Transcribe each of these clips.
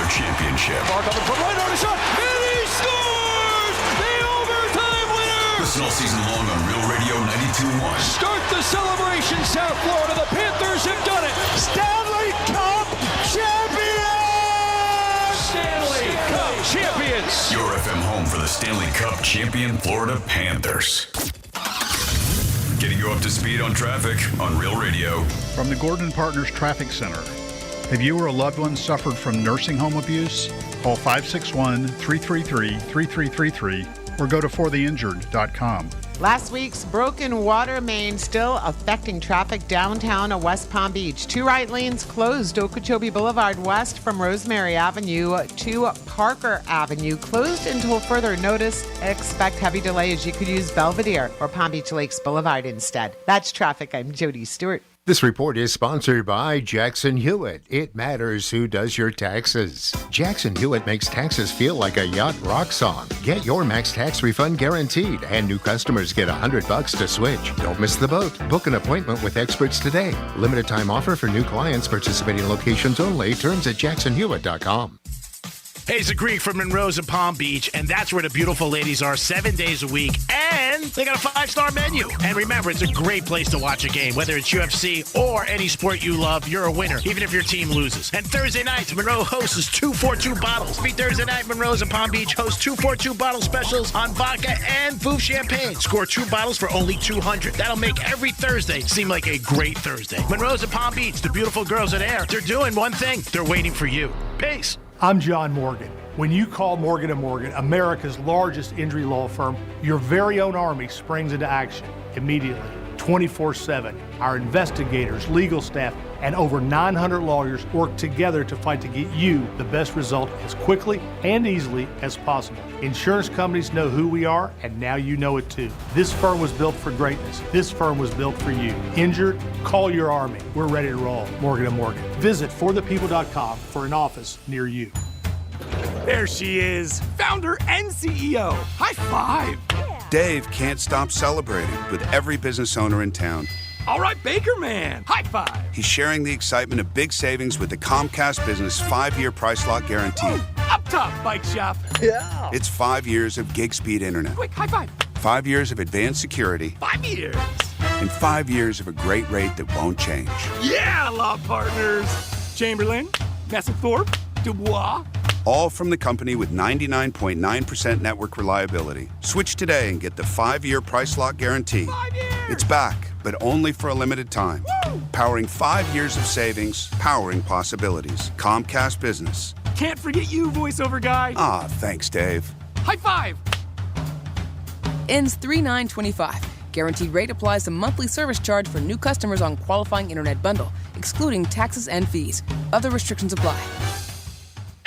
Weather Championship. Mark up in front, right on a shot, and he scores! The overtime winner! Listen all season long on Real Radio 92.1. Start the celebration, South Florida. The Panthers have done it. Stanley Cup champions! Stanley Cup champions! Your FM home for the Stanley Cup champion Florida Panthers. Getting you up to speed on traffic on Real Radio. From the Gordon Partners Traffic Center. Have you or a loved one suffered from nursing home abuse? Call 561-333-3333 or go to fortheinjured.com. Last week's broken water main still affecting traffic downtown West Palm Beach. 2 right lanes closed. Okeechobee Boulevard west from Rosemary Avenue to Parker Avenue closed until further notice. Expect heavy delay as you could use Belvedere or Palm Beach Lakes Boulevard instead. That's traffic. I'm Jody Stewart. This report is sponsored by Jackson Hewitt. It matters who does your taxes. Jackson Hewitt makes taxes feel like a yacht rock song. Get your max tax refund guaranteed, and new customers get $100 to switch. Don't miss the boat. Book an appointment with experts today. Limited time offer for new clients. Participating locations only. Terms at jacksonhewitt.com. Hey, it's the Greek from Monroe's and Palm Beach, and that's where the beautiful ladies are 7 days a week, and they got a 5-star menu. And remember, it's a great place to watch a game. Whether it's UFC or any sport you love, you're a winner, even if your team loses. And Thursday nights, Monroe hosts 242 bottles. Every Thursday night, Monroe's and Palm Beach host 242 bottle specials on vodka and Vouv Champagne. Score 2 bottles for only $200. That'll make every Thursday seem like a great Thursday. Monroe's and Palm Beach, the beautiful girls at Air, they're doing one thing. They're waiting for you. Peace. I'm John Morgan. When you call Morgan & Morgan, America's largest injury law firm, your very own army springs into action immediately, 24/7. Our investigators, legal staff, and over 900 lawyers work together to fight to get you the best result as quickly and easily as possible. Insurance companies know who we are, and now you know it too. This firm was built for greatness. This firm was built for you. Injured? Call your army. We're ready to roll. Morgan & Morgan. Visit forthepeople.com for an office near you. There she is, founder and CEO. High five. Dave can't stop celebrating with every business owner in town. All right, Baker Man, high five. He's sharing the excitement of big savings with the Comcast Business 5-year price lock guarantee. Ooh, up top, bike shop. Yeah. It's 5 years of gig speed internet. Quick, high five. 5 years of advanced security. 5 years. And 5 years of a great rate that won't change. Yeah, law partners. Chamberlain, Messethorpe, Dubois. All from the company with 99.9% network reliability. Switch today and get the 5-year price lock guarantee. 5 years. It's back, but only for a limited time. Woo! Powering 5 years of savings, powering possibilities. Comcast Business. Can't forget you, voiceover guy. Ah, thanks, Dave. High five. Ends 3/9/25. Guaranteed rate applies to monthly service charge for new customers on qualifying internet bundle, excluding taxes and fees. Other restrictions apply.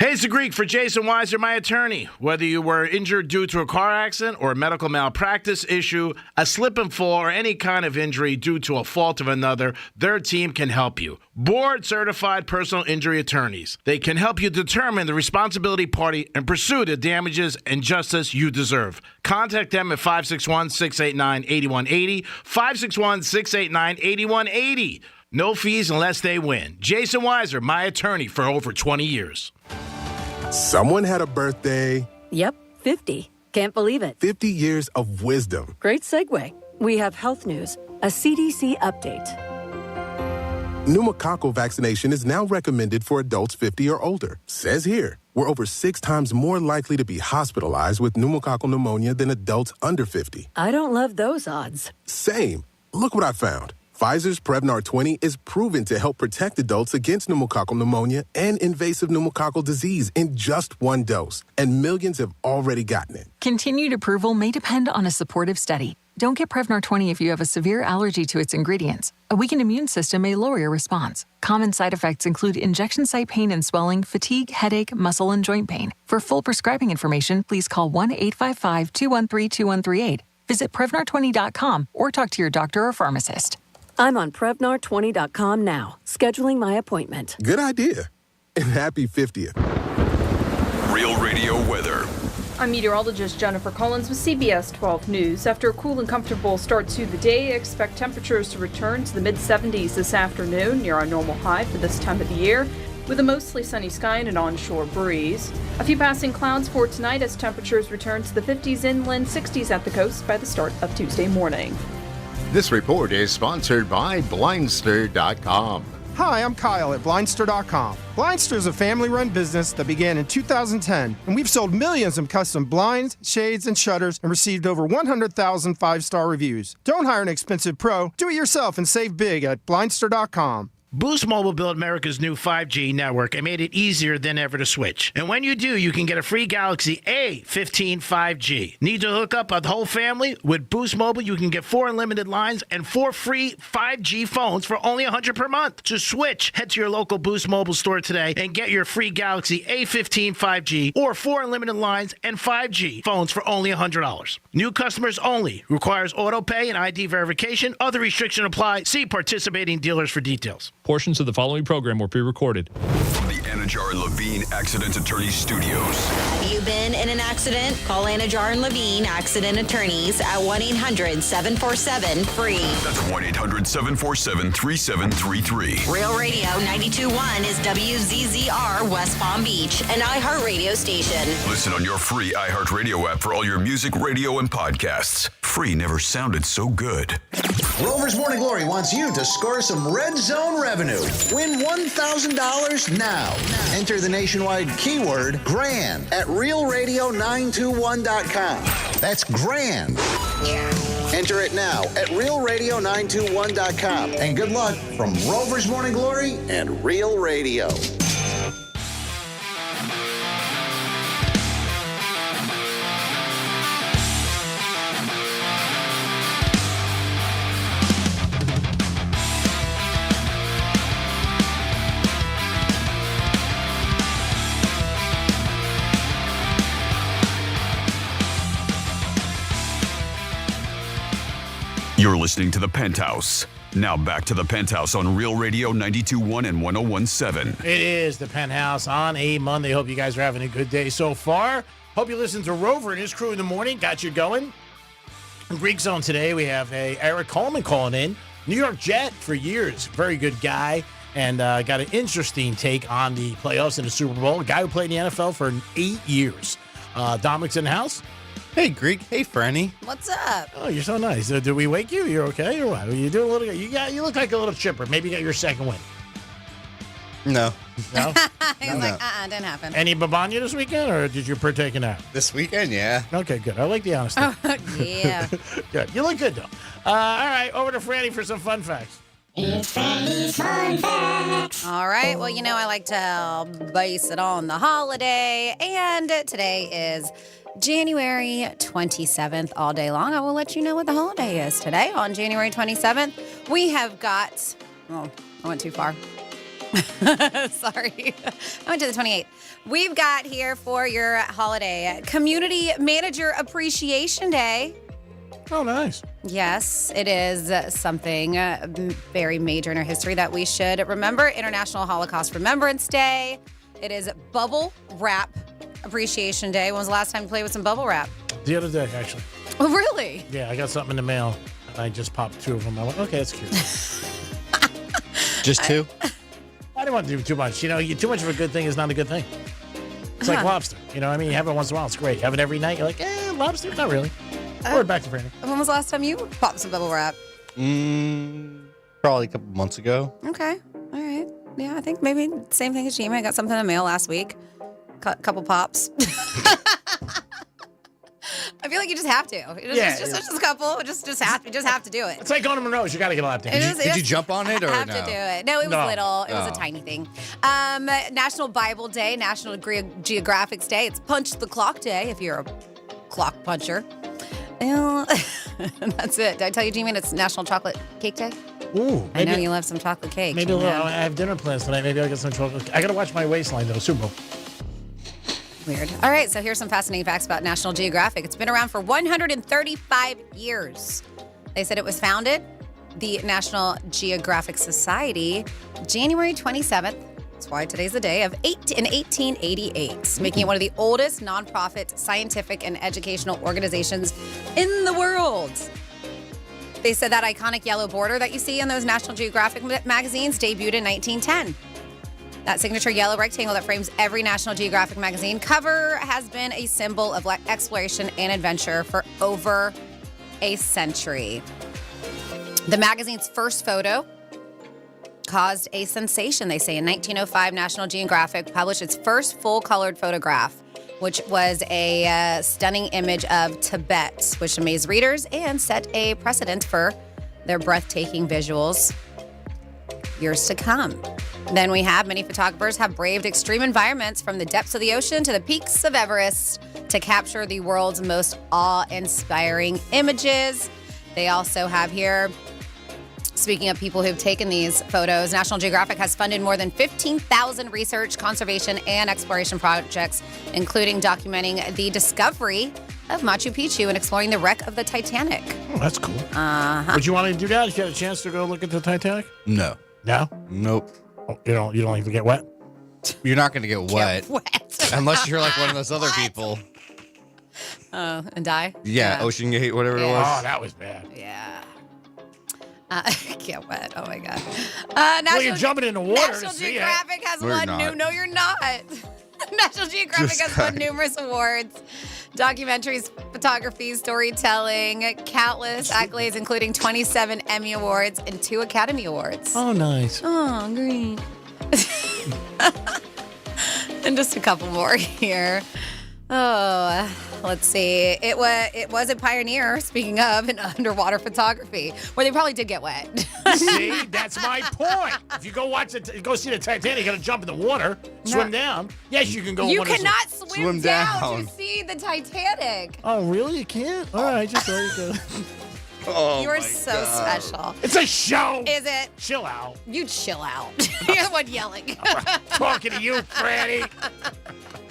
Hey, it's the Greek for Jason Weiser, my attorney. Whether you were injured due to a car accident or a medical malpractice issue, a slip and fall, or any kind of injury due to a fault of another, their team can help you. Board-certified personal injury attorneys. They can help you determine the responsibility party and pursue the damages and justice you deserve. Contact them at 561-689-8180, 561-689-8180. No fees unless they win. Jason Weiser, my attorney for over 20 years. Someone had a birthday. Yep, 50. Can't believe it. 50 years of wisdom. Great segue. We have health news, a CDC update. Pneumococcal vaccination is now recommended for adults 50 or older. Says here, we're over 6 times more likely to be hospitalized with pneumococcal pneumonia than adults under 50. I don't love those odds. Same. Look what I found. Pfizer's Prevnar 20 is proven to help protect adults against pneumococcal pneumonia and invasive pneumococcal disease in just 1 dose, and millions have already gotten it. Continued approval may depend on a supportive study. Don't get Prevnar 20 if you have a severe allergy to its ingredients. A weakened immune system may lower your response. Common side effects include injection site pain and swelling, fatigue, headache, muscle, and joint pain. For full prescribing information, please call 1-855-213-2138. Visit Prevnar20.com or talk to your doctor or pharmacist. I'm on Prevnar20.com now, scheduling my appointment. Good idea. And happy 50th. Real Radio weather. I'm meteorologist Jennifer Collins with CBS 12 News. After a cool and comfortable start to the day, expect temperatures to return to the mid-70s this afternoon, near our normal high for this time of the year. with a mostly sunny sky and an onshore breeze. A few passing clouds for tonight as temperatures return to the 50s inland, 60s at the coast by the start of Tuesday morning. This report is sponsored by Blindster.com. Hi, I'm Kyle at Blindster.com. Blindster is a family-run business that began in 2010, and we've sold millions of custom blinds, shades, and shutters and received over 100,000 five-star reviews. Don't hire an expensive pro. Do it yourself and save big at Blindster.com. Boost Mobile built America's new 5G network and made it easier than ever to switch. And when you do, you can get a free Galaxy A15 5G. Need to hook up a whole family? With Boost Mobile, you can get 4 unlimited lines and 4 free 5G phones for only $100 per month. To switch, head to your local Boost Mobile store today and get your free Galaxy A15 5G or 4 unlimited lines and 5G phones for only $100. New customers only. Requires auto pay and ID verification. Other restrictions apply. See participating dealers for details. Portions of the following program were pre-recorded. From the Anajar and Levine Accident Attorney Studios. Have you been in an accident? Call Anajar and Levine Accident Attorneys at 1-800-747-FREE. That's 1-800-747-3733. Real Radio 92.1 is WZZR West Palm Beach, an iHeartRadio station. Listen on your free iHeartRadio app for all your music, radio, and podcasts. Free never sounded so good. Rover's Morning Glory wants you to score some red zone revenue. Win $1,000 now. Enter the nationwide keyword GRAND at realradio921.com. That's GRAND. Enter it now at realradio921.com. And good luck from Rover's Morning Glory and Real Radio. You're listening to The Penthouse. Now back to The Penthouse on Real Radio 92.1 and 101.7. It is The Penthouse on a Monday. Hope you guys are having a good day so far. Hope you listen to Rover and his crew in the morning. Got you going. In Greek Zone today, we have Eric Coleman calling in. New York Jet for years. Very good guy. And got an interesting take on the playoffs in the Super Bowl. A guy who played in the NFL for 8 years. Dominic's in the house. Hey, Greek. Hey, Franny. What's up? Oh, you're so nice. Did we wake you? You're okay or what? You doing a little? You look like a little chipper. Maybe you got your second win. No. No? He's like, didn't happen. Any babanya this weekend, or did you partake in that? This weekend, yeah. Okay, good. I like the honesty. Yeah. Good. You look good, though. All right, over to Franny for some fun facts. It's Franny's Fun Facts. All right. Well, I like to base it on the holiday, and today is January 27th all day long. I will let you know what the holiday is today. On January 27th, we have got... Oh, I went too far. Sorry. I went to the 28th. We've got here for your holiday Community Manager Appreciation Day. Oh, nice. Yes, it is something very major in our history that we should remember. International Holocaust Remembrance Day. It is Bubble Wrap Appreciation Day. When was the last time you played with some bubble wrap? The other day, actually. Oh, really? Yeah, I got something in the mail, and I just popped 2 of them. I went, okay, that's cute. Just 2? I didn't want to do too much. Too much of a good thing is not a good thing. It's like lobster. You mean? You have it once in a while, it's great. You have it every night, you're like, lobster? Not really. Or back to Franny. When was the last time you popped some bubble wrap? Probably a couple months ago. Okay. All right. Yeah, I think maybe same thing as Jimmy. I got something in the mail last week. Couple pops. I feel like you just have to. Just a couple. You just have to do it. It's like going to Monroe's. You got to get a lap dance. Did you jump on it or no? I have to do it. No, it was little. It was a tiny thing. National Bible Day, National Geographic Day. It's Punch the Clock Day if you're a clock puncher. That's it. Did I tell you, Jimmy, it's National Chocolate Cake Day? Ooh. I know you love some chocolate cake. Maybe I have dinner plans tonight. Maybe I'll get some chocolate. I got to watch my waistline, though. Super Bowl. Weird. All right, so here's some fascinating facts about National Geographic. It's been around for 135 years. They said it was founded, the National Geographic Society, January 27th. That's why today's the day in 1888, making it one of the oldest nonprofit scientific and educational organizations in the world. They said that iconic yellow border that you see in those National Geographic magazines debuted in 1910. That signature yellow rectangle that frames every National Geographic magazine cover has been a symbol of exploration and adventure for over a century. The magazine's first photo caused a sensation, they say. In 1905, National Geographic published its first full-colored photograph, which was a stunning image of Tibet, which amazed readers and set a precedent for their breathtaking visuals years to come. Then we have many photographers have braved extreme environments from the depths of the ocean to the peaks of Everest to capture the world's most awe-inspiring images. They also have here, speaking of people who've taken these photos, National Geographic has funded more than 15,000 research, conservation, and exploration projects, including documenting the discovery of Machu Picchu and exploring the wreck of the Titanic. Oh, that's cool. Uh-huh. Would you want to do that if you had a chance to go look at the Titanic? No. No? Nope. Oh, you don't even get wet? You're not going to get wet. Unless you're like one of those other people. And die? Yeah, Ocean Gate, whatever it was. Oh, that was bad. Yeah. Get wet. Oh, my God. Well, you're jumping in the water National to see Geographic it. has We're won not. No, you're not. National Geographic Just has won kidding. numerous awards. Documentaries, photography, storytelling, countless accolades, including 27 Emmy Awards and 2 Academy Awards. Oh, nice. Oh, great. And just a couple more here. Oh, let's see. It was a pioneer, speaking of, in underwater photography, where they probably did get wet. See, that's my point. If you go see the Titanic, you got to jump in the water, swim down. Yes, you can go. You one of cannot those- swim down to see the Titanic. Oh, really? You can't? All right, just there you go. Oh, You are so special. It's a show. Is it? Chill out. You chill out. You're the one yelling. Talking to you, Franny.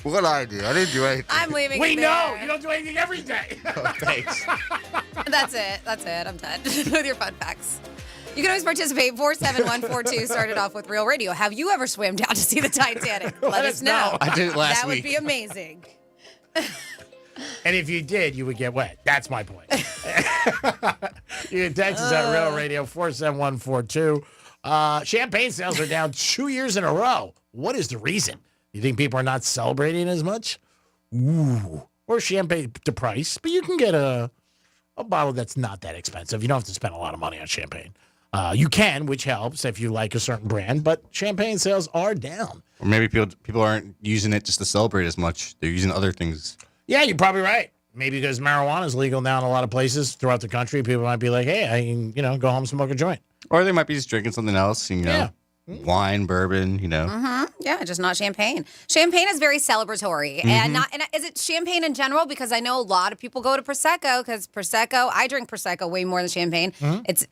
What I do? I didn't do anything. I'm leaving We it know. there. You don't do anything every day. Oh, thanks. That's it. I'm done with your fun facts. You can always participate. 47142 started off with Real Radio. Have you ever swam down to see the Titanic? Let us know. I did it last That week. would be amazing. And if you did, you would get wet. That's my point. You can text us at Real Radio 47142. Champagne sales are down 2 years in a row. What is the reason? You think people are not celebrating as much? Ooh. Or champagne to price, but you can get a bottle that's not that expensive. You don't have to spend a lot of money on champagne. You can, which helps if you like a certain brand, but champagne sales are down. Or maybe people aren't using it just to celebrate as much. They're using other things. Yeah, you're probably right. Maybe because marijuana is legal now in a lot of places throughout the country, people might be like, hey, I can, go home and smoke a joint. Or they might be just drinking something else, wine, bourbon, Yeah, just not champagne. Champagne is very celebratory, and is it champagne in general? Because I know a lot of people go to Prosecco because I drink Prosecco way more than champagne. It's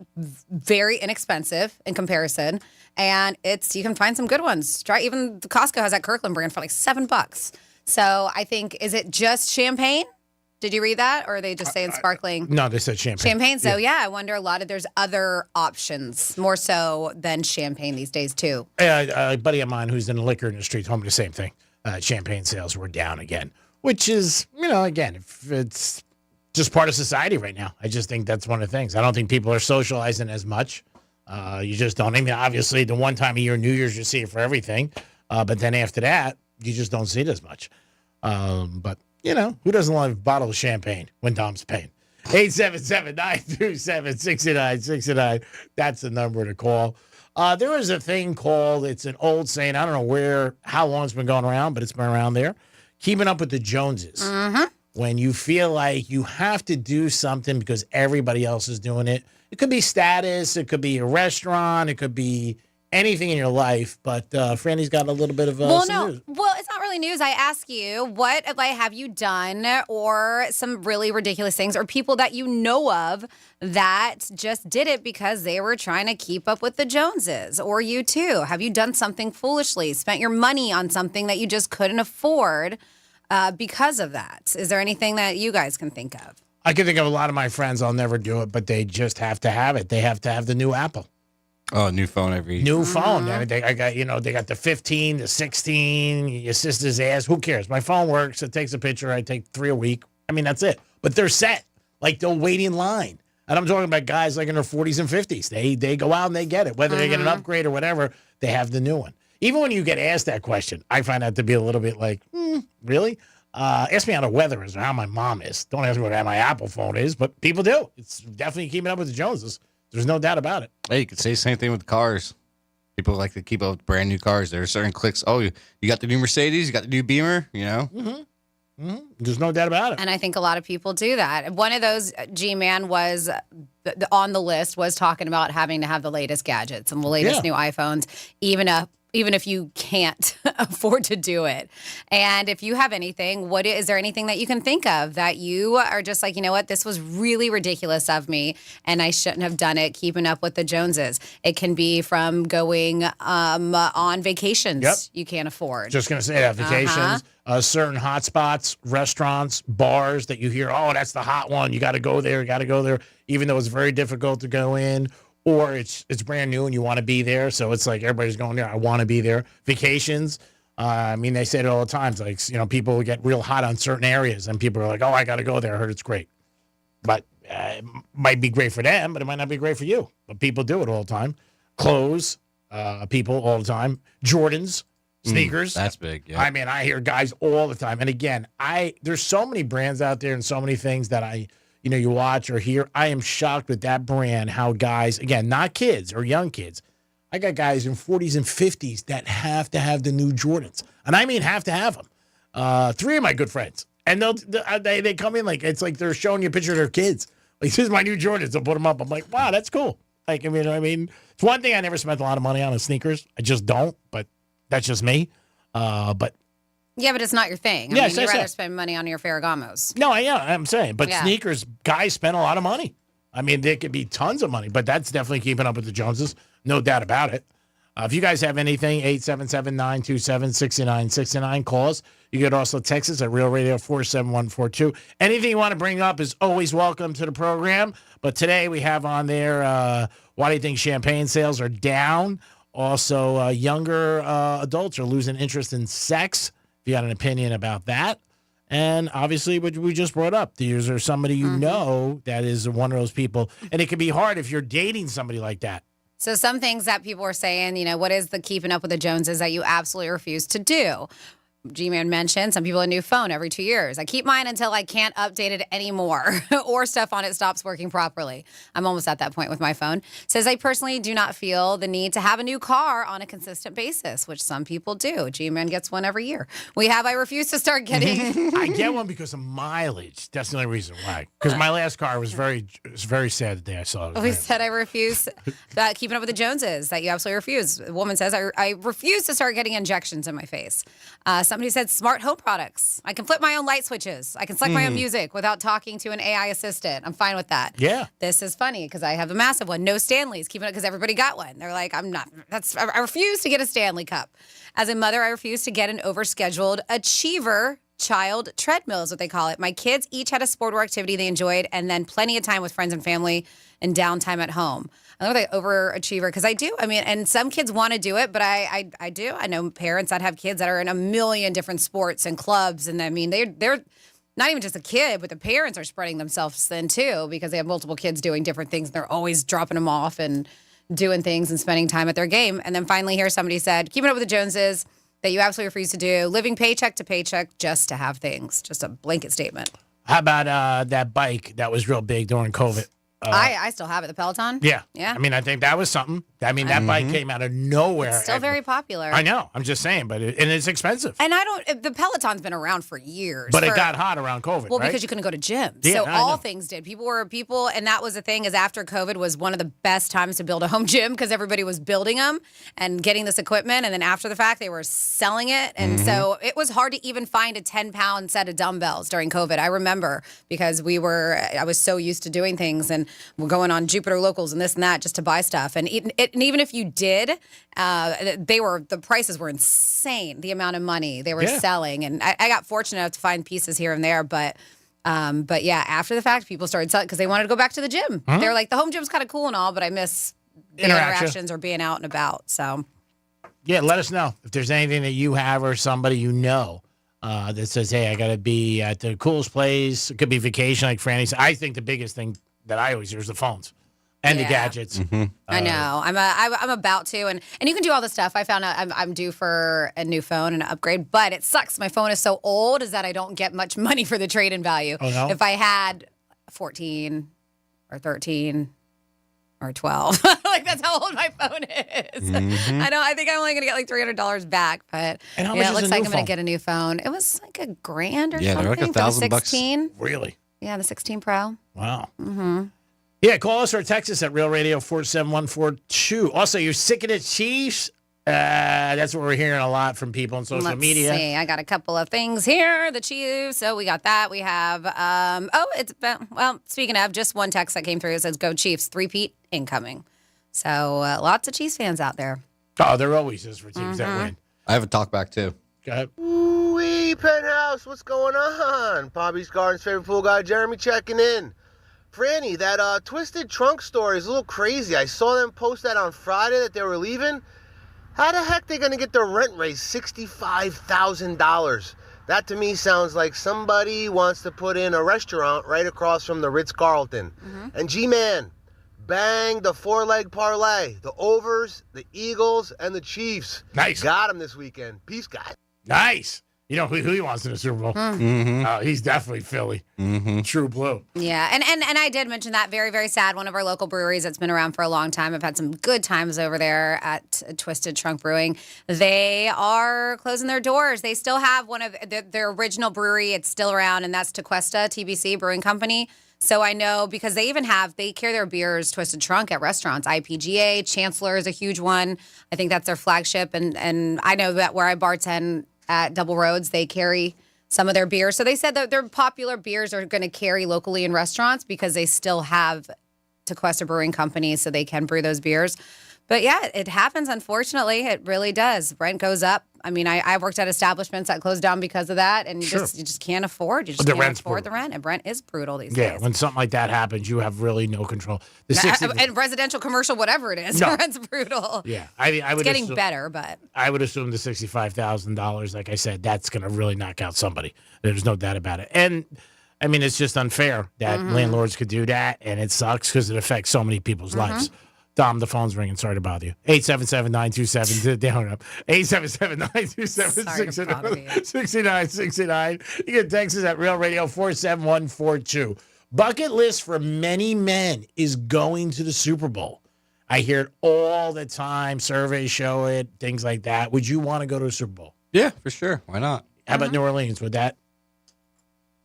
very inexpensive in comparison, and you can find some good ones. Even the Costco has that Kirkland brand for like $7. So I think, is it just champagne? Did you read that, or are they just saying sparkling? No, they said champagne. Champagne. So yeah, I wonder there's other options more so than champagne these days too. A buddy of mine who's in the liquor industry told me the same thing. Champagne sales were down again, which is, again, if it's just part of society right now. I just think that's one of the things. I don't think people are socializing as much. You just don't. I mean, obviously, the one time a year, New Year's, you see it for everything. But then after that, you just don't see it as much. But who doesn't love a bottle of champagne when Dom's paying? 877-927-6969. That's the number to call. There is a thing called, it's an old saying, I don't know how long it's been going around, but it's been around there. Keeping up with the Joneses. When you feel like you have to do something because everybody else is doing it. It could be status. It could be a restaurant. It could be anything in your life, but Franny's got a little bit of Well, some no. news. Well, it's not really news. I ask you, what have you done, or some really ridiculous things, or people that you know of that just did it because they were trying to keep up with the Joneses, or you too? Have you done something foolishly, spent your money on something that you just couldn't afford because of that? Is there anything that you guys can think of? I can think of a lot of my friends. I'll never do it, but they just have to have it. They have to have the new Apple. Oh, new phone every. New phone. I mean, they got the 15, the 16, your sister's ass. Who cares? My phone works. It takes a picture. I take 3 a week. I mean, that's it. But they're set. Like, they'll wait in line. And I'm talking about guys like in their 40s and 50s. They go out and they get it. Whether they get an upgrade or whatever, they have the new one. Even when you get asked that question, I find that to be a little bit like, really? Ask me how the weather is or how my mom is. Don't ask me what my Apple phone is, but people do. It's definitely keeping up with the Joneses. There's no doubt about it. Hey, you could say the same thing with cars. People like to keep up with brand new cars. There are certain clicks. Oh, you got the new Mercedes? You got the new Beamer? You know? There's no doubt about it. And I think a lot of people do that. One of those, G-Man, was on the list, was talking about having to have the latest gadgets and the latest new iPhones, even if you can't afford to do it. And if you have anything, is there anything that you can think of that you are just like, you know what, this was really ridiculous of me and I shouldn't have done it, keeping up with the Joneses. It can be from going on vacations you can't afford. Just going to say that, vacations, certain hot spots, restaurants, bars that you hear, oh, that's the hot one. You got to go there, even though it's very difficult to go in. Or it's brand new and you want to be there. So it's like everybody's going there. I want to be there. Vacations. They say it all the time. It's like, people get real hot on certain areas and people are like, oh, I got to go there. I heard it's great. But it might be great for them, but it might not be great for you. But people do it all the time. Clothes, people all the time. Jordans, sneakers. That's big, yeah. I hear guys all the time. And again, there's so many brands out there and so many things that you watch or hear. I am shocked with that brand, how guys, again, not kids or young kids. I got guys in 40s and 50s that have to have the new Jordans. And I mean have to have them. 3 of my good friends. And they come in it's like they're showing you a picture of their kids. Like, this is my new Jordans. They'll put them up. I'm like, wow, that's cool. It's one thing I never spent a lot of money on is sneakers. I just don't, but that's just me. Yeah, but it's not your thing. You'd rather spend money on your Ferragamos. No, I'm saying. But sneakers, guys spend a lot of money. They could be tons of money, but that's definitely keeping up with the Joneses. No doubt about it. If you guys have anything, 877-927-6969, call us. You could also text us at Real Radio 47142. Anything you want to bring up is always welcome to the program. But today we have on there, why do you think champagne sales are down? Also, younger adults are losing interest in sex. If you got an opinion about that. And obviously, what we just brought up, is there somebody you know that is one of those people? And it can be hard if you're dating somebody like that. So some things that people are saying, what is the keeping up with the Joneses that you absolutely refuse to do? G-Man mentioned some people a new phone every 2 years. I keep mine until I can't update it anymore or stuff on it stops working properly. I'm almost at that point with my phone. Says, I personally do not feel the need to have a new car on a consistent basis, which some people do. G-Man gets one every year. I refuse to start getting... I get one because of mileage. That's the only reason why. Because my last car was very sad the day I saw it. We said I refuse keeping up with the Joneses, that you absolutely refuse. A woman says, I refuse to start getting injections in my face. Somebody said smart home products. I can flip my own light switches. I can select my own music without talking to an AI assistant. I'm fine with that. Yeah. This is funny because I have a massive one. No Stanleys. Keeping it because everybody got one. They're like, I refuse to get a Stanley Cup. As a mother, I refuse to get an overscheduled achiever child treadmill is what they call it. My kids each had a sport or activity they enjoyed and then plenty of time with friends and family and downtime at home. I love the overachiever because I do. And some kids want to do it, but I do. I know parents that have kids that are in a million different sports and clubs. And they're not even just a kid, but the parents are spreading themselves thin too because they have multiple kids doing different things. And they're always dropping them off and doing things and spending time at their game. And then finally here somebody said, keeping up with the Joneses, that you absolutely refuse to do, living paycheck to paycheck just to have things. Just a blanket statement. How about that bike that was real big during COVID? I still have it, the Peloton. Yeah. Yeah. I think that was something. That bike came out of nowhere. It's still very popular. I know. I'm just saying, but it's expensive. And the Peloton's been around for years. But it got hot around COVID, well, right? because you couldn't go to gyms. Yeah, so all things did. People, and that was the thing, is after COVID was one of the best times to build a home gym because everybody was building them and getting this equipment. And then after the fact, they were selling it. And so it was hard to even find a 10-pound set of dumbbells during COVID. I remember because I was so used to doing things and we're going on Jupiter Locals and this and that just to buy stuff. And even if you did, the prices were insane, the amount of money they were selling. And I got fortunate enough to find pieces here and there, but yeah, after the fact, people started selling because they wanted to go back to the gym. They were like, the home gym's kind of cool and all, but I miss the interactions or being out and about. So yeah, let us know if there's anything that you have or somebody you know that says, hey, I got to be at the coolest place. It could be vacation, like Franny said. I think the biggest thing that I always hear is the phones. And the gadgets. I know. I'm about to, and you can do all this stuff. I found out I'm due for a new phone and an upgrade, but it sucks. My phone is so old is that I don't get much money for the trade-in value. Oh, no? If I had 14 or 13 or 12, like that's how old my phone is. I think I'm only gonna get like $300 back, but And how much it is looks a like new I'm gonna phone? get a new phone. It was like $1,000 or Yeah, they're something. like $1,000 for the bucks. 16. Really? Yeah, the 16 Pro. Wow. Mm-hmm. Yeah, call us or text us at Real Radio 47142. Also, you're sick of the Chiefs? That's what we're hearing a lot from people on social media. Let's see. I got a couple of things here. The Chiefs. So we got that. We have, speaking of, just one text that came through. It says, go Chiefs, 3-peat incoming. So lots of Chiefs fans out there. Oh, there always is for teams that win. I have a talk back too. Go ahead. Ooh-wee, Penthouse, what's going on? Palm Beach Gardens' favorite pool guy, Jeremy, checking in. Franny, that Twisted Trunk story is a little crazy. I saw them post that on Friday that they were leaving. How the heck they going to get their rent raised $65,000? That to me sounds like somebody wants to put in a restaurant right across from the Ritz-Carlton. And G-Man, bang the 4-leg parlay. The overs, the Eagles, and the Chiefs. Nice. Got them this weekend. Peace, guys. Nice. You know who he wants in the Super Bowl? He's definitely Philly. True blue. Yeah, and I did mention that. Very, very sad. One of our local breweries that's been around for a long time. I've had some good times over there at Twisted Trunk Brewing. They are closing their doors. They still have one of their original brewery. It's still around, and that's Tequesta, TBC Brewing Company. So I know because they carry their beers, Twisted Trunk, at restaurants. IPGA, Chancellor is a huge one. I think that's their flagship. And I know that where I bartend at Double Roads, they carry some of their beers. So they said that their popular beers are going to carry locally in restaurants because they still have Tequesta Brewing Company, so they can brew those beers. But yeah, it happens, unfortunately. It really does. Rent goes up. I mean, I worked at establishments that closed down because of that, and you just can't afford. You just can't afford the rent, and rent is brutal these days. Yeah, when something like that happens, you have really no control. And residential, commercial, whatever it is, rent's brutal. Yeah, I would. It's getting better, but I would assume the $65,000. Like I said, that's going to really knock out somebody. There's no doubt about it. And I mean, it's just unfair that landlords could do that, and it sucks because it affects so many people's lives. Dom, the phone's ringing. Sorry to bother you. 877-927 down up. 877-927-6969. You can text us at Real Radio 47142. Bucket list for many men is going to the Super Bowl. I hear it all the time. Surveys show it, things like that. Would you want to go to a Super Bowl? Yeah, for sure. Why not? How about New Orleans? Would that?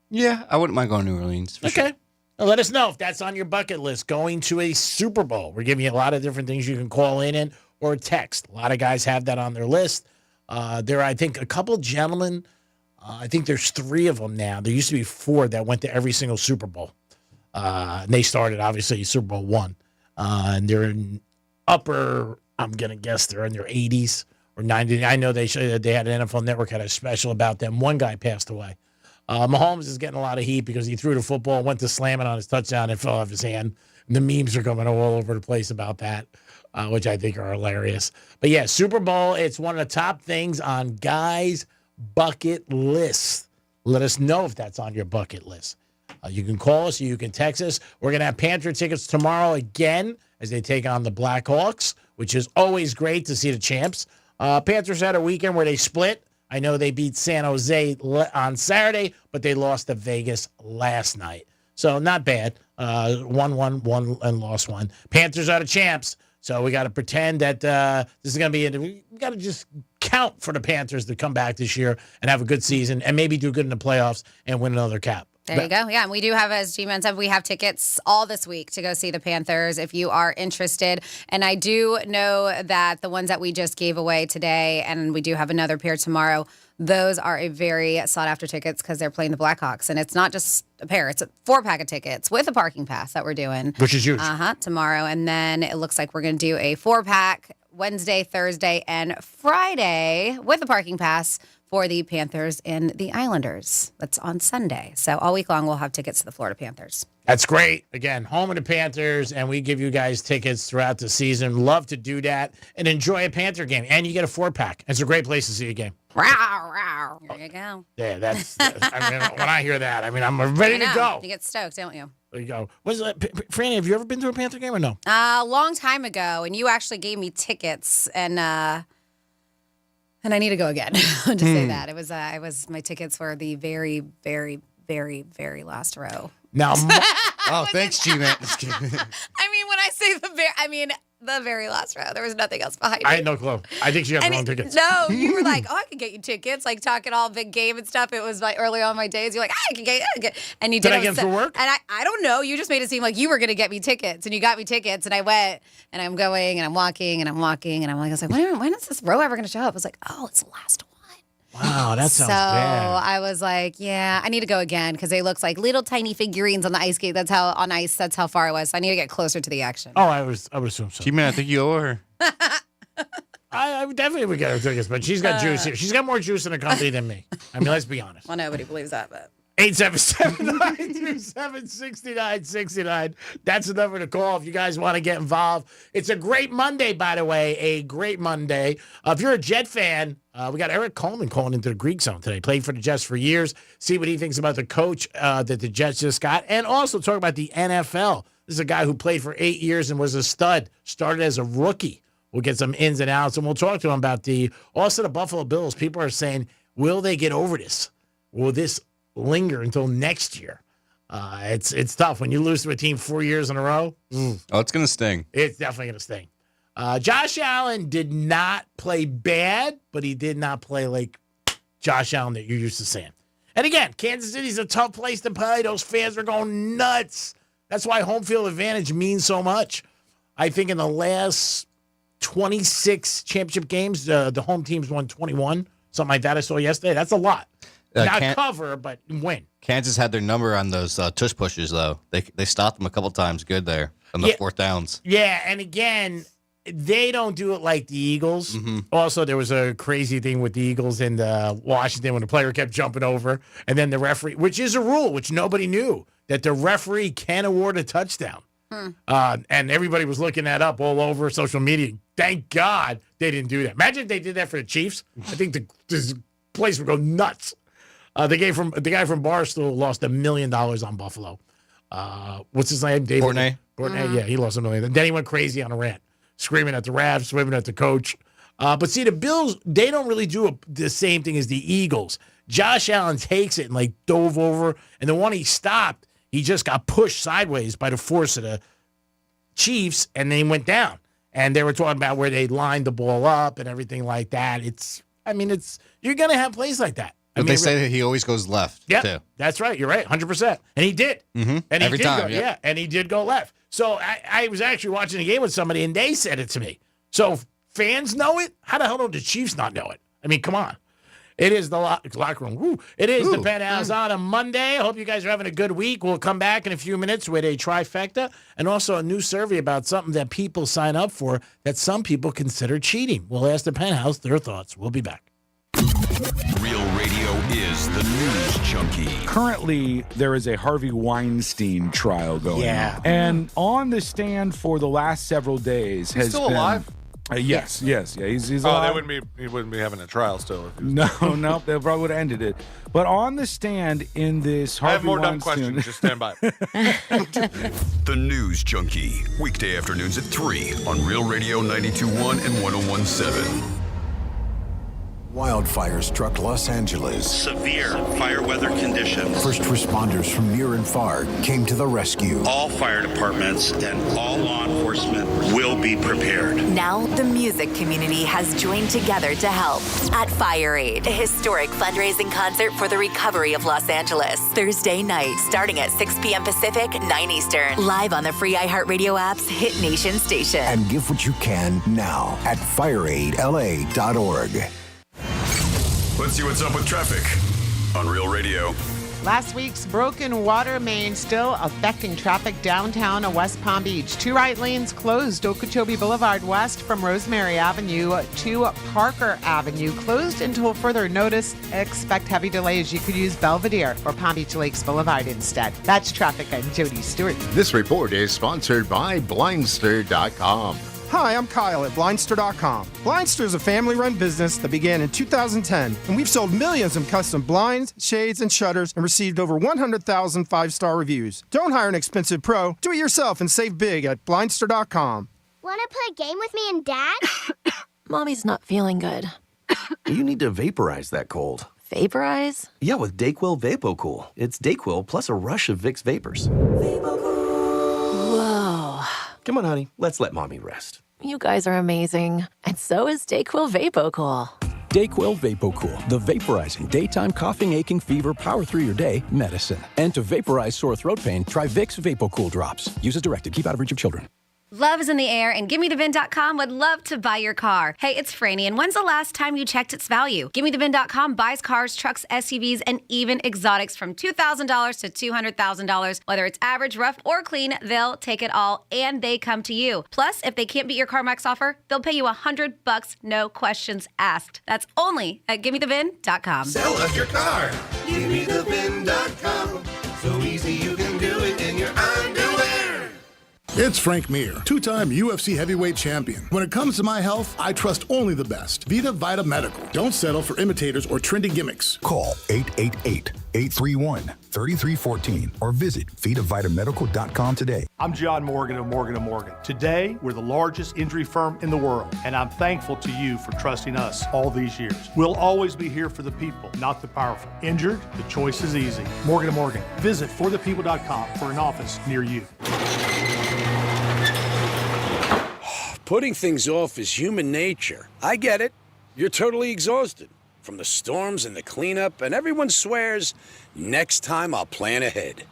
Yeah, I wouldn't mind going to New Orleans. For sure. Well, let us know if that's on your bucket list, going to a Super Bowl. We're giving you a lot of different things you can call in or text. A lot of guys have that on their list. There are, I think, a couple gentlemen. I think there's 3 of them now. There used to be 4 that went to every single Super Bowl. And they started, obviously, Super Bowl 1. And they're in upper, I'm going to guess they're in their 80s or 90s. I know they had an NFL Network had a special about them. One guy passed away. Mahomes is getting a lot of heat because he threw the football, went to slam it on his touchdown, and fell off his hand. And the memes are coming all over the place about that, which I think are hilarious. But yeah, Super Bowl, it's one of the top things on guys' bucket lists. Let us know if that's on your bucket list. You can call us or you can text us. We're going to have Panther tickets tomorrow again as they take on the Blackhawks, which is always great to see the champs. Panthers had a weekend where they split. I know they beat San Jose on Saturday, but they lost to Vegas last night. So not bad. 1-1 and lost 1. Panthers are the champs. So we got to pretend that this is going to be we got to just count for the Panthers to come back this year and have a good season and maybe do good in the playoffs and win another cap. There you go. Yeah, and we do have, as G-Man said, we have tickets all this week to go see the Panthers if you are interested. And I do know that the ones that we just gave away today, and we do have another pair tomorrow, those are a very sought-after tickets because they're playing the Blackhawks. And it's not just a pair. It's a 4-pack of tickets with a parking pass that we're doing. Which is huge. Tomorrow. And then it looks like we're going to do a 4-pack Wednesday, Thursday, and Friday with a parking pass for the Panthers and the Islanders. That's on Sunday. So all week long, we'll have tickets to the Florida Panthers. That's great. Again, home of the Panthers, and we give you guys tickets throughout the season. Love to do that and enjoy a Panther game. And you get a 4-pack. It's a great place to see a game. Rawr, rawr. There you go. Yeah, that's. I mean, when I hear that, I mean, I'm ready to go. You get stoked, don't you? There you go. Franny, have you ever been to a Panther game or no? A long time ago, and you actually gave me tickets, and I need to go again. I'll just say that it was my tickets were the very, very, very, very last row. Now, thanks, G-Man. I mean, when I say the very last row, there was nothing else behind me. I had no clue. I think she got the wrong tickets. No, you were like, I could get you tickets, like talking all big game and stuff. It was like early on my days. You're like, I can get, and you did. Did I get them for work? And I don't know. You just made it seem like you were going to get me tickets, and you got me tickets, and I went, and I'm going, and I'm walking, and I'm walking, and I'm like, I was like, when is this row ever going to show up? I was like, oh, it's the last one. Wow, that sounds so bad. I was like, yeah, I need to go again because they look like little tiny figurines on the ice skate. That's how far it was. So I need to get closer to the action. Oh, I would assume so. G-Man, I think you owe her. I definitely would get her tickets, but she's got juice here. She's got more juice in the company than me. I mean, let's be honest. Well, nobody believes that, but. 877-927-6969. That's the number to call if you guys want to get involved. It's a great Monday, by the way. A great Monday. If you're a Jet fan, we got Eric Coleman calling into the Greek Zone today. Played for the Jets for years. See what he thinks about the coach that the Jets just got. And also talk about the NFL. This is a guy who played for 8 years and was a stud. Started as a rookie. We'll get some ins and outs. And we'll talk to him about the Buffalo Bills. People are saying, will they get over this? Will this linger until next year? It's tough when you lose to a team 4 years in a row. Oh, it's gonna sting. It's definitely gonna sting. Josh Allen did not play bad, but he did not play like Josh Allen that you're used to seeing. And again, Kansas City's a tough place to play. Those fans are going nuts. That's why home field advantage means so much. I think in the last 26 championship games, the home teams won 21, something like that. I saw yesterday. That's a lot. Not cover, but win. Kansas had their number on those tush pushes, though. They stopped them a couple times good there on the fourth downs. Yeah, and again, they don't do it like the Eagles. Mm-hmm. Also, there was a crazy thing with the Eagles in Washington when the player kept jumping over, and then the referee, which is a rule, which nobody knew, that the referee can award a touchdown. And everybody was looking that up all over social media. Thank God they didn't do that. Imagine if they did that for the Chiefs. I think this place would go nuts. The guy from Barstool lost $1 million on Buffalo. What's his name? David Courtney. Yeah, he lost $1 million. Then he went crazy on a rant, screaming at the refs, screaming at the coach. But see, the Bills, they don't really do the same thing as the Eagles. Josh Allen takes it and like dove over, and the one he stopped, he just got pushed sideways by the force of the Chiefs, and then he went down. And they were talking about where they lined the ball up and everything like that. You're gonna have plays like that. But they say that he always goes left, too. That's right. You're right, 100%. And he did. Mm-hmm. And every time, yeah. And he did go left. So I was actually watching a game with somebody, and they said it to me. So fans know it? How the hell don't the Chiefs not know it? I mean, come on. It is the locker room. Woo. It is the Penthouse on a Monday. I hope you guys are having a good week. We'll come back in a few minutes with a trifecta and also a new survey about something that people sign up for that some people consider cheating. We'll ask the Penthouse their thoughts. We'll be back. Real Radio is the news junkie. Currently, there is a Harvey Weinstein trial going on. And on the stand for the last several days has still been... alive? Yes. Yeah, he's alive. He wouldn't be having a trial still. If he was No, they probably would have ended it. But on the stand in this Harvey I have more Weinstein... dumb questions. Just stand by. The News Junkie. Weekday afternoons at 3 on Real Radio 92.1 and 101.7. Wildfires struck Los Angeles. Severe fire weather conditions. First responders from near and far came to the rescue. All fire departments and all law enforcement will be prepared. Now the music community has joined together to help at Fire Aid, a historic fundraising concert for the recovery of Los Angeles. Thursday night, starting at 6 p.m. Pacific, 9 Eastern. Live on the free iHeartRadio app's Hit Nation station. And give what you can now at fireaidla.org. Let's see what's up with traffic on Real Radio. Last week's broken water main still affecting traffic downtown West Palm Beach. 2 right lanes closed Okeechobee Boulevard west from Rosemary Avenue to Parker Avenue. Closed until further notice. Expect heavy delays. You could use Belvedere or Palm Beach Lakes Boulevard instead. That's traffic. I'm Jody Stewart. This report is sponsored by Blindster.com. Hi, I'm Kyle at Blindster.com. Blindster is a family-run business that began in 2010, and we've sold millions of custom blinds, shades, and shutters and received over 100,000 five-star reviews. Don't hire an expensive pro. Do it yourself and save big at Blindster.com. Want to play a game with me and Dad? Mommy's not feeling good. You need to vaporize that cold. Vaporize? Yeah, with Dayquil VapoCool. It's Dayquil plus a rush of Vicks vapors. Whoa. Come on, honey. Let's let Mommy rest. You guys are amazing. And so is Dayquil VapoCool. Dayquil VapoCool, the vaporizing daytime coughing, aching, fever, power through your day medicine. And to vaporize sore throat pain, try Vicks VapoCool drops. Use as directed. Keep out of reach of children. Love is in the air, and GimmeTheVin.com would love to buy your car. Hey, it's Franny, and when's the last time you checked its value? GimmeTheVin.com buys cars, trucks, SUVs, and even exotics from $2,000 to $200,000. Whether it's average, rough, or clean, they'll take it all, and they come to you. Plus, if they can't beat your CarMax offer, they'll pay you $100, no questions asked. That's only at GimmeTheVin.com. Sell us your car. GimmeTheVin.com. So easy you can do it in your underwear. It's Frank Mir, two-time UFC heavyweight champion. When it comes to my health, I trust only the best. Vita Medical. Don't settle for imitators or trendy gimmicks. Call 888-831-3314 or visit VitaVitaMedical.com today. I'm John Morgan of Morgan & Morgan. Today, we're the largest injury firm in the world, and I'm thankful to you for trusting us all these years. We'll always be here for the people, not the powerful. Injured? The choice is easy. Morgan & Morgan. Visit forthepeople.com for an office near you. Putting things off is human nature. I get it. You're totally exhausted from the storms and the cleanup, and everyone swears, next time I'll plan ahead.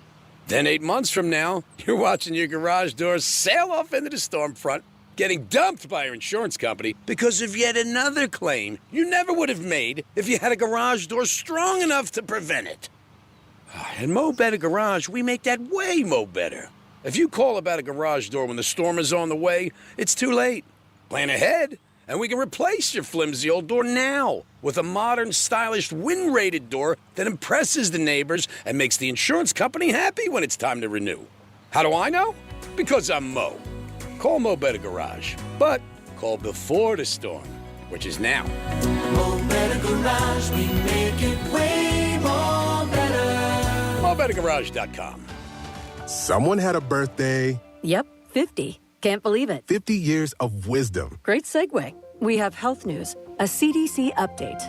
Then 8 months from now, you're watching your garage doors sail off into the storm front, getting dumped by your insurance company because of yet another claim you never would have made if you had a garage door strong enough to prevent it. At Mo Better Garage, we make that way mo better. If you call about a garage door when the storm is on the way, it's too late. Plan ahead, and we can replace your flimsy old door now with a modern, stylish, wind-rated door that impresses the neighbors and makes the insurance company happy when it's time to renew. How do I know? Because I'm Mo. Call Mo Better Garage, but call before the storm, which is now. Mo Better Garage, we make it way more better. MoBetterGarage.com. Someone had a birthday. Yep, 50. Can't believe it. 50 years of wisdom. Great segue. We have health news, a CDC update.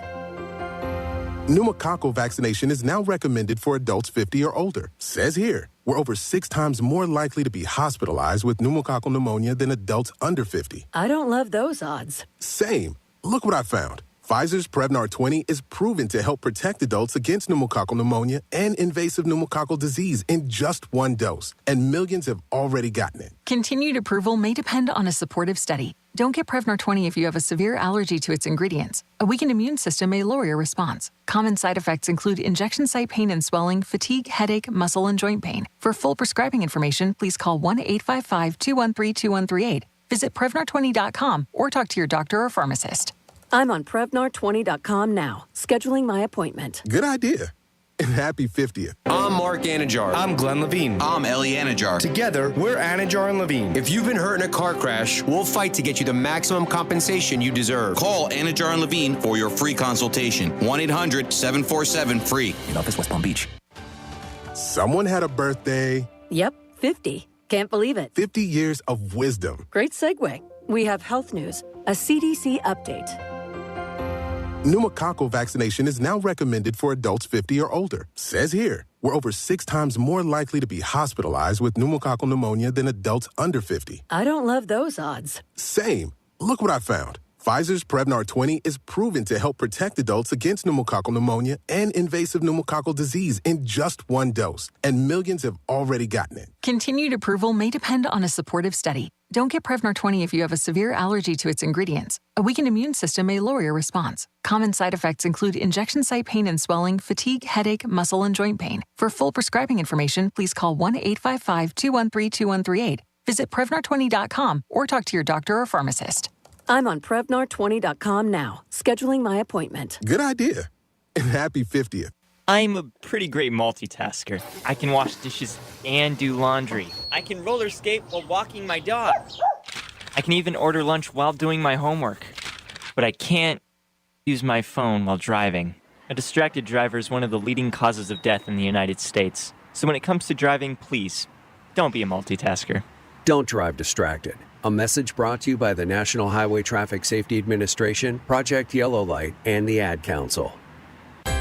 Pneumococcal vaccination is now recommended for adults 50 or older. Says here, we're over 6 times more likely to be hospitalized with pneumococcal pneumonia than adults under 50. I don't love those odds. Same. Look what I found. Pfizer's Prevnar 20 is proven to help protect adults against pneumococcal pneumonia and invasive pneumococcal disease in just 1 dose, and millions have already gotten it. Continued approval may depend on a supportive study. Don't get Prevnar 20 if you have a severe allergy to its ingredients. A weakened immune system may lower your response. Common side effects include injection site pain and swelling, fatigue, headache, muscle, and joint pain. For full prescribing information, please call 1-855-213-2138. Visit Prevnar20.com or talk to your doctor or pharmacist. I'm on Prevnar20.com now, scheduling my appointment. Good idea. And happy 50th. I'm Mark Anajar. I'm Glenn Levine. I'm Ellie Anajar. Together, we're Anajar and Levine. If you've been hurt in a car crash, we'll fight to get you the maximum compensation you deserve. Call Anajar and Levine for your free consultation. 1-800-747-FREE. In office, West Palm Beach. Someone had a birthday. Yep, 50. Can't believe it. 50 years of wisdom. Great segue. We have health news, a CDC update. Pneumococcal vaccination is now recommended for adults 50 or older. Says here, we're over 6 times more likely to be hospitalized with pneumococcal pneumonia than adults under 50. I don't love those odds. Same. Look what I found. Pfizer's Prevnar 20 is proven to help protect adults against pneumococcal pneumonia and invasive pneumococcal disease in just 1 dose, and millions have already gotten it. Continued approval may depend on a supportive study. Don't get Prevnar 20 if you have a severe allergy to its ingredients. A weakened immune system may lower your response. Common side effects include injection site pain and swelling, fatigue, headache, muscle, and joint pain. For full prescribing information, please call 1-855-213-2138. Visit Prevnar20.com or talk to your doctor or pharmacist. I'm on Prevnar20.com now, scheduling my appointment. Good idea. And happy 50th. I'm a pretty great multitasker. I can wash dishes and do laundry. I can roller skate while walking my dog. I can even order lunch while doing my homework. But I can't use my phone while driving. A distracted driver is one of the leading causes of death in the United States. So when it comes to driving, please, don't be a multitasker. Don't drive distracted. A message brought to you by the National Highway Traffic Safety Administration, Project Yellow Light, and the Ad Council.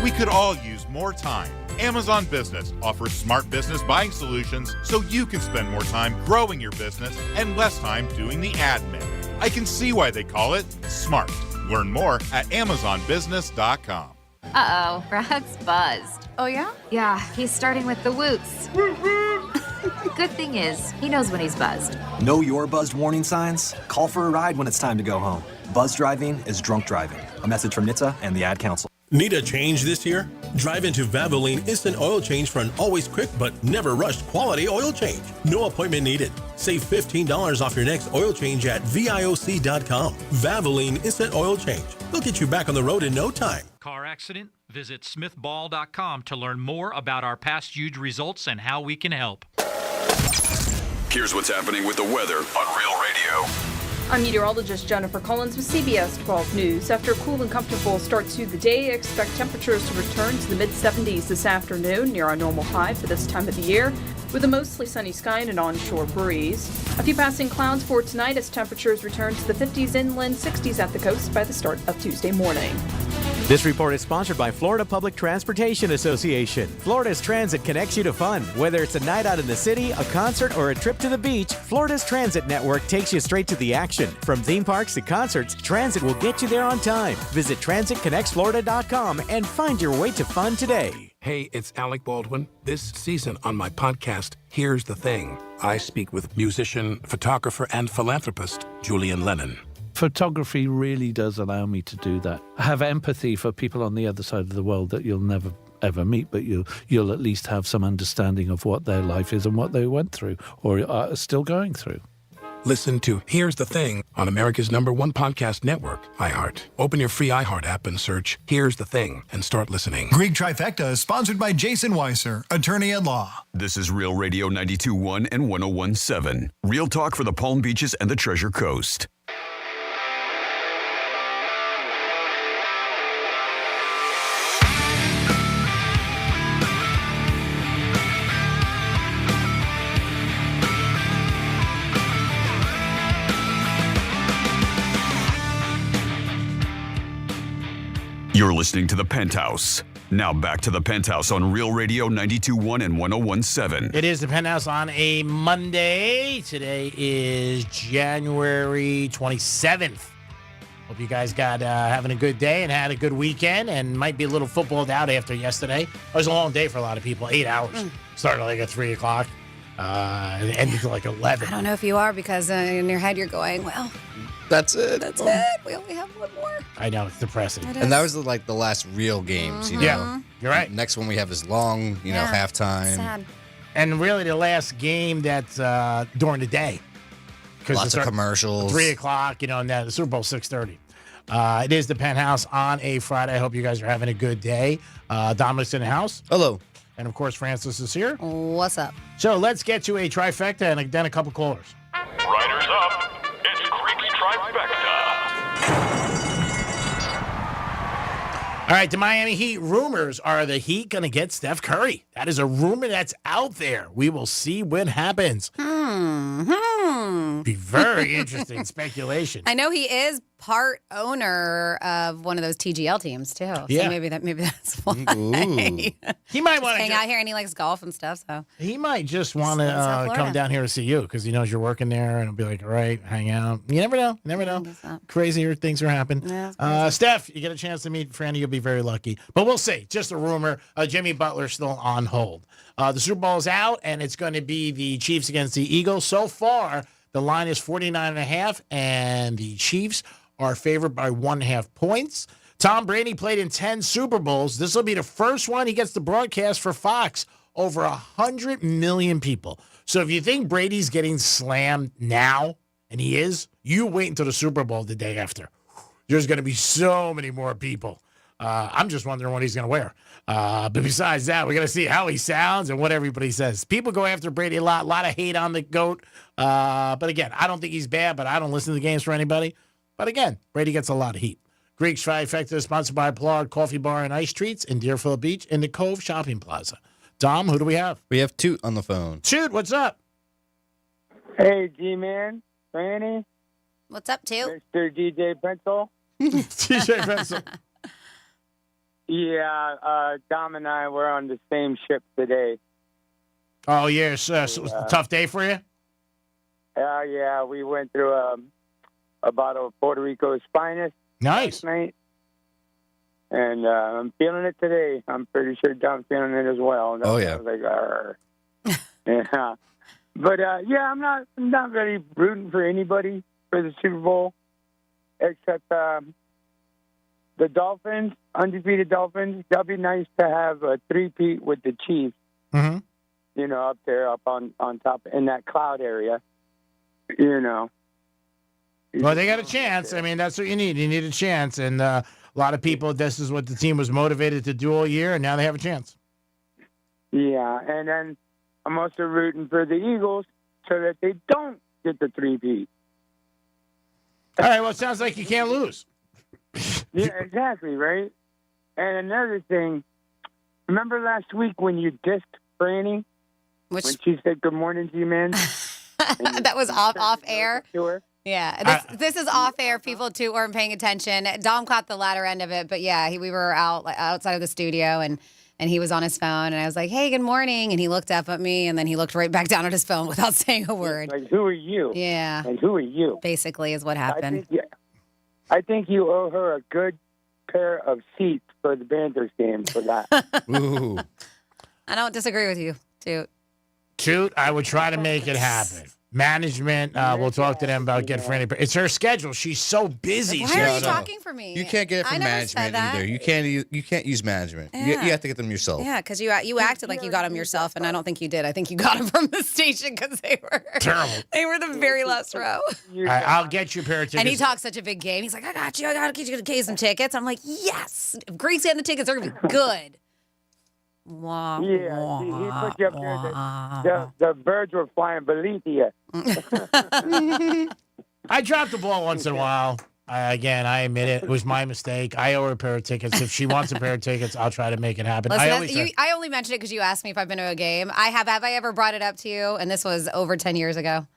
We could all use more time. Amazon Business offers smart business buying solutions so you can spend more time growing your business and less time doing the admin. I can see why they call it smart. Learn more at amazonbusiness.com. Uh-oh, Brad's buzzed. Oh, yeah? Yeah, he's starting with the woots. Good thing is, he knows when he's buzzed. Know your buzzed warning signs? Call for a ride when it's time to go home. Buzz driving is drunk driving. A message from NHTSA and the Ad Council. Need a change this year? Drive into Valvoline Instant Oil Change for an always quick but never rushed quality oil change. No appointment needed. Save $15 off your next oil change at VIOC.com. Valvoline Instant Oil Change. They'll get you back on the road in no time. Car accident? Visit smithball.com to learn more about our past huge results and how we can help. Here's what's happening with the weather on Real Radio. I'm meteorologist Jennifer Collins with CBS 12 News. After a cool and comfortable start to the day, expect temperatures to return to the mid-70s this afternoon, near our normal high for this time of the year, with a mostly sunny sky and an onshore breeze. A few passing clouds for tonight as temperatures return to the 50s inland, 60s at the coast by the start of Tuesday morning. This report is sponsored by Florida Public Transportation Association. Florida's Transit connects you to fun. Whether it's a night out in the city, a concert, or a trip to the beach, Florida's Transit Network takes you straight to the action. From theme parks to concerts, Transit will get you there on time. Visit transitconnectsflorida.com and find your way to fun today. Hey, it's Alec Baldwin. This season on my podcast, Here's the Thing, I speak with musician, photographer, and philanthropist Julian Lennon. Photography really does allow me to do that. I have empathy for people on the other side of the world that you'll never ever meet, but you'll at least have some understanding of what their life is and what they went through or are still going through. Listen to Here's the Thing on America's #1 podcast network, iHeart. Open your free iHeart app and search Here's the Thing and start listening. Greek Trifecta is sponsored by Jason Weiser, attorney at law. This is Real Radio 92.1 and 101.7. Real talk for the Palm Beaches and the Treasure Coast. You're listening to The Penthouse. Now back to The Penthouse on Real Radio 92.1 and 101.7. It is The Penthouse on a Monday. Today is January 27th. Hope you guys got having a good day and had a good weekend and might be a little footballed out after yesterday. It was a long day for a lot of people, 8 hours. Started like at 3 o'clock and ended like 11. I don't know if you are because in your head you're going, well, that's it. That's it. We only have one more. I know, it's depressing. And that was like the last real games, you know. Yeah, you're right. Next one we have is long, you know, halftime. Sad. And really the last game that's during the day. Lots of commercials. 3 o'clock, you know, and the Super Bowl 6:30. It is The Penthouse on a Friday. I hope you guys are having a good day. Dominic's in the house. Hello. And of course, Francis is here. What's up? So let's get to a trifecta and then a couple callers. Riders up. It's Creek's Trifecta. All right, the Miami Heat rumors. Are the Heat going to get Steph Curry? That is a rumor that's out there. We will see what happens. Be very interesting speculation. I know he is part owner of one of those TGL teams too. So Yeah. maybe that's why. He might want to hang out here, and he likes golf and stuff. So He might just want South to Florida. come down here to see you because he knows you're working there, and he'll be like, all right, hang out. You never know. Never know. Crazier things are happening. Yeah, Steph, you get a chance to meet Franny, you'll be very lucky. But we'll see. Just a rumor. Jimmy Butler's still on hold. The Super Bowl is out, and it's going to be the Chiefs against the Eagles. So far, the line is 49.5, and the Chiefs are favored by 1.5 points. Tom Brady played in 10 Super Bowls. This will be the first one he gets to broadcast for Fox. Over 100 million people. So if you think Brady's getting slammed now, and he is, you wait until the Super Bowl the day after. There's going to be so many more people I'm just wondering what he's going to wear. But besides that, we're going to see how he sounds and what everybody says. People go after Brady a lot of hate on the GOAT. But again, I don't think he's bad, but I don't listen to the games for anybody. But again, Brady gets a lot of heat. Greek's Trifecta is sponsored by Plard Coffee Bar and Ice Treats in Deerfield Beach in the Cove Shopping Plaza. Dom, who do we have? We have Toot on the phone. Toot, what's up? Hey, G-Man, Franny. What's up, Toot? Mr. DJ Pencil. DJ Pencil. Yeah, Dom and I were on the same ship today. Oh, yeah, so it was a tough day for you? Yeah, we went through a bottle of Puerto Rico's finest. Nice. Last night. And I'm feeling it today. I'm pretty sure Dom's feeling it as well. Oh, yeah. I was like, arr. Yeah. But, yeah, I'm not really rooting for anybody for the Super Bowl except the Dolphins, undefeated Dolphins. That'd be nice to have a three-peat with the Chiefs, you know, up there, up on top in that cloud area, you know. Well, they got a chance. I mean, that's what you need. You need a chance. And a lot of people, this is what the team was motivated to do all year, and now they have a chance. Yeah, and then I'm also rooting for the Eagles so that they don't get the three-peat. All right, well, it sounds like you can't lose. Yeah, exactly, right? And another thing, remember last week when you dissed Franny? When she said good morning to you, man? That was off air? To her? Yeah, this is off air. People, too, weren't paying attention. Dom caught the latter end of it, but yeah, we were outside of the studio, and he was on his phone, and I was like, hey, good morning, and he looked up at me, and then he looked right back down at his phone without saying a word. Like, who are you? Yeah. And who are you? Basically is what happened. I think you owe her a good pair of seats for the Panthers game for that. Ooh. I don't disagree with you, Toot. Toot, I would try to make it happen. Management, we'll talk to them about getting Franny. It's her schedule. She's so busy. Why are you talking for me? You can't get it from management either. You can't use management. Yeah. You have to get them yourself. Yeah, because you acted like you got them yourself, and I don't think you did. I think you got them from the station because they were terrible. They were the very last row. All right, I'll get you a pair of tickets. And he talks such a big game. He's like, I got to get you some tickets. I'm like, yes. If Greek's getting the tickets, they're going to be good. Wah, yeah, wah, he put you up there. The birds were flying beneath you. I dropped the ball once in a while. Again, I admit it. It was my mistake. I owe her a pair of tickets. If she wants a pair of tickets, I'll try to make it happen. Listen, I only mentioned it because you asked me if I've been to a game. Have I ever brought it up to you? And this was over 10 years ago.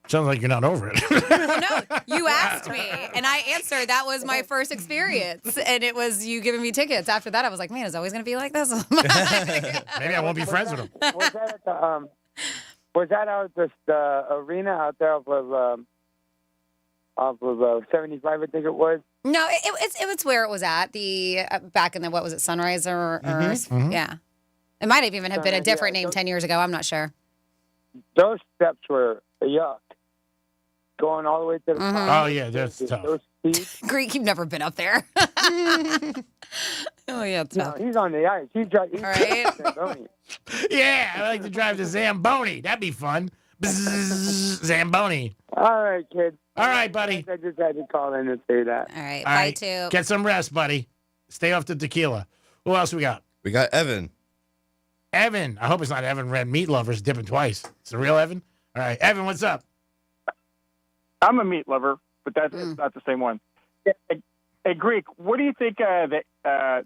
Sounds like you're not over it. No, you asked me, and I answered. That was my first experience, and it was you giving me tickets. After that, I was like, man, it's always going to be like this. Maybe I won't be friends with him. Was that at the, was that out at the arena out there off of 75, I think it was? No, it's where it was at, the back in the, what was it, Sunrise or yeah. It might have even have been a different name 10 years ago. I'm not sure. Those steps were yuck. Going all the way to the top. Oh, yeah, that's tough. Greek, you've never been up there. Oh, yeah, it's tough. No, he's on the ice. He's right. Yeah, I like to drive the Zamboni. That'd be fun. Bzzz, Zamboni. All right, kid. All right, buddy. I just had to call in and say that. All right, All bye, right, too. Get some rest, buddy. Stay off the tequila. Who else we got? We got Evan. Evan. I hope it's not Evan Red Meat Lovers dipping twice. It's the real Evan? All right, Evan, what's up? I'm a meat lover, but that's not the same one. Hey, Greek, what do you think the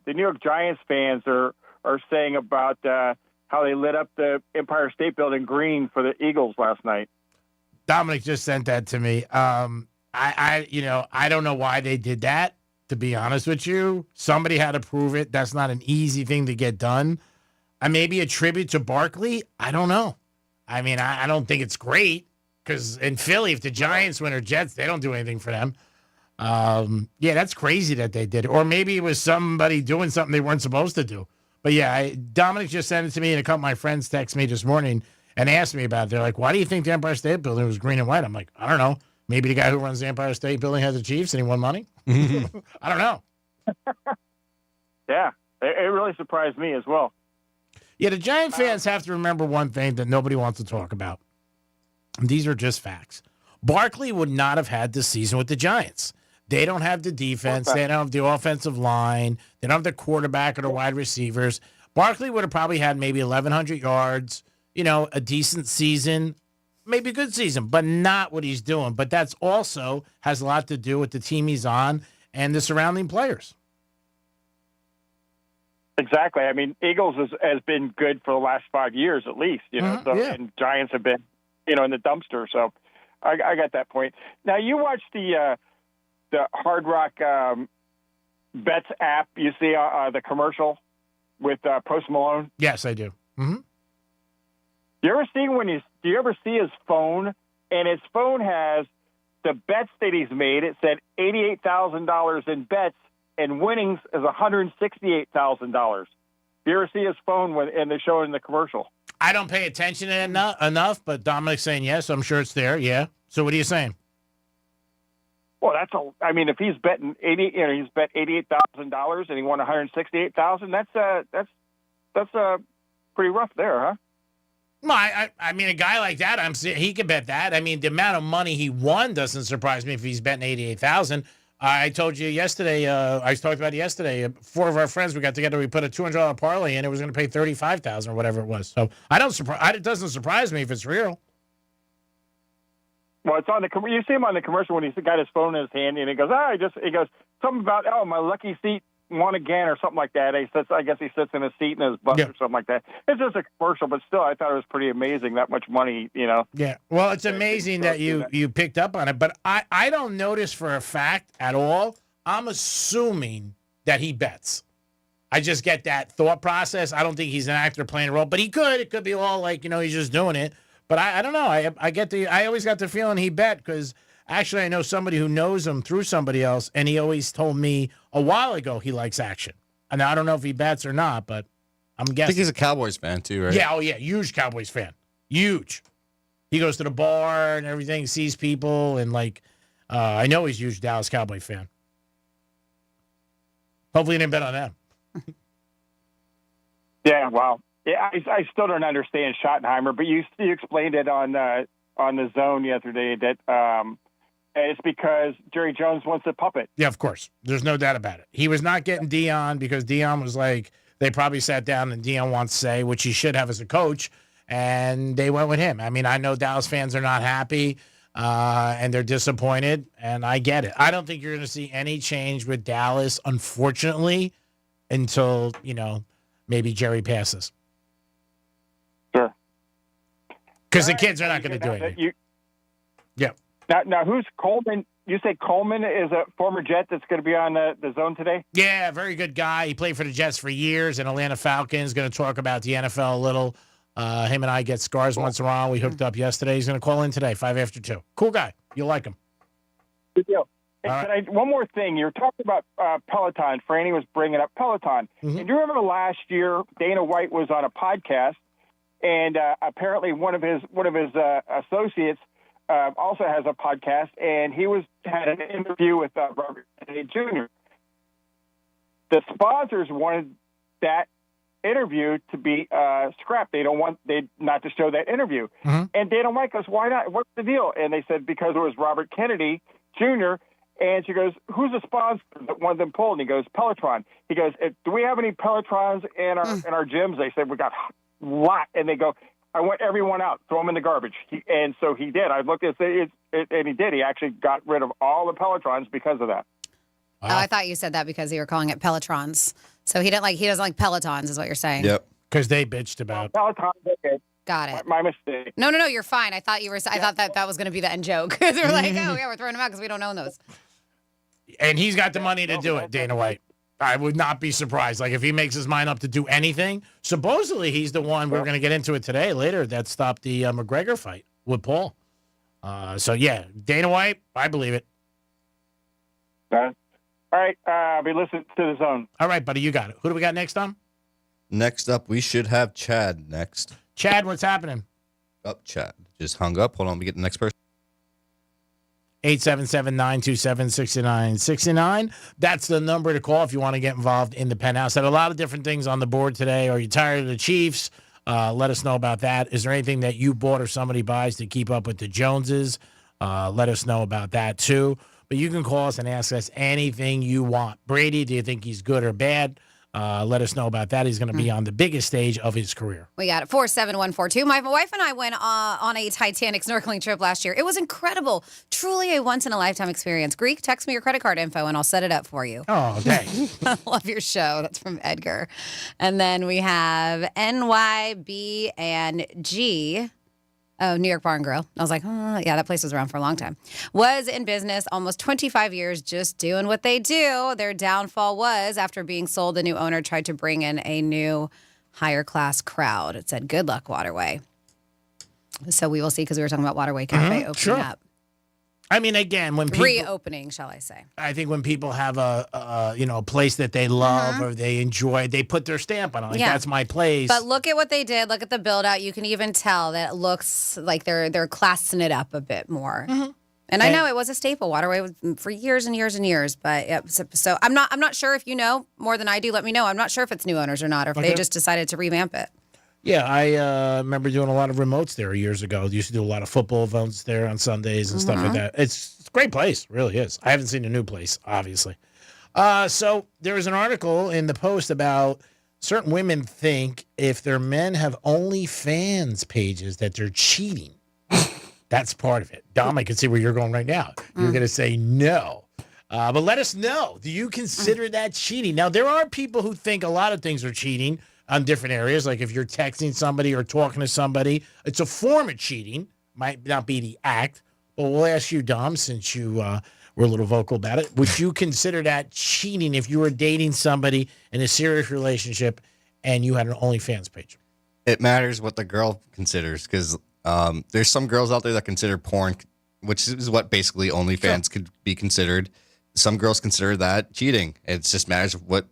New York Giants fans are saying about how they lit up the Empire State Building green for the Eagles last night? Dominic just sent that to me. I don't know why they did that, to be honest with you. Somebody had to prove it. That's not an easy thing to get done. Maybe a tribute to Barkley. I don't know. I mean, I don't think it's great. Because in Philly, if the Giants win or Jets, they don't do anything for them. Yeah, that's crazy that they did it. Or maybe it was somebody doing something they weren't supposed to do. But yeah, Dominic just sent it to me, and a couple of my friends texted me this morning and asked me about it. They're like, why do you think the Empire State Building was green and white? I'm like, I don't know. Maybe the guy who runs the Empire State Building has the Chiefs and he won money? I don't know. Yeah, it really surprised me as well. Yeah, the Giant fans have to remember one thing that nobody wants to talk about. These are just facts. Barkley would not have had this season with the Giants. They don't have the defense. They don't have the offensive line. They don't have the quarterback or the wide receivers. Barkley would have probably had maybe 1,100 yards, a decent season, maybe a good season, but not what he's doing. But that's also has a lot to do with the team he's on and the surrounding players. Exactly. I mean, Eagles has been good for the last 5 years at least, and Giants have been, in the dumpster. So I got that point. Now, you watch the Hard Rock Bets app. You see the commercial with Post Malone? Yes, I do. Mm-hmm. Do you ever see his phone? And his phone has the bets that he's made. It said $88,000 in bets, and winnings is $168,000. Do you ever see his phone and they show it in the commercial? I don't pay attention to it enough, but Dominic's saying yes. I'm sure it's there. Yeah. So what are you saying? Well, if he's betting he's bet $88,000 and he won $168,000. That's pretty rough there, huh? Well, I mean, a guy like that, he could bet that. I mean, the amount of money he won doesn't surprise me if he's betting $88,000. I told you yesterday. I talked about it yesterday. 4 of our friends, we got together. We put a $200 parlay in. It was going to pay $35,000 or whatever it was. So it doesn't surprise me if it's real. Well, it's on you see him on the commercial when he's got his phone in his hand, and he goes, he goes something about my lucky seat won again or something like that. I guess he sits in a seat in his bus or something like that. It's just a commercial, but still, I thought it was pretty amazing that much money, Yeah. Well, it's amazing that you picked up on it, but I don't notice for a fact at all. I'm assuming that he bets. I just get that thought process. I don't think he's an actor playing a role, but he could. It could be all like, he's just doing it. But I don't know. I always got the feeling he bet because actually I know somebody who knows him through somebody else, and he always told me a while ago he likes action. And I don't know if he bets or not, but I'm guessing. I think he's a Cowboys fan too, right? Yeah, huge Cowboys fan. Huge. He goes to the bar and everything, sees people, and I know he's a huge Dallas Cowboy fan. Hopefully he didn't bet on them. Yeah, wow. Yeah, I still don't understand Schottenheimer, but you explained it on the Zone yesterday that it's because Jerry Jones wants a puppet. Yeah, of course. There's no doubt about it. He was not getting Dion because Dion was they probably sat down and Dion wants to say, which he should have as a coach, and they went with him. I mean, I know Dallas fans are not happy and they're disappointed, and I get it. I don't think you're going to see any change with Dallas, unfortunately, until, maybe Jerry passes. Sure. Because the kids are not going to do anything. Yeah. Now, who's Coleman? You say Coleman is a former Jet that's going to be on the Zone today? Yeah, very good guy. He played for the Jets for years, and Atlanta Falcons. Going to talk about the NFL a little. Him and I get scars once in a while. We hooked up yesterday. He's going to call in today, 5 after 2. Cool guy. You'll like him. Good deal. Hey, one more thing. You're talking about Peloton. Franny was bringing up Peloton. Mm-hmm. And do you remember last year Dana White was on a podcast, and apparently one of his associates also has a podcast, and he had an interview with Robert Kennedy Jr. The sponsors wanted that interview to be scrapped. They not to show that interview. Mm-hmm. And Dana White goes, "Why not? What's the deal?" And they said because it was Robert Kennedy Jr. And she goes, "Who's the sponsor that wanted them pulled?" And he goes, "Peloton." He goes, "Do we have any Pelotons in our gyms?" They said, "We got a lot." And they go, "I want everyone out. Throw them in the garbage." And so he did. I looked at it, and he did. He actually got rid of all the Pelotons because of that. Wow. Oh, I thought you said that because you were calling it Pelotrons. So he doesn't like Pelotons, is what you're saying. Yep. Because they bitched about Pelotons. Okay. Got it. My mistake. No, you're fine. I thought I thought that was going to be the end joke. They were like, "Oh yeah, we're throwing them out because we don't own those." And he's got the money to do it, Dana White. I would not be surprised. If he makes his mind up to do anything, supposedly he's the one, we're going to get into it today, later, that stopped the McGregor fight with Paul. So, yeah, Dana White, I believe it. All right, I'll be listening to the Zone. All right, buddy, you got it. Who do we got next on? Next up, we should have Chad next. Chad, what's happening? Chad just hung up. Hold on, we get the next person. 877-927-6969. That's the number to call if you want to get involved in the Penthouse. Had a lot of different things on the board today. Are you tired of the Chiefs? Let us know about that. Is there anything that you bought or somebody buys to keep up with the Joneses? Let us know about that too. But you can call us and ask us anything you want. Brady, do you think he's good or bad? Let us know about that. He's going to be on the biggest stage of his career. We got it. 47142. My wife and I went on a Titanic snorkeling trip last year. It was incredible. Truly a once-in-a-lifetime experience. Greek, text me your credit card info, and I'll set it up for you. Oh, thanks. I love your show. That's from Edgar. And then we have NYB and G. Oh, New York Bar and Grill. I was like, yeah, that place was around for a long time. Was in business almost 25 years, just doing what they do. Their downfall was after being sold, the new owner tried to bring in a new higher class crowd. It said, good luck, Waterway. So we will see, because we were talking about Waterway Cafe opening up. I mean, again, when people... Reopening, shall I say. I think when people have a place that they love or they enjoy, they put their stamp on it. Like, that's my place. But look at what they did. Look at the build out. You can even tell that it looks like they're classing it up a bit more. And I know it was a staple. Waterway was for years and years and years. But so I'm not sure if you know more than I do. Let me know. I'm not sure if it's new owners or not, or if they just decided to revamp it. Yeah, I remember doing a lot of remotes there years ago. Used to do a lot of football events there on Sundays and stuff like that. It's a great place, really is. I haven't seen a new place, obviously. So there was an article in the Post about certain women think if their men have OnlyFans pages that they're cheating. That's part of it. Dom, I can see where you're going right now. You're going to say no. But let us know. Do you consider that cheating? Now, there are people who think a lot of things are cheating on different areas. Like if you're texting somebody or talking to somebody, it's a form of cheating. Might not be the act. But we'll ask you, Dom, since you were a little vocal about it. Would you consider that cheating if you were dating somebody in a serious relationship and you had an OnlyFans page? It matters what the girl considers, because there's some girls out there that consider porn, which is what basically OnlyFans could be considered. Some girls consider that cheating. It just matters what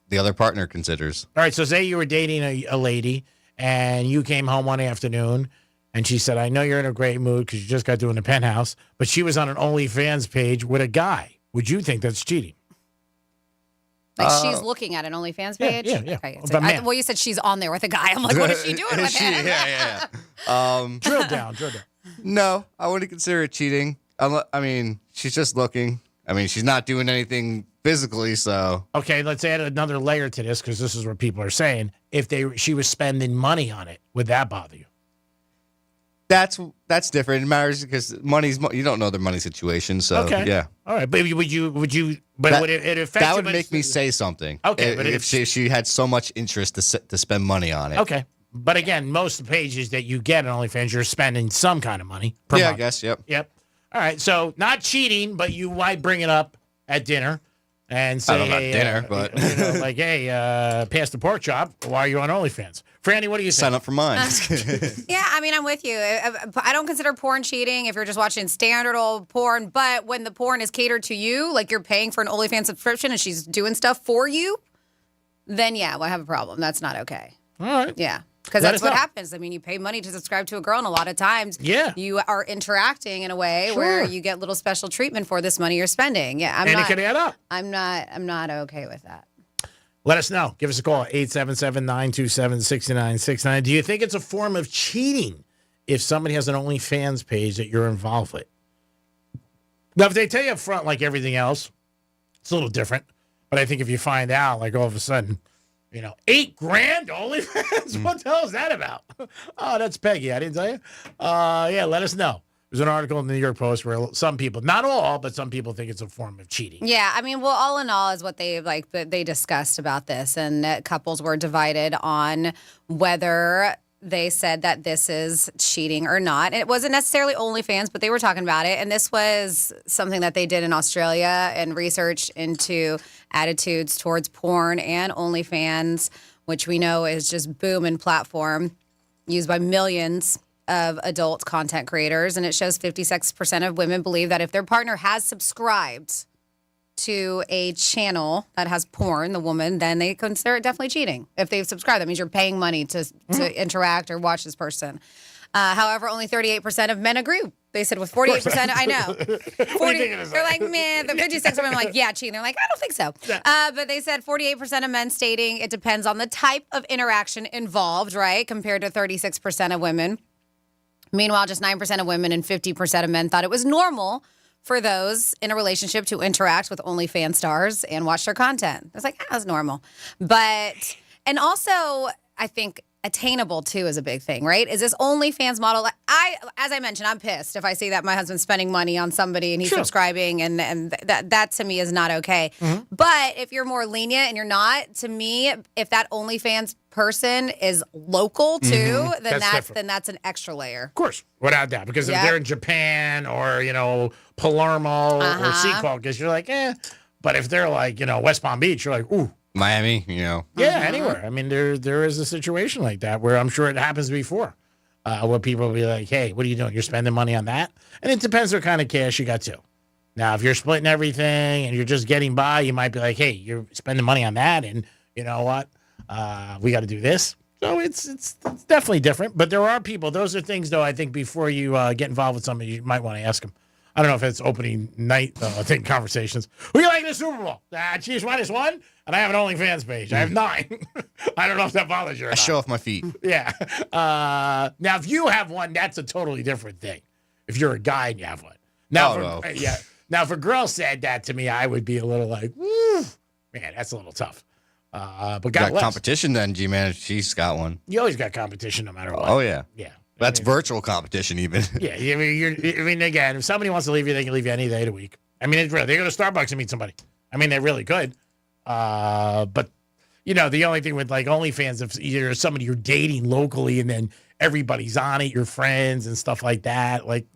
the other partner considers. All right, so say you were dating a lady and you came home one afternoon and she said, I know you're in a great mood because you just got doing the Penthouse, but she was on an OnlyFans page with a guy. Would you think that's cheating? Like she's looking at an OnlyFans page? Yeah. Okay. So well, you said she's on there with a guy. I'm like, what is she doing with him? Yeah. Drill down. No, I wouldn't consider it cheating. I mean, she's just looking. I mean, she's not doing anything physically, so. Okay, let's add another layer to this, because this is what people are saying. If she was spending money on it, would that bother you? That's different. It matters because you don't know their money situation, so yeah. All right, but would you? But would it affect? That would make me say something. Okay, but if she had so much interest to spend money on it. Okay, but again, most pages that you get on OnlyFans, you're spending some kind of money per month. I guess. Yep. All right, so not cheating, but you might bring it up at dinner and say, I don't know about dinner, but like, hey, pass the pork chop. Why are you on OnlyFans? Franny, what do you think? Sign up for mine. Yeah, I mean, I'm with you. I don't consider porn cheating if you're just watching standard old porn, but when the porn is catered to you, like you're paying for an OnlyFans subscription and she's doing stuff for you, then yeah, we'll have a problem. That's not okay. All right. Yeah. Because that's what happens. I mean, you pay money to subscribe to a girl, and a lot of times you are interacting in a way where you get little special treatment for this money you're spending. Yeah, it can add up. I'm not okay with that. Let us know. Give us a call, 877-927-6969. Do you think it's a form of cheating if somebody has an OnlyFans page that you're involved with? Now, if they tell you up front, like everything else, it's a little different. But I think if you find out, like all of a sudden, $8,000 OnlyFans? What the hell is that about? Oh, that's Peggy. I didn't tell you. Yeah, let us know. There's an article in the New York Post where some people, not all, but some people think it's a form of cheating. Yeah, I mean, well, all in all is what they discussed about this, and couples were divided on whether they said that this is cheating or not. And it wasn't necessarily OnlyFans, but they were talking about it. And this was something that they did in Australia and research into attitudes towards porn and OnlyFans, which we know is just booming platform used by millions of adult content creators. And it shows 56% of women believe that if their partner has subscribed to a channel that has porn, the woman, then they consider it definitely cheating. If they've subscribed, that means you're paying money to interact or watch this person. However, only 38% of men agree. They said with 48%, I know. 40, they're like, man, the 56 women are like, yeah, cheating. They're like, I don't think so. But they said 48% of men stating it depends on the type of interaction involved, right, compared to 36% of women. Meanwhile, just 9% of women and 50% of men thought it was normal for those in a relationship to interact with OnlyFans stars and watch their content. It's like, that's normal. But, and also, I think attainable too is a big thing, right? Is this OnlyFans model? As I mentioned, I'm pissed if I see that my husband's spending money on somebody and he's subscribing, and that to me is not okay. But if you're more lenient and you're not, to me, if that OnlyFans person is local too, then that's an extra layer. Of course, without doubt, because if they're in Japan or Palermo or Secaucus, you're like, But if they're like West Palm Beach, you're like, ooh. Miami, Yeah, anywhere. I mean, there is a situation like that where I'm sure it happens before, where people will be like, hey, what are you doing? You're spending money on that? And it depends what kind of cash you got too. Now, if you're splitting everything and you're just getting by, you might be like, hey, you're spending money on that, and you know what? We got to do this. So it's definitely different. But there are people. Those are things, though, I think before you get involved with somebody, you might want to ask them. I don't know if it's opening night, I think, conversations. Who you like in the Super Bowl? Chiefs -1, and I have an OnlyFans page. I have 9. I don't know if that bothers you or not. I show off my feet. Yeah. Now, if you have one, that's a totally different thing. If you're a guy and you have one. Now, Now, if a girl said that to me, I would be a little like, woo, man, that's a little tough. But God got bless. competition then, G-Man. She's got one. You always got competition no matter what. Oh, yeah. Yeah. That's virtual competition, even. Yeah, I mean, again, if somebody wants to leave you, they can leave you any day of the week. I mean, they go to Starbucks and meet somebody. I mean, they really could. But, the only thing with, like, OnlyFans, if you're somebody you're dating locally and then everybody's on it, your friends and stuff like that, like,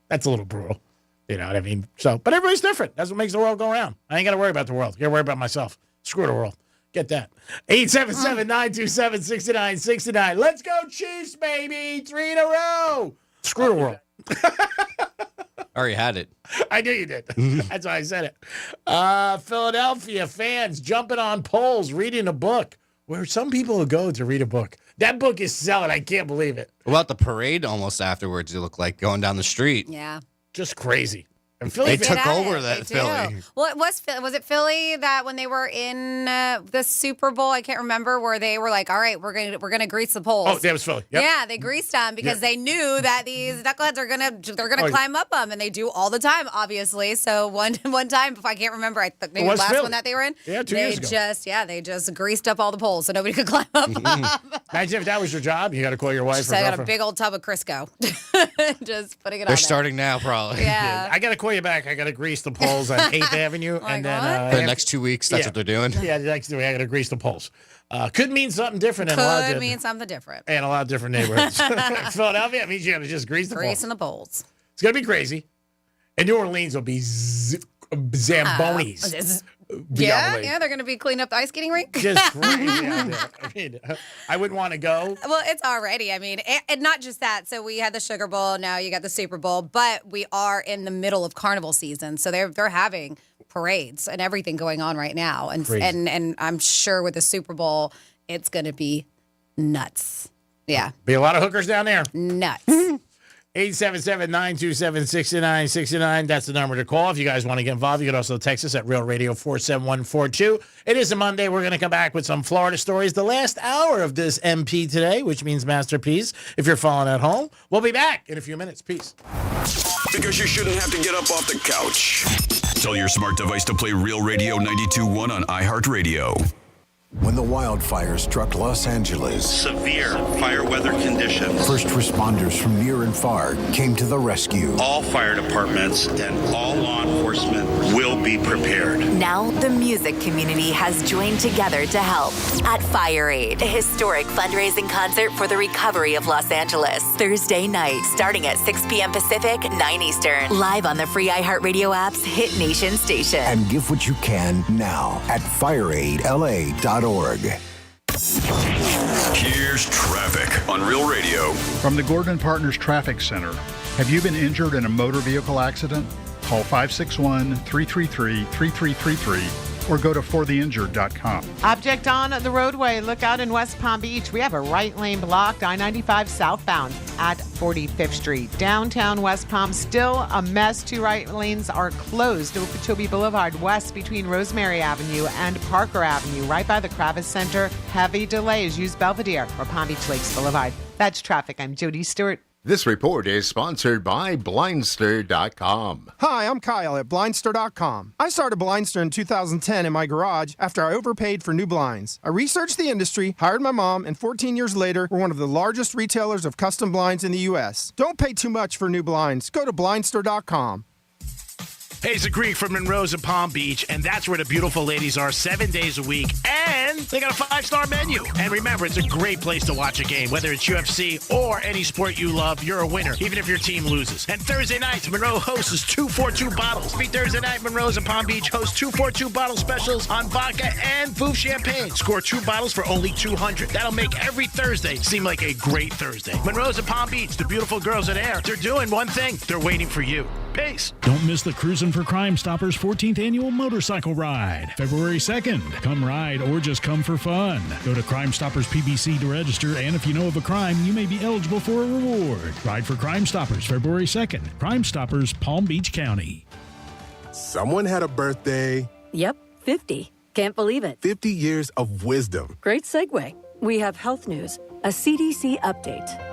that's a little brutal. You know what I mean? So, but everybody's different. That's what makes the world go around. I ain't got to worry about the world. I got to worry about myself. Screw the world. Get that. 877-927-6969. Let's go, Chiefs, baby. 3 in a row. Screw the world. I already had it. I knew you did. That's why I said it. Philadelphia fans jumping on polls, reading a book, where some people will go to read a book. That book is selling. I can't believe it. What about the parade almost afterwards? It looked like going down the street. Yeah. Just crazy. And Philly took over that Philly. Well, was it Philly that when they were in the Super Bowl, I can't remember, where they were like, all right, we're gonna grease the poles. Oh, that was Philly. Yep. Yeah, they greased them because they knew that these knuckleheads are gonna climb up them, and they do all the time, obviously. So one time, if I can't remember, I think maybe the last one that they were in, 2 years ago. They just greased up all the poles so nobody could climb up them. Imagine if that was your job. You got to call your wife. So I got a big old tub of Crisco, just putting it on. They're starting now, probably. Yeah. I got to call you back. I got to grease the poles on 8th Avenue. And then for the next 2 weeks, that's what they're doing. Yeah, the next 2 weeks, I got to grease the poles. Could mean something different. Could mean something different. And a lot of different neighborhoods. Philadelphia, it means you got to just grease the poles. Greasing the poles. It's going to be crazy. And New Orleans will be Zambonis. Yeah, they're going to be cleaning up the ice skating rink. Just crazy out there. I mean, I wouldn't want to go. Well, it's already. I mean, and not just that. So we had the Sugar Bowl. Now you got the Super Bowl. But we are in the middle of carnival season. So they're having parades and everything going on right now. And I'm sure with the Super Bowl, it's going to be nuts. Yeah. Be a lot of hookers down there. Nuts. 877-927-6969. That's the number to call if you guys want to get involved. You can also text us at Real Radio 47142. It is a Monday. We're going to come back with some Florida stories. The last hour of this MP today, which means Masterpiece. If you're following at home, we'll be back in a few minutes. Peace. Because you shouldn't have to get up off the couch. Tell your smart device to play Real Radio 92.1 on iHeartRadio. When the wildfire struck Los Angeles, severe fire weather conditions. First responders from near and far came to the rescue. All fire departments and all law enforcement will be prepared. Now the music community has joined together to help at Fire Aid, a historic fundraising concert for the recovery of Los Angeles. Thursday night, starting at 6 p.m. Pacific, 9 Eastern. Live on the free iHeartRadio app's Hit Nation station. And give what you can now at fireaidla.org. Here's traffic on Real Radio. From the Gordon Partners Traffic Center. Have you been injured in a motor vehicle accident? Call 561-333-3333 or go to fortheinjured.com. Object on the roadway. Look out in West Palm Beach. We have a right lane blocked, I-95 southbound at 45th Street. Downtown West Palm, still a mess. 2 right lanes are closed. Okeechobee Boulevard west between Rosemary Avenue and Parker Avenue, right by the Kravis Center. Heavy delays. Use Belvedere or Palm Beach Lakes Boulevard. That's traffic. I'm Jody Stewart. This report is sponsored by Blindster.com. Hi, I'm Kyle at Blindster.com. I started Blindster in 2010 in my garage after I overpaid for new blinds. I researched the industry, hired my mom, and 14 years later, we're one of the largest retailers of custom blinds in the U.S. Don't pay too much for new blinds. Go to Blindster.com. Hey, it's a Greek from Monroe's and Palm Beach, and that's where the beautiful ladies are 7 days a week. And they got a 5-star menu. And remember, it's a great place to watch a game. Whether it's UFC or any sport you love, you're a winner, even if your team loses. And Thursday nights, Monroe hosts 2-for-2 bottles. Every Thursday night, Monroe's and Palm Beach hosts 2-for-2 bottle specials on vodka and Vouv Champagne. Score 2 bottles for only $200. That'll make every Thursday seem like a great Thursday. Monroe's and Palm Beach, the beautiful girls are there. They're doing one thing. They're waiting for you. Peace. Don't miss the Cruisin' for Crime Stoppers 14th Annual Motorcycle Ride, February 2nd. Come ride or just come for fun. Go to Crime Stoppers PBC to register, and if you know of a crime, you may be eligible for a reward. Ride for Crime Stoppers, February 2nd. Crime Stoppers, Palm Beach County. Someone had a birthday. Yep, 50. Can't believe it. 50 years of wisdom. Great segue. We have health news, a CDC update.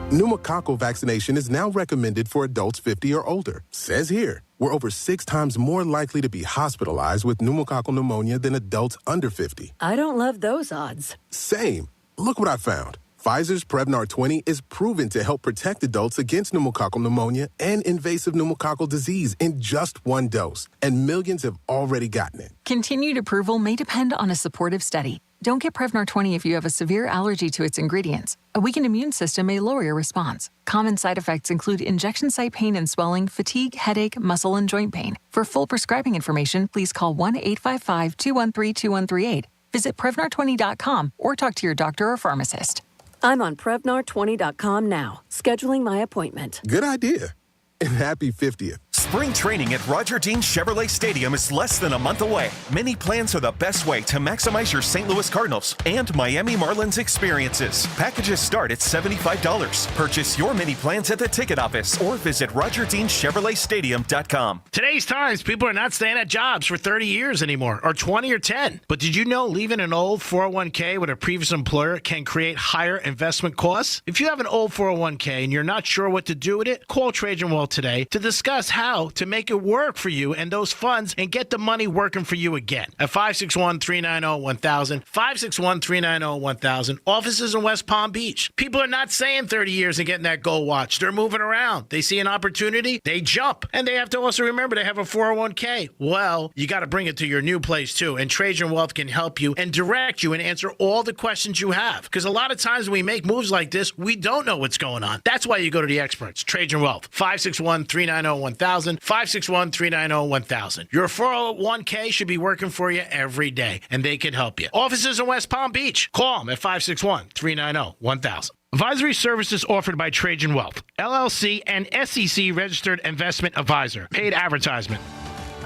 Pneumococcal vaccination is now recommended for adults 50 or older. Says here, we're over 6 times more likely to be hospitalized with pneumococcal pneumonia than adults under 50. I don't love those odds. Same. Look what I found. Pfizer's Prevnar 20 is proven to help protect adults against pneumococcal pneumonia and invasive pneumococcal disease in just 1 dose. And millions have already gotten it. Continued approval may depend on a supportive study. Don't get Prevnar 20 if you have a severe allergy to its ingredients. A weakened immune system may lower your response. Common side effects include injection site pain and swelling, fatigue, headache, muscle, and joint pain. For full prescribing information, please call 1-855-213-2138. Visit Prevnar20.com or talk to your doctor or pharmacist. I'm on Prevnar20.com now, scheduling my appointment. Good idea. And happy 50th. Spring training at Roger Dean Chevrolet Stadium is less than a month away. Mini plans are the best way to maximize your St. Louis Cardinals and Miami Marlins experiences. Packages start at $75. Purchase your mini plans at the ticket office or visit RogerDeanChevroletStadium.com. Today's times, people are not staying at jobs for 30 years anymore, or 20 or 10. But did you know leaving an old 401k with a previous employer can create higher investment costs? If you have an old 401k and you're not sure what to do with it, call Trajan Wealth today to discuss how to make it work for you and those funds and get the money working for you again. At 561-390-1000, 561-390-1000, offices in West Palm Beach. People are not saying 30 years and getting that gold watch. They're moving around. They see an opportunity, they jump. And they have to also remember they have a 401k. Well, you got to bring it to your new place too. And Trajan Wealth can help you and direct you and answer all the questions you have. Because a lot of times when we make moves like this, we don't know what's going on. That's why you go to the experts. Trajan Wealth, 561-390-1000, 561-390-1000. Your 401k should be working for you every day, and they can help you. Offices in West Palm Beach. Call them at 561-390-1000. Advisory services offered by Trajan Wealth, LLC, and SEC registered investment advisor. Paid advertisement.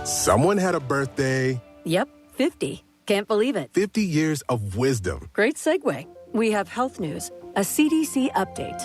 Someone had a birthday. Yep, 50. Can't believe it. 50 years of wisdom. Great segue. We have health news, a CDC update.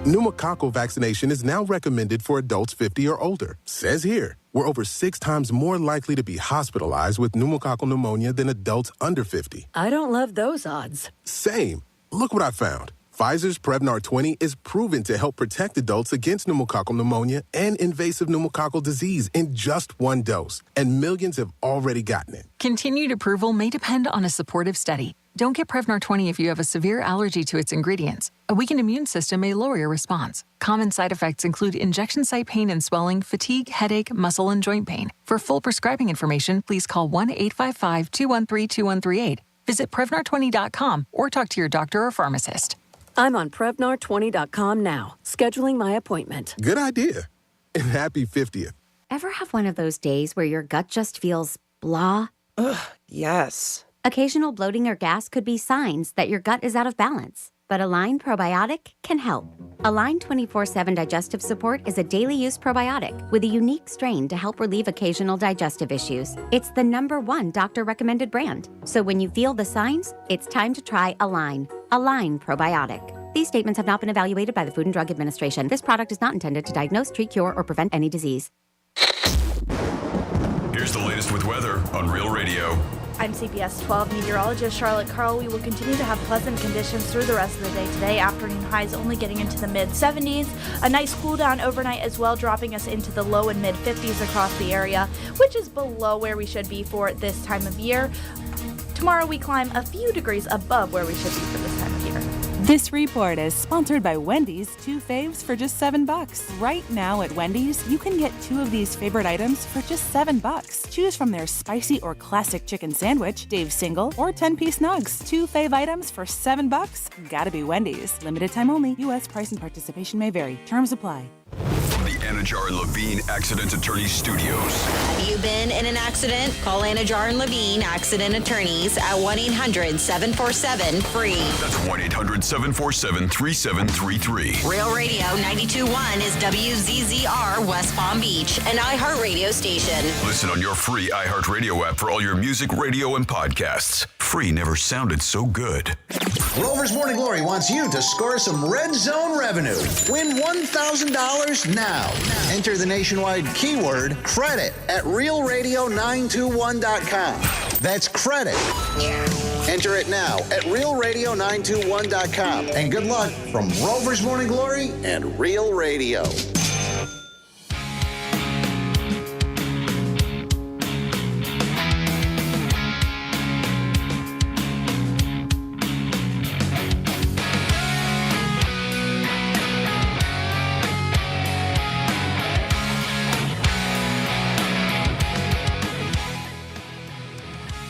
Pneumococcal vaccination is now recommended for adults 50 or older. Says here, we're over 6 times more likely to be hospitalized with pneumococcal pneumonia than adults under 50. I don't love those odds. Same. Look what I found. Pfizer's Prevnar 20 is proven to help protect adults against pneumococcal pneumonia and invasive pneumococcal disease in just 1 dose. And millions have already gotten it. Continued approval may depend on a supportive study. Don't get Prevnar 20 if you have a severe allergy to its ingredients. A weakened immune system may lower your response. Common side effects include injection site pain and swelling, fatigue, headache, muscle, and joint pain. For full prescribing information, please call 1-855-213-2138. Visit Prevnar20.com or talk to your doctor or pharmacist. I'm on Prevnar20.com now, scheduling my appointment. Good idea. And happy 50th. Ever have one of those days where your gut just feels blah? Ugh, yes. Occasional bloating or gas could be signs that your gut is out of balance, but Align Probiotic can help. Align 24/7 Digestive Support is a daily use probiotic with a unique strain to help relieve occasional digestive issues. It's the #1 doctor-recommended brand. So when you feel the signs, it's time to try Align. Align Probiotic. These statements have not been evaluated by the Food and Drug Administration. This product is not intended to diagnose, treat, cure, or prevent any disease. Here's the latest with weather on Real Radio. I'm CBS 12 meteorologist Charlotte Carl. We will continue to have pleasant conditions through the rest of the day today. Afternoon highs only getting into the mid-70s. A nice cool down overnight as well, dropping us into the low and mid-50s across the area, which is below where we should be for this time of year. Tomorrow we climb a few degrees above where we should be for this time of year. This report is sponsored by Wendy's 2 faves for just $7. Right now at Wendy's, you can get 2 of these favorite items for just $7. Choose from their spicy or classic chicken sandwich, Dave's single, or 10-piece nugs. 2 fave items for $7? Gotta be Wendy's. Limited time only. U.S. price and participation may vary. Terms apply. From the Anajar and Levine Accident Attorney Studios. Have you been in an accident? Call Anajar and Levine Accident Attorneys at 1-800-747-FREE. That's 1-800-747-3733. Real Radio 92.1 is WZZR West Palm Beach, an iHeartRadio station. Listen on your free iHeartRadio app for all your music, radio, and podcasts. Free never sounded so good. Rover's Morning Glory wants you to score some red zone revenue. Win $1,000 now. Enter the nationwide keyword credit at realradio921.com. That's credit. Enter it now at realradio921.com. And good luck from Rover's Morning Glory and Real Radio.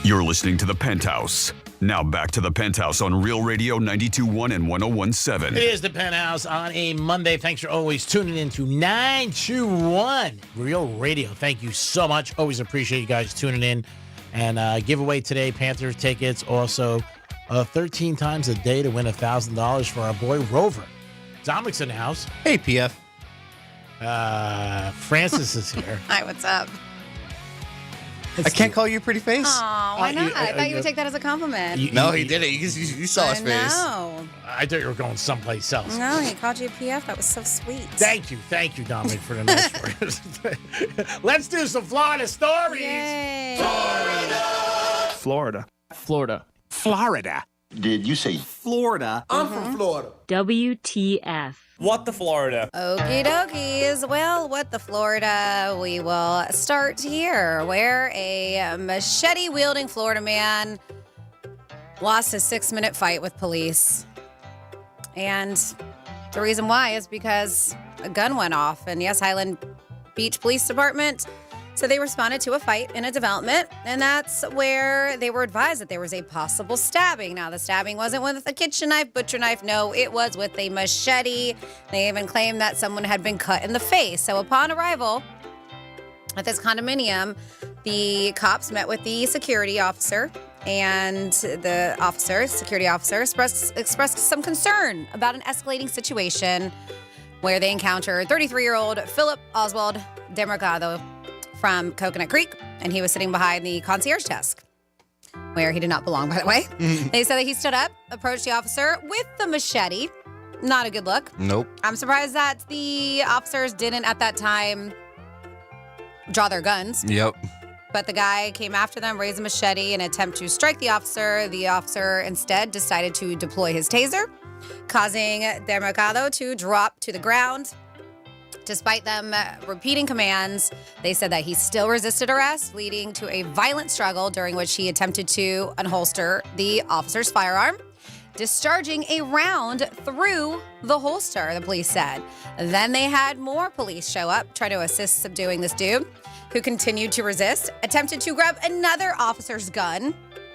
You're listening to The Penthouse. Now back to The Penthouse on Real Radio 92.1 and 101.7. It is The Penthouse on a Monday. Thanks for always tuning in to 921 Real Radio. Thank you so much. Always appreciate you guys tuning in. And giveaway today, Panthers tickets. Also, 13 times a day to win $1,000 for our boy Rover. Dominic's in the house. Hey, PF. Francis is here. Hi, what's up? I can't call you a pretty face. Oh, why not? I thought you would take that as a compliment. No, he didn't. You saw his face. No. I thought you were going someplace else. No, he called you a PF. That was so sweet. Thank you, Dominic, for the nice words. Let's do some Florida stories. Yay. Florida. Did you say Florida? I'm from Florida. WTF. What the Florida? Okie dokies. Well, what the Florida? We will start here, where a machete-wielding Florida man lost a 6-minute fight with police. And the reason why is because a gun went off. And yes, Highland Beach Police Department. So they responded to a fight in a development, and that's where they were advised that there was a possible stabbing. Now, the stabbing wasn't with a kitchen knife, butcher knife. No, it was with a machete. They even claimed that someone had been cut in the face. So upon arrival at this condominium, the cops met with the security officer, and the security officer expressed some concern about an escalating situation where they encountered 33-year-old Philip Oswald Demercado from Coconut Creek, and he was sitting behind the concierge desk, where he did not belong, by the way. They said that he stood up, approached the officer with the machete. Not a good look. Nope. I'm surprised that the officers didn't, at that time, draw their guns. Yep. But the guy came after them, raised a machete in an attempt to strike the officer. The officer instead decided to deploy his taser, causing Demercado to drop to the ground. Despite them repeating commands, they said that he still resisted arrest, leading to a violent struggle during which he attempted to unholster the officer's firearm, discharging a round through the holster, the police said. Then they had more police show up, try to assist subduing this dude, who continued to resist, attempted to grab another officer's gun.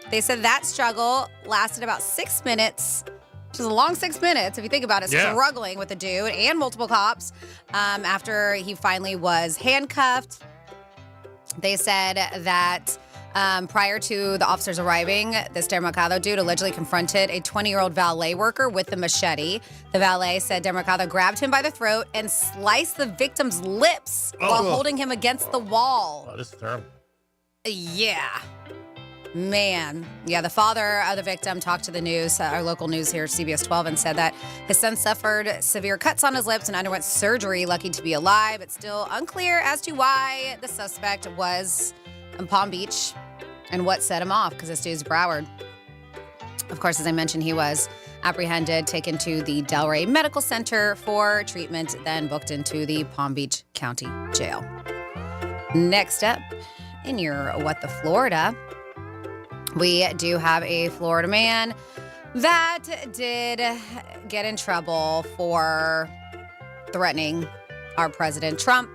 They said that struggle lasted about 6 minutes, which is a long 6 minutes, if you think about it, struggling with the dude and multiple cops after he finally was handcuffed. They said that prior to the officers arriving, this Demercado dude allegedly confronted a 20-year-old valet worker with the machete. The valet said Demercado grabbed him by the throat and sliced the victim's lips while holding him against the wall. Oh, this is terrible. Yeah. Man. Yeah, the father of the victim talked to the news, our local news here, CBS 12, and said that his son suffered severe cuts on his lips and underwent surgery, lucky to be alive. It's still unclear as to why the suspect was in Palm Beach and what set him off, because this dude's Broward. Of course, as I mentioned, he was apprehended, taken to the Delray Medical Center for treatment, then booked into the Palm Beach County Jail. Next up, in your What the Florida, we do have a Florida man that did get in trouble for threatening our President Trump.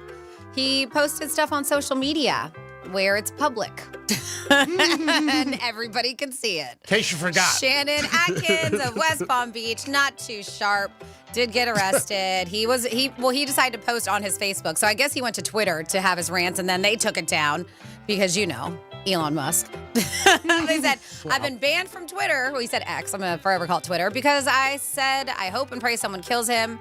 He posted stuff on social media where it's public and everybody can see it. In case you forgot. Shannon Atkins of West Palm Beach, not too sharp, did get arrested. He decided to post on his Facebook. So I guess he went to Twitter to have his rants, and then they took it down because, Elon Musk. They said, I've been banned from Twitter. Well, he said X. I'm going to forever call it Twitter, because I said, I hope and pray someone kills him.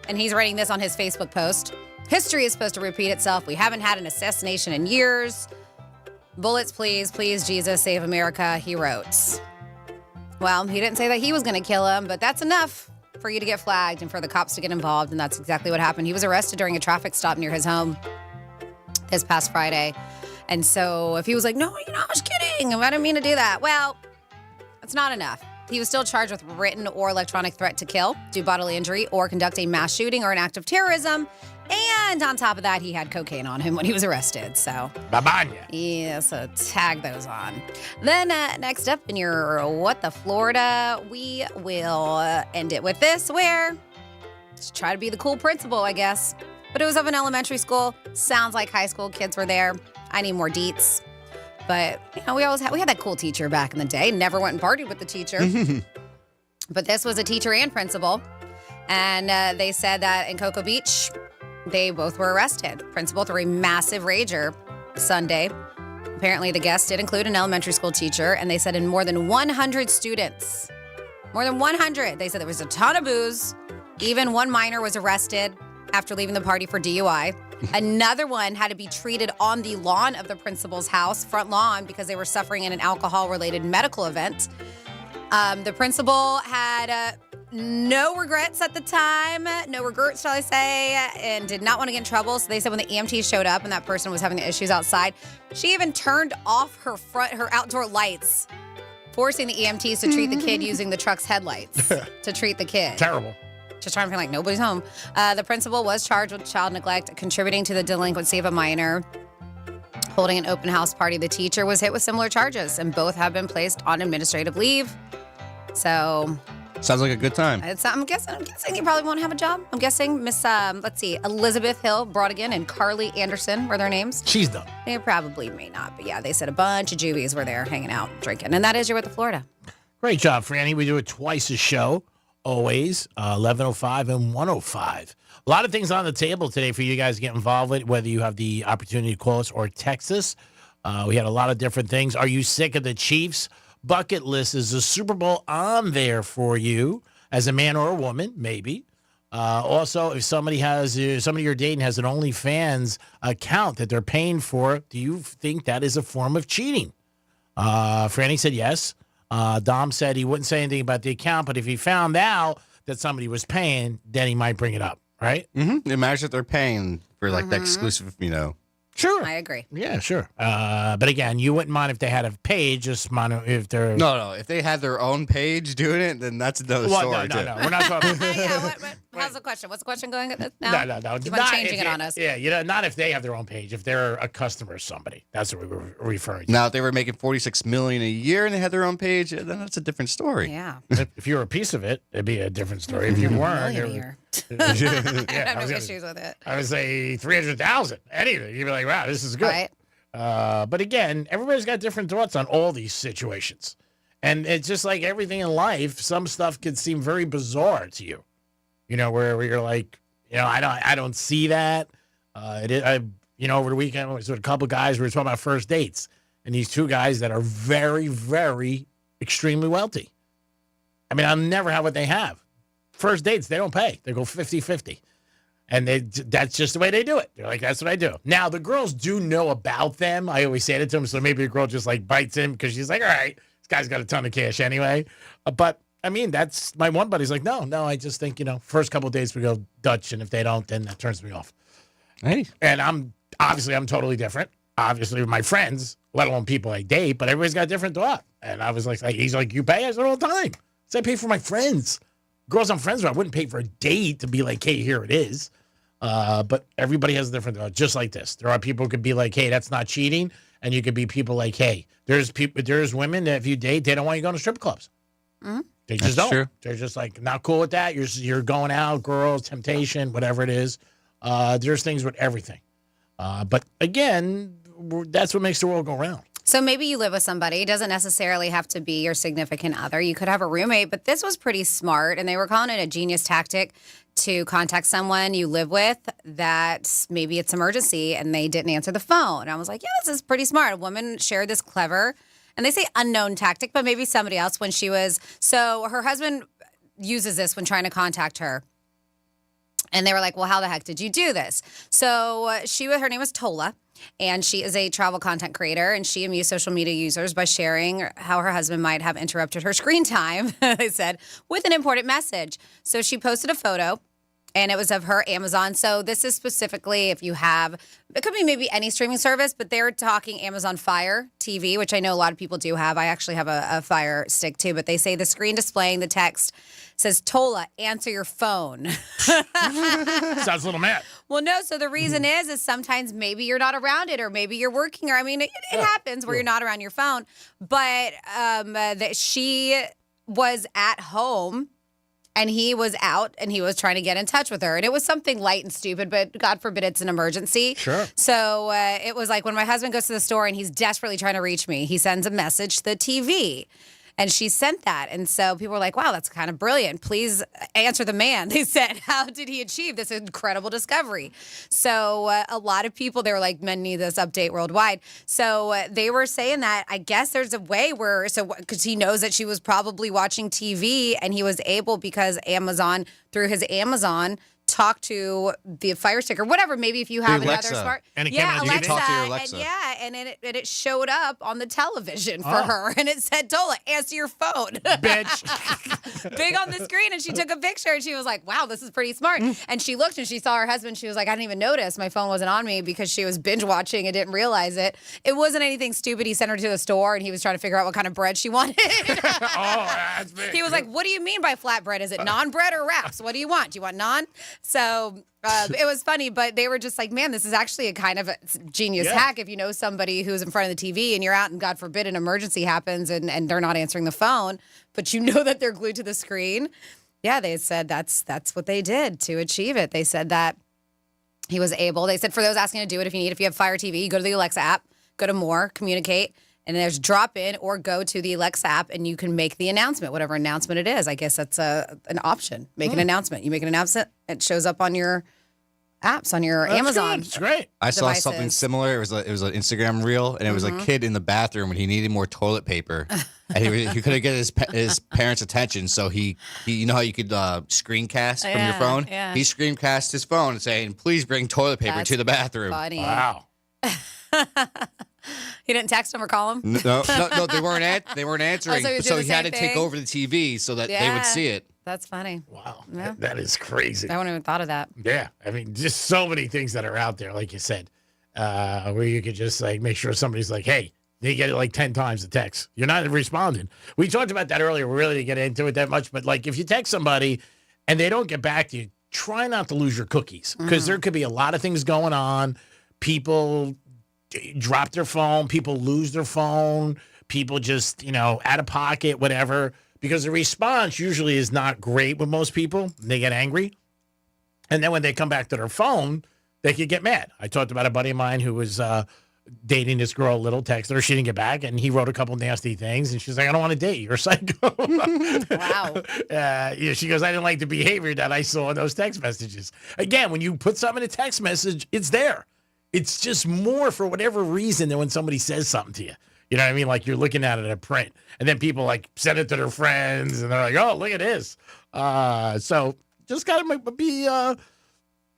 And he's writing this on his Facebook post. History is supposed to repeat itself. We haven't had an assassination in years. Bullets, please, please, Jesus, save America, he wrote. Well, he didn't say that he was going to kill him, but that's enough for you to get flagged and for the cops to get involved, and that's exactly what happened. He was arrested during a traffic stop near his home this past Friday. And so if he was like, no, I was kidding, I didn't mean to do that. Well, that's not enough. He was still charged with written or electronic threat to kill, do bodily injury, or conduct a mass shooting or an act of terrorism. And on top of that, he had cocaine on him when he was arrested. So, Babanya. Yeah, so tag those on. Then next up in your What the Florida, we will end it with this, where just try to be the cool principal, I guess. But it was of an elementary school. Sounds like high school kids were there. I need more deets. But, we had that cool teacher back in the day. Never went and partied with the teacher. But this was a teacher and principal. And they said that in Cocoa Beach, they both were arrested. Principal threw a massive rager Sunday. Apparently, the guests did include an elementary school teacher. And they said in more than 100 students, more than 100, they said there was a ton of booze. Even one minor was arrested after leaving the party for DUI. Another one had to be treated on the lawn of the principal's house, front lawn, because they were suffering in an alcohol-related medical event. The principal had no regrets at the time, no regrets, shall I say, and did not want to get in trouble. So they said when the EMTs showed up and that person was having issues outside, she even turned off her outdoor lights, forcing the EMTs to treat the kid using the truck's headlights to treat the kid. Terrible. Just trying to feel like nobody's home. The principal was charged with child neglect, contributing to the delinquency of a minor, holding an open house party. The teacher was hit with similar charges, and both have been placed on administrative leave. So, sounds like a good time. I'm guessing he probably won't have a job. I'm guessing Miss, Elizabeth Hill, Brodigan, and Carly Anderson were their names. She's done. They probably may not, but yeah, they said a bunch of juvies were there hanging out, drinking. And that is your What the Florida. Great job, Franny. We do it twice a show. Always, 11:05 and 1:05. A lot of things on the table today for you guys to get involved with, whether you have the opportunity to call us or text us. We had a lot of different things. Are you sick of the Chiefs? Bucket list. Is the Super Bowl on there for you as a man or a woman? Maybe. Also, if somebody you're dating has an OnlyFans account that they're paying for, do you think that is a form of cheating? Franny said yes. Dom said he wouldn't say anything about the account, but if he found out that somebody was paying, then he might bring it up, right? Mm-hmm. Imagine if they're paying for the exclusive, Sure. I agree. Yeah, sure. But again, you wouldn't mind if they had a page, just mind if they're... No. If they had their own page doing it, then that's another story. No. We're not talking... How's the question? What's the question going now? No. Keep on changing it on us. Yeah, not if they have their own page. If they're a customer or somebody. That's what we were referring to. Now, if they were making $46 million a year and they had their own page, then that's a different story. Yeah. If you were a piece of it, it'd be a different story. If you weren't... I have no issues with it. I would say 300,000. Anything. You'd be like, wow, this is good. Right. But again, everybody's got different thoughts on all these situations. And it's just like everything in life, some stuff could seem very bizarre to you. Where you're like, I don't see that. Over the weekend, I was with a couple guys, we were talking about first dates. And these two guys that are very, very extremely wealthy. I mean, I'll never have what they have. First dates, they don't pay. They go 50-50. And that's just the way they do it. They're like, that's what I do. Now, the girls do know about them. I always say it to them, so maybe the girl just bites him because she's like, all right, this guy's got a ton of cash anyway. But, I mean, that's my one buddy's like, no, I just think, first couple of days we go Dutch, and if they don't, then that turns me off. Hey. And I'm totally different. obviously with my friends, let alone people I date, but everybody's got a different thought. And I was like, he's like, you pay? I said, all the time. So I pay for my friends. Girls I'm friends with, I wouldn't pay for a date to be like, hey, here it is. But everybody has a different thought, just like this. There are people who could be like, hey, that's not cheating. And you could be people like, hey, there's women that if you date, they don't want you going to strip clubs. Mm-hmm. They just That's don't. true. They're just like, not cool with that. You're going out, girls, temptation, whatever it is. There's things with everything. But again, that's what makes the world go round. So maybe you live with somebody. It doesn't necessarily have to be your significant other. You could have a roommate, but this was pretty smart. And they were calling it a genius tactic to contact someone you live with that maybe it's emergency and they didn't answer the phone. And I was like, yeah, this is pretty smart. A woman shared this clever, and they say unknown tactic, but maybe somebody else when she was. So her husband uses this when trying to contact her. And they were like, well, how the heck did you do this? So her name was Tola, and she is a travel content creator, and she amused social media users by sharing how her husband might have interrupted her screen time, they said, with an important message. So she posted a photo, and it was of her Amazon. So this is specifically if you have, it could be maybe any streaming service, but they're talking Amazon Fire TV, which I know a lot of people do have. I actually have a Fire Stick too, but they say the screen displaying the text says, Tola, answer your phone. Sounds a little mad. Well, no. So the reason is sometimes maybe you're not around it, or maybe you're working, or it happens where you're not around your phone. But that she was at home and he was out and he was trying to get in touch with her. And it was something light and stupid, but God forbid it's an emergency. Sure. So it was like when my husband goes to the store and he's desperately trying to reach me, he sends a message to the TV. And she sent that. And so people were like, wow, that's kind of brilliant. Please answer the man. They said, how did he achieve this incredible discovery? So a lot of people, they were like, men need this update worldwide. So they were saying that I guess there's a way where, because he knows that she was probably watching TV and he was able, because Amazon, through his Amazon, talk to the Fire Stick or whatever. Maybe if you have Alexa. another smart, And it came out you can talk to your Alexa. and it showed up on the television for her, and it said, "Tola, answer your phone, bitch." Big on the screen, and she took a picture, and she was like, "Wow, this is pretty smart." And she looked, and she saw her husband. She was like, "I didn't even notice my phone wasn't on me because she was binge watching and didn't realize it. It wasn't anything stupid. He sent her to the store, and he was trying to figure out what kind of bread she wanted. That's big. He was like, "What do you mean by flatbread? Is it non bread or wraps? What do you want? Do you want non?" So it was funny, but they were just like, man, this is actually a kind of a genius hack if you know somebody who's in front of the TV and you're out and God forbid an emergency happens and they're not answering the phone, but you know that they're glued to the screen. Yeah, they said that's what they did to achieve it. They said that he was able, they said for those asking to do it, if you have Fire TV, you go to the Alexa app, go to More, Communicate, and there's drop in or go to the Alexa app and you can make the announcement, whatever announcement it is. I guess that's an option. Make an announcement. You make an announcement, it shows up on your apps, on your Amazon. It's great. I saw something similar. It was an Instagram reel, and it was a kid in the bathroom and he needed more toilet paper, and he couldn't get his parents' attention. So he you know how you could screencast from your phone? Yeah. He screencast his phone saying, "Please bring toilet paper to the bathroom." Funny. Wow. He didn't text him or call him? No, they weren't answering. so he was So doing he the had to same take thing? over the TV so that they would see it. That's funny. Wow. Yeah. That is crazy. I wouldn't even thought of that. Yeah. I mean, just so many things that are out there, like you said, where you could just like make sure somebody's like, hey, they get it like 10 times the text. You're not responding. We talked about that earlier. We really didn't get into it that much. But like if you text somebody and they don't get back to you, try not to lose your cookies because there could be a lot of things going on. People drop their phone. People lose their phone. People just, out of pocket, whatever. Because the response usually is not great with most people. They get angry. And then when they come back to their phone, they could get mad. I talked about a buddy of mine who was dating this girl, little texted her. She didn't get back, and he wrote a couple nasty things. And she's like, I don't want to date you. You're a psycho. Wow. She goes, I didn't like the behavior that I saw in those text messages. Again, when you put something in a text message, it's there. It's just more for whatever reason than when somebody says something to you. You know what I mean? Like you're looking at it in print. And then people like send it to their friends and they're like, oh, look at this. So just got to be,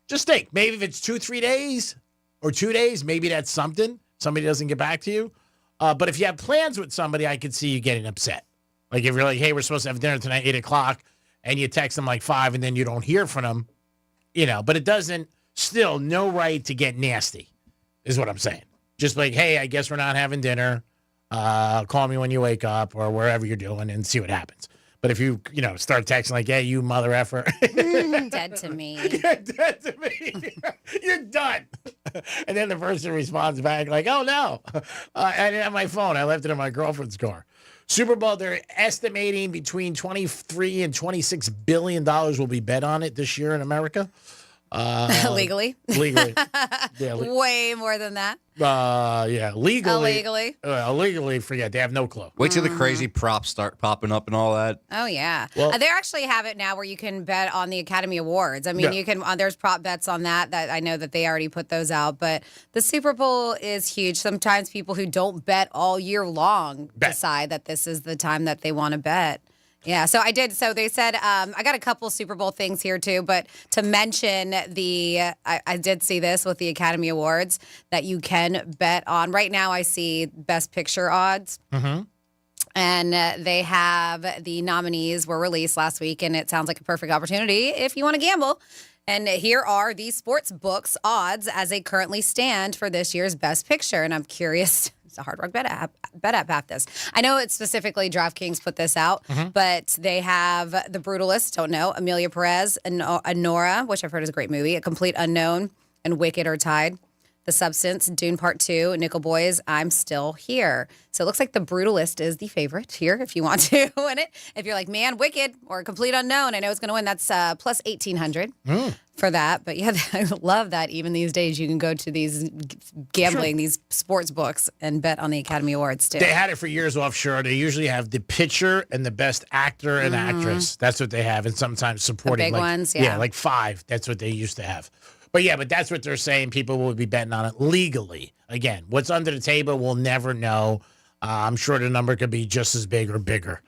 just think. Maybe if it's 2-3 days or 2 days, maybe that's something. Somebody doesn't get back to you. But if you have plans with somebody, I could see you getting upset. Like if you're like, hey, we're supposed to have dinner tonight, 8 o'clock, and you text them like 5 and then you don't hear from them, but it doesn't, still no right to get nasty is what I'm saying. Just like, hey, I guess we're not having dinner. Call me when you wake up or wherever you're doing and see what happens. But if you start texting like, hey, you mother effer. Dead to me. You're dead to me. You're done. And then the person responds back like, oh, no. I didn't have my phone. I left it in my girlfriend's car. Super Bowl, they're estimating between $23 and $26 billion will be bet on it this year in America. Legally? Legally. Yeah, way more than that. Yeah, legally. Illegally? Illegally, forget. They have no clue. Wait till the crazy props start popping up and all that. Oh, yeah. Well- They actually have it now where you can bet on the Academy Awards. I mean, Yeah. you can. There's prop bets on that I know that they already put those out. But the Super Bowl is huge. Sometimes people who don't bet all year long decide that this is the time that they want to bet. Yeah, so I did. So they said, I got a couple Super Bowl things here too, but to mention I did see this with the Academy Awards that you can bet on. Right now I see Best Picture odds. Mm-hmm. And they have the nominees were released last week, and it sounds like a perfect opportunity if you want to gamble. And here are the sports books odds as they currently stand for this year's Best Picture. And I'm curious. It's a Hard Rock bet app have this. I know it's specifically DraftKings put this out, but they have The Brutalist, don't know, Amelia Perez, and Nora, which I've heard is a great movie, A Complete Unknown, and Wicked are tied. The Substance, Dune Part 2, Nickel Boys, I'm Still Here. So it looks like The Brutalist is the favorite here if you want to win it. If you're like, man, Wicked or Complete Unknown, I know it's going to win. That's plus 1,800 for that. But yeah, I love that even these days you can go to these gambling, these sports books and bet on the Academy Awards too. They had it for years offshore. They usually have the pitcher and the best actor and actress. That's what they have. And sometimes supporting. big like, ones, yeah. like 5. That's what they used to have. But that's what they're saying. People will be betting on it legally. Again, what's under the table, we'll never know. I'm sure the number could be just as big or bigger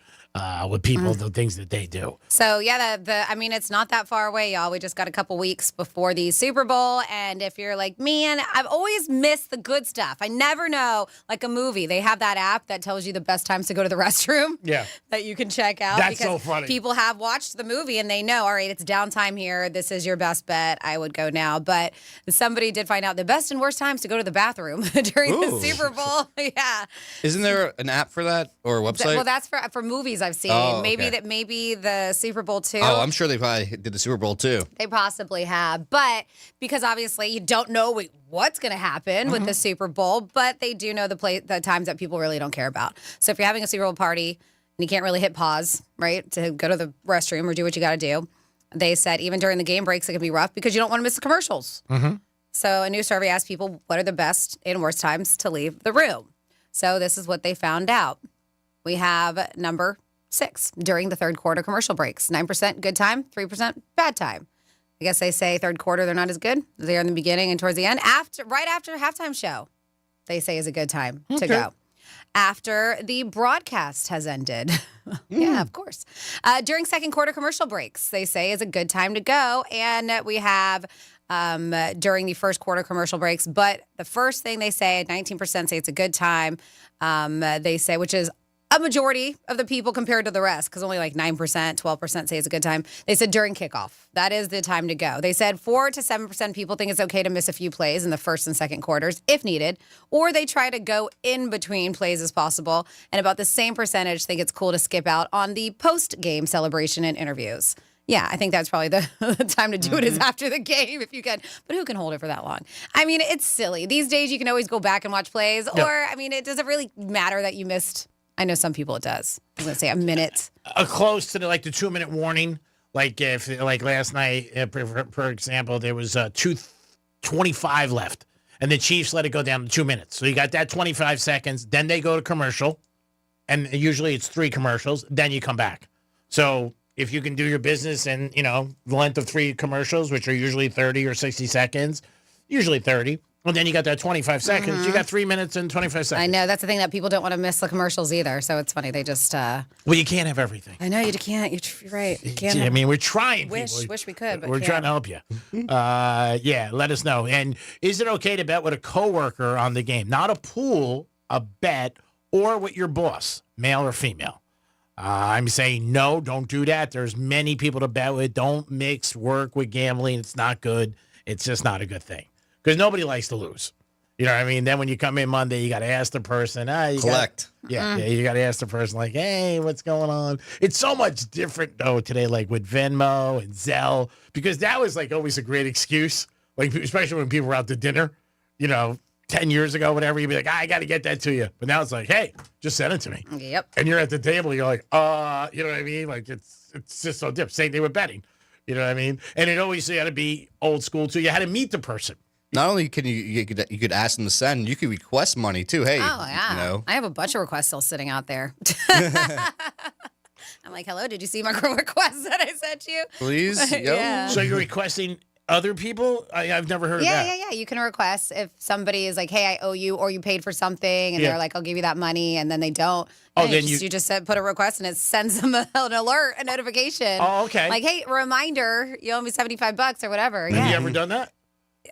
with people, the things that they do. So, yeah, I mean, it's not that far away, y'all. We just got a couple weeks before the Super Bowl. And if you're like, man, I've always missed the good stuff. I never know, like a movie. They have that app that tells you the best times to go to the restroom. Yeah. That you can check out. That's because so funny. People have watched the movie and they know, all right, it's downtime here. This is your best bet. I would go now. But somebody did find out the best and worst times to go to the bathroom during the Super Bowl. Yeah. Isn't there an app for that or a website? Well, that's for movies I've seen. Oh, Maybe the Super Bowl too. Oh, I'm sure they probably did the Super Bowl too. They possibly have, but because obviously you don't know what's going to happen with the Super Bowl, but they do know the times that people really don't care about. So if you're having a Super Bowl party and you can't really hit pause, right, to go to the restroom or do what you got to do, they said even during the game breaks it can be rough because you don't want to miss the commercials. So a new survey asked people what are the best and worst times to leave the room. So this is what they found out. We have number 6 during the third quarter commercial breaks. 9% good time, 3% bad time. I guess they say third quarter they're not as good as they are in the beginning and towards the end. Right after halftime show, they say is a good time to go. After the broadcast has ended. Yeah, of course. During second quarter commercial breaks, they say is a good time to go. And we have during the first quarter commercial breaks. But the first thing they say, 19% say it's a good time. They say, which is a majority of the people compared to the rest, because only like 9%, 12% say it's a good time. They said during kickoff. That is the time to go. They said 4 to 7% people think it's okay to miss a few plays in the first and second quarters if needed, or they try to go in between plays as possible. And about the same percentage think it's cool to skip out on the post-game celebration and interviews. Yeah, I think that's probably the time to do it is after the game if you can. But who can hold it for that long? I mean, it's silly. These days you can always go back and watch plays, or, I mean, it doesn't really matter that you missed. I know some people it does. I was going to say a minute. Close to the 2-minute warning. Like if last night, for example, there was 2:25 left, and the Chiefs let it go down to 2 minutes. So you got that 25 seconds. Then they go to commercial, and usually it's 3 commercials. Then you come back. So if you can do your business in the length of 3 commercials, which are usually 30 or 60 seconds, usually 30. Well, then you got that 25 seconds. You got 3 minutes and 25 seconds. I know. That's the thing that people don't want to miss the commercials either. So it's funny. They just... Well, you can't have everything. I know. You can't. You're right. You can't. I mean, we're trying. Wish we could, but we're trying to help you. Yeah, let us know. And is it okay to bet with a coworker on the game? Not a pool, a bet, or with your boss, male or female? I'm saying no, don't do that. There's many people to bet with. Don't mix work with gambling. It's not good. It's just not a good thing. Because nobody likes to lose. You know what I mean? Then when you come in Monday, you got to ask the person. Collect. Yeah, you got to ask the person, like, hey, what's going on? It's so much different, though, today, like with Venmo and Zelle, because that was, like, always a great excuse, like, especially when people were out to dinner, 10 years ago, whatever. You'd be like, I got to get that to you. But now it's like, hey, just send it to me. Yep. And you're at the table, you're like, you know what I mean? Like, it's just so different. Same thing with betting. You know what I mean? And it always had to be old school, too. You had to meet the person. Not only can you could ask them to send, you could request money too. Hey, I have a bunch of requests still sitting out there. I'm like, hello, did you see my request that I sent you? Please. Yeah. So you're requesting other people? I've never heard of that. Yeah. You can request if somebody is like, hey, I owe you, or you paid for something, and they're like, I'll give you that money, and then they don't. Then you just put a request, and it sends them an alert, a notification. Oh, okay. Like, hey, reminder, you owe me $75 or whatever. Have you ever done that?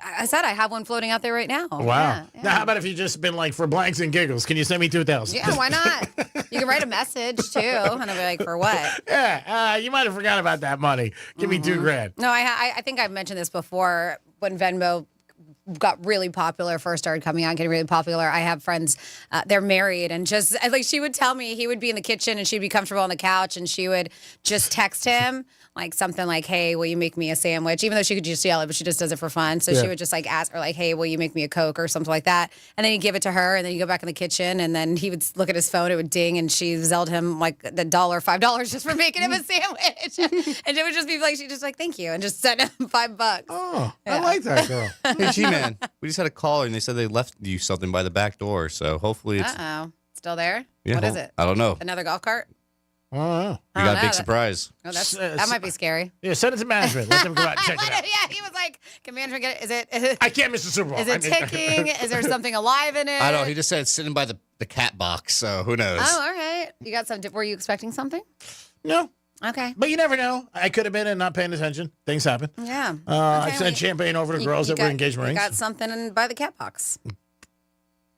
I said I have one floating out there right now. Wow. Now, how about if you just been like, for blanks and giggles, can you send me 2,000? Yeah, why not? You can write a message too, and I'll be like, for what? Yeah, you might have forgot about that money. Give me $2,000. No, I think I've mentioned this before. When Venmo got really popular, first started coming out, getting really popular, I have friends, they're married, and just like she would tell me, he would be in the kitchen and she'd be comfortable on the couch, and she would just text him like something like, hey, will you make me a sandwich? Even though she could just yell it, but she just does it for fun. So she would just like ask her like, hey, will you make me a Coke or something like that? And then he'd give it to her, and then you go back in the kitchen, and then he would look at his phone, it would ding, and she zelled him like the $5 just for making him a sandwich. And it would just be like, she just like, thank you, and just sent him $5. Oh, I like that girl. Hey, G-Man, we just had a caller, and they said they left you something by the back door, so hopefully it's... Uh-oh. Still there? Yeah, what is it? I don't know. Another golf cart? Oh, you got a big surprise. Oh, that might be scary. Yeah, send it to management. Let them go out and check it out. Yeah, he was like, can management get it? Is it? I can't miss the Super Bowl. Is it ticking? Is there something alive in it? I don't know. He just said it's sitting by the cat box, so who knows? Oh, all right. You got some. Were you expecting something? No. Okay. But you never know. I could have been and not paying attention. Things happen. Yeah. I sent champagne over to girls that were engaged Marines. You got something by the cat box. A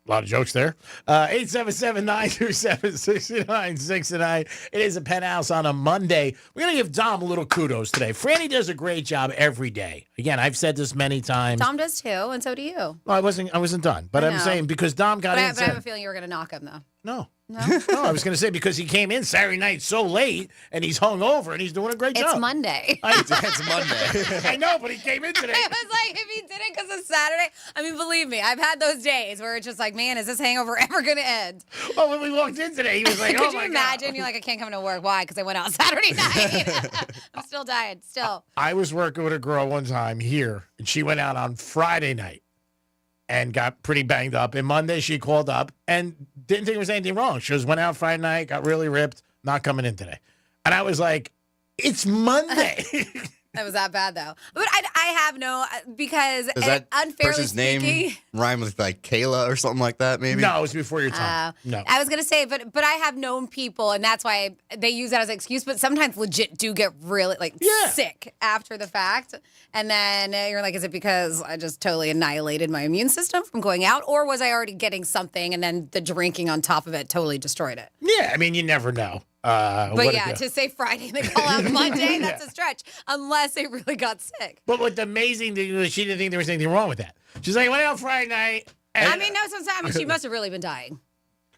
lot of jokes there. 877-927-6969. It is a Penthouse on a Monday. We're going to give Dom a little kudos today. Franny does a great job every day. Again, I've said this many times. Dom does too, and so do you. Well, I wasn't done. But I'm saying because Dom got in. But I have a feeling you were going to knock him, though. No. No, I was going to say because he came in Saturday night so late and he's hungover and he's doing a great job. It's Monday. It's Monday. I know, but he came in today. I was like, if he did it because it's Saturday, I mean, believe me, I've had those days where it's just like, man, is this hangover ever going to end? Well, when we walked in today, he was like, Could you imagine? You're like, I can't come to work. Why? Because I went out Saturday night. I'm still dying. Still. I was working with a girl one time here, and she went out on Friday night and got pretty banged up. And Monday, she called up and didn't think there was anything wrong. She just went out Friday night, got really ripped, not coming in today. And I was like, it's Monday. That was that bad, though. But I have no, because Does that unfairly person's speaking, name rhyme with like Kayla or something like that, maybe? No, it was before your time. No. I was going to say, but I have known people, and that's why they use that as an excuse, but sometimes legit do get really, sick after the fact. And then you're like, is it because I just totally annihilated my immune system from going out, or was I already getting something, and then the drinking on top of it totally destroyed it? Yeah, I mean, you never know. But yeah, to say Friday and then call out Monday, that's a stretch, unless they really got sick. But what's amazing thing was she didn't think there was anything wrong with that. She's like, went out Friday night. I mean, no, sometimes she must have really been dying.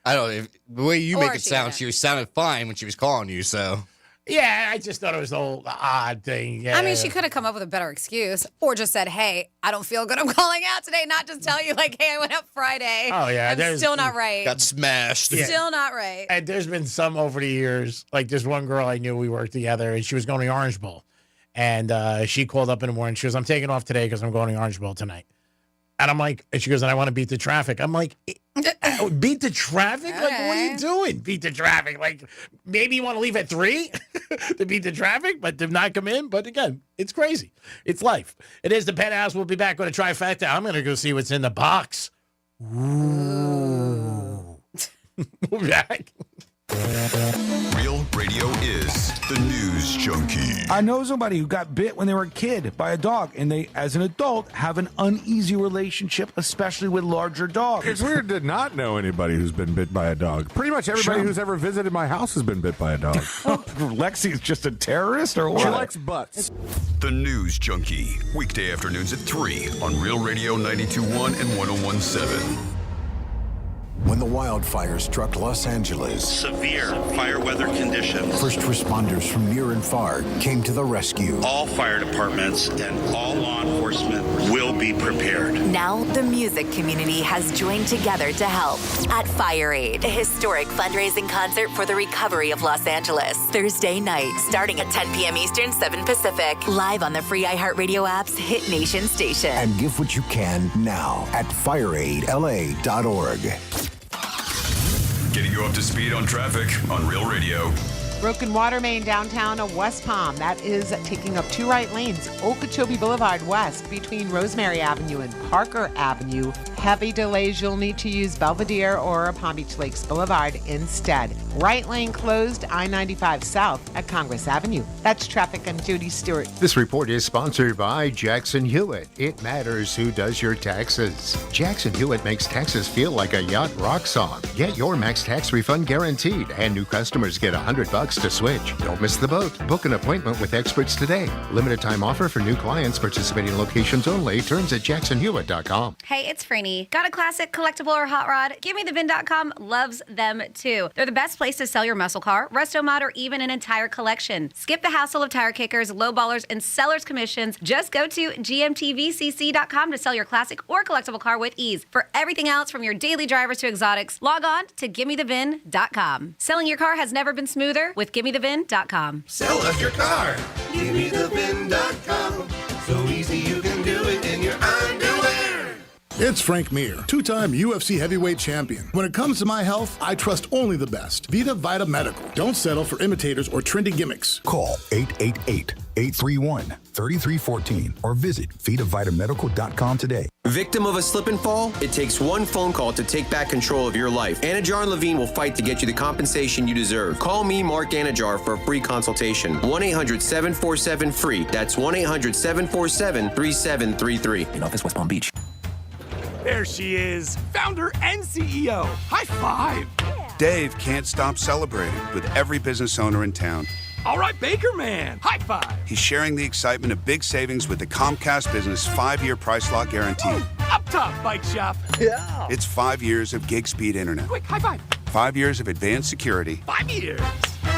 I don't know. The way you Or make it she sound, didn't. she sounded fine when she was calling you, so. Yeah, I just thought it was the whole odd thing. Yeah. I mean, she could have come up with a better excuse, or just said, hey, I don't feel good, I'm calling out today, not just tell you, like, hey, I went out Friday. Oh, yeah. I'm still not right. Got smashed. Still not right. And there's been some over the years. Like, there's one girl I knew, we worked together, and she was going to the Orange Bowl. And she called up in the morning. She goes, I'm taking off today because I'm going to the Orange Bowl tonight. And I'm like, and she goes, and I want to beat the traffic. I'm like, beat the traffic? Like, what are you doing? Beat the traffic. Like, maybe you want to leave at 3 to beat the traffic, but to not come in. But again, it's crazy. It's life. It is the Penthouse. We'll be back with a trifecta. I'm going to go see what's in the box. Ooh. We'll be back. Real Radio is the News Junkie. I know somebody who got bit when they were a kid by a dog, and they, as an adult, have an uneasy relationship, especially with larger dogs. It's weird to not know anybody who's been bit by a dog. Pretty much everybody who's ever visited my house has been bit by a dog. Lexi's just a terrorist, or what? She likes butts. The News Junkie, weekday afternoons at 3 on Real Radio 92.1 and 101.7. When the wildfires struck Los Angeles, severe fire weather conditions. First responders from near and far came to the rescue. All fire departments and all law enforcement will be prepared. Now, the music community has joined together to help at Fire Aid, a historic fundraising concert for the recovery of Los Angeles. Thursday night, starting at 10 p.m. Eastern, 7 Pacific. Live on the free iHeartRadio app's Hit Nation station. And give what you can now at fireaidla.org. Getting you up to speed on traffic on Real Radio. Broken water main downtown of West Palm. That is taking up 2 right lanes. Okeechobee Boulevard West between Rosemary Avenue and Parker Avenue. Heavy delays. You'll need to use Belvedere or Palm Beach Lakes Boulevard instead. Right lane closed. I-95 South at Congress Avenue. That's traffic. I'm Judy Stewart. This report is sponsored by Jackson Hewitt. It matters who does your taxes. Jackson Hewitt makes taxes feel like a yacht rock song. Get your max tax refund guaranteed, and new customers get $100 to switch. Don't miss the boat. Book an appointment with experts today. Limited time offer for new clients. Participating locations only. Terms at jacksonhewitt.com. Hey, it's Franny. Got a classic, collectible, or hot rod? GiveMeTheVin.com loves them too. They're the best place to sell your muscle car, resto mod, or even an entire collection. Skip the hassle of tire kickers, low ballers, and sellers' commissions. Just go to gmtvcc.com to sell your classic or collectible car with ease. For everything else, from your daily drivers to exotics, log on to GiveMeTheVin.com. Selling your car has never been smoother with GiveMeTheVin.com. Sell us your car. GiveMeTheVin.com. So easy you can do it in your underwear. It's Frank Mir, 2-time UFC heavyweight champion. When it comes to my health, I trust only the best. Vita Vita Medical. Don't settle for imitators or trendy gimmicks. Call 888-831-3314 or visit VitaVitaMedical.com today. Victim of a slip and fall? It takes one phone call to take back control of your life. Anajar and Levine will fight to get you the compensation you deserve. Call me, Mark Anajar, for a free consultation. 1-800-747-FREE. That's 1-800-747-3733. In office, West Palm Beach. There she is, founder and CEO. High five. Dave can't stop celebrating with every business owner in town. All right, Baker Man, high five. He's sharing the excitement of big savings with the Comcast Business 5-year price lock guarantee. Woo! Up top, bike shop. Yeah. It's 5 years of gig speed internet. Quick, high five. 5 years of advanced security. 5 years.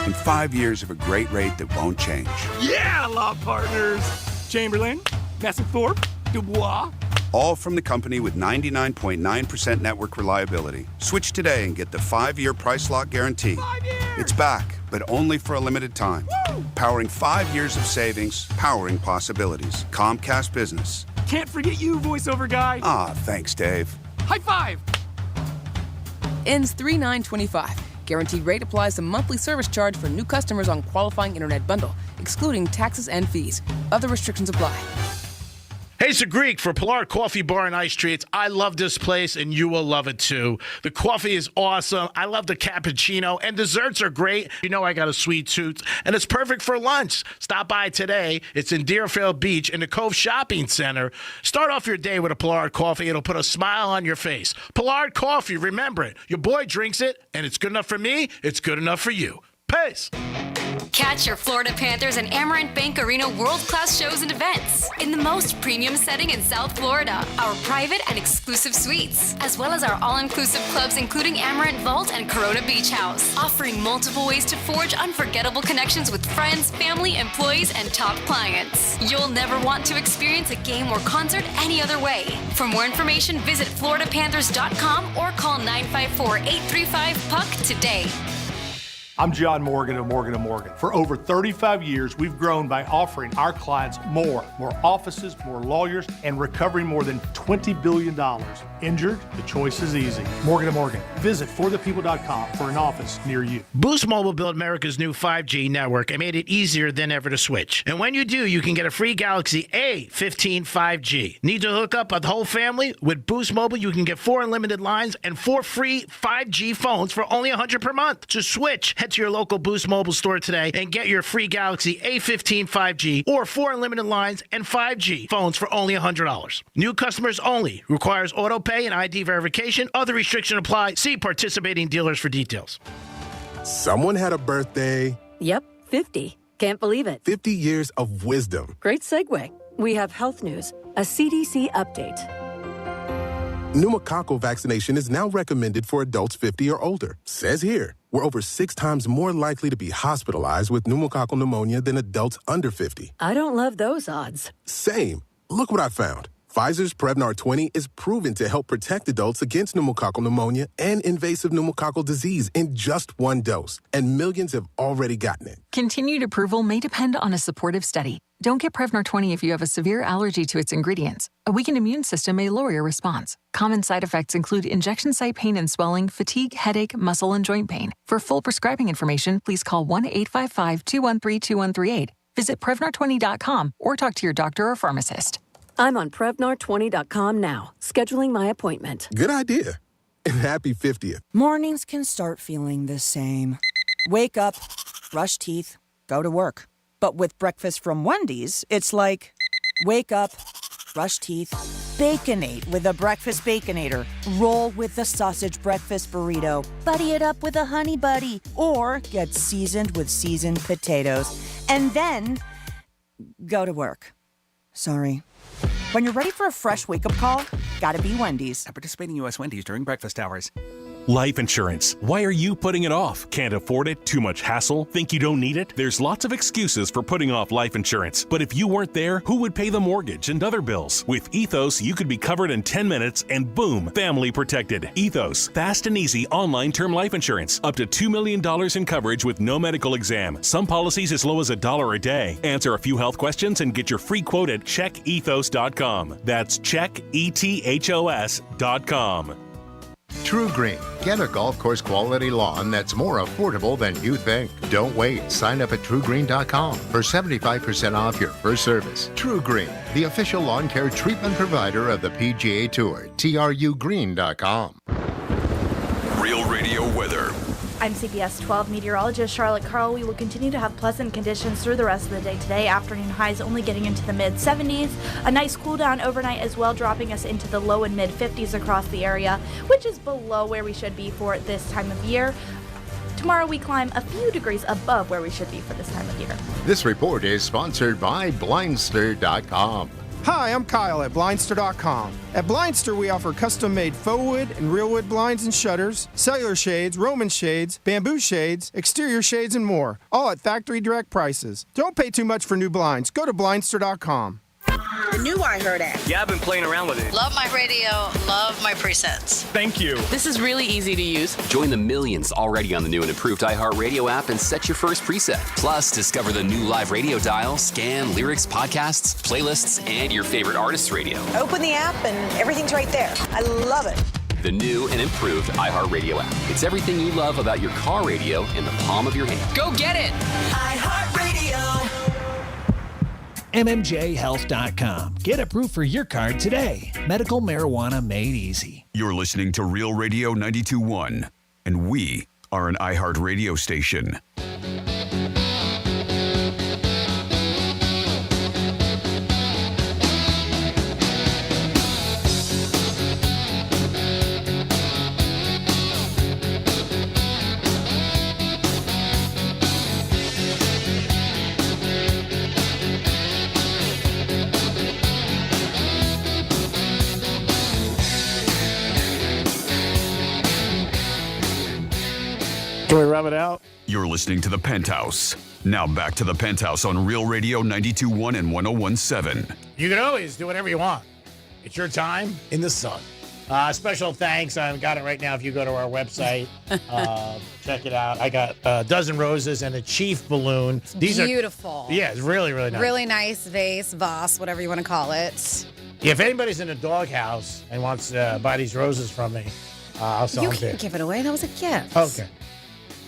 And 5 years of a great rate that won't change. Yeah, law partners. Chamberlain, Messethorpe, Dubois. All from the company with 99.9% network reliability. Switch today and get the 5-year price lock guarantee. 5 years. It's back, but only for a limited time. Woo! Powering 5 years of savings, powering possibilities. Comcast Business. Can't forget you, voiceover guy. Ah, thanks, Dave. High five. Ends 3/9/25. Guaranteed rate applies to monthly service charge for new customers on qualifying internet bundle, excluding taxes and fees. Other restrictions apply. Hey, it's a Greek for Pilar Coffee Bar and Ice Treats. I love this place, and you will love it too. The coffee is awesome. I love the cappuccino, and desserts are great. You know I got a sweet tooth, and it's perfect for lunch. Stop by today. It's in Deerfield Beach in the Cove Shopping Center. Start off your day with a Pilar Coffee. It'll put a smile on your face. Pilar Coffee, remember it. Your boy drinks it, and it's good enough for me. It's good enough for you. Peace. Catch your Florida Panthers and Amarant Bank Arena world-class shows and events in the most premium setting in South Florida. Our private and exclusive suites, as well as our all-inclusive clubs including Amarant Vault and Corona Beach House, offering multiple ways to forge unforgettable connections with friends, family, employees, and top clients. You'll never want to experience a game or concert any other way. For more information, visit floridapanthers.com or call 954-835-PUCK today. I'm John Morgan of Morgan & Morgan. For over 35 years, we've grown by offering our clients more offices, more lawyers, and recovering more than $20 billion Injured? The choice is easy. Morgan & Morgan. Visit forthepeople.com for an office near you. Boost Mobile built America's new 5G network and made it easier than ever to switch. And when you do, you can get a free Galaxy A15 5G. Need to hook up a whole family? With Boost Mobile, you can get 4 unlimited lines and 4 free 5G phones for only $100 per month. To switch, head to your local Boost Mobile store today and get your free Galaxy A15 5G or 4 unlimited lines and 5G phones for only $100. New customers only. Requires auto pay and ID verification. Other restrictions apply. See participating dealers for details. Someone had a birthday. Yep, 50. Can't believe it. 50 years of wisdom. Great segue. We have health news, a CDC update. Pneumococcal vaccination is now recommended for adults 50 or older. Says here, we're over 6 times more likely to be hospitalized with pneumococcal pneumonia than adults under 50. I don't love those odds. Same. Look what I found. Pfizer's Prevnar 20 is proven to help protect adults against pneumococcal pneumonia and invasive pneumococcal disease in just 1 dose, and millions have already gotten it. Continued approval may depend on a supportive study. Don't get Prevnar 20 if you have a severe allergy to its ingredients. A weakened immune system may lower your response. Common side effects include injection site pain and swelling, fatigue, headache, muscle, and joint pain. For full prescribing information, please call 1-855-213-2138. Visit Prevnar20.com or talk to your doctor or pharmacist. I'm on Prevnar20.com now, scheduling my appointment. Good idea. And happy 50th. Mornings can start feeling the same. Wake up, brush teeth, go to work. But with breakfast from Wendy's, it's like, wake up, brush teeth, Baconate with a breakfast Baconator. Roll with the sausage breakfast burrito. Buddy it up with a honey buddy. Or get seasoned with seasoned potatoes. And then go to work. Sorry. When you're ready for a fresh wake-up call, gotta be Wendy's. At participating U.S. Wendy's during breakfast hours. Life insurance. Why are you putting it off? Can't afford it? Too much hassle? Think you don't need it? There's lots of excuses for putting off life insurance. But if you weren't there, who would pay the mortgage and other bills? With Ethos, you could be covered in 10 minutes and boom, family protected. Ethos, fast and easy online term life insurance. Up to $2 million in coverage with no medical exam. Some policies as low as $1 a day. Answer a few health questions and get your free quote at checkethos.com. That's checkethos.com. True Green. Get a golf course quality lawn that's more affordable than you think. Don't wait. Sign up at truegreen.com for 75% off your first service. True Green, the official lawn care treatment provider of the PGA Tour. TRUgreen.com. Real Radio weather. I'm CBS 12 meteorologist Charlotte Carl. We will continue to have pleasant conditions through the rest of the day today. Afternoon highs only getting into the mid-70s. A nice cool down overnight as well, dropping us into the low and mid-50s across the area, which is below where we should be for this time of year. Tomorrow we climb a few degrees above where we should be for this time of year. This report is sponsored by Blindster.com. Hi, I'm Kyle at Blindster.com. At Blindster, we offer custom-made faux wood and real wood blinds and shutters, cellular shades, Roman shades, bamboo shades, exterior shades, and more, all at factory direct prices. Don't pay too much for new blinds. Go to Blindster.com. The new I Heard app. Yeah, I've been playing around with it. Love my radio, love my presets. Thank you. This is really easy to use. Join the millions already on the new and improved iHeartRadio app and set your first preset. Plus, discover the new live radio dial, scan, lyrics, podcasts, playlists, and your favorite artists' radio. Open the app and everything's right there. I love it. The new and improved iHeartRadio app. It's everything you love about your car radio in the palm of your hand. Go get it! iHeartRadio. MMJHealth.com. Get approved for your card today. Medical marijuana made easy. You're listening to Real Radio 92.1, and we are an iHeart radio station. Can we rub it out? You're listening to The Penthouse. Now back to The Penthouse on Real Radio 92.1 and 101.7. You can always do whatever you want. It's your time in the sun. Special thanks. I've got it right now. If you go to our website, check it out. I got a dozen roses and a chief balloon. These beautiful. Yeah, it's really, really nice. Really nice vase, vase, whatever you want to call it. If anybody's in a doghouse and wants to buy these roses from me, I'll sell You them to you. can't give it away. That was a gift. Okay.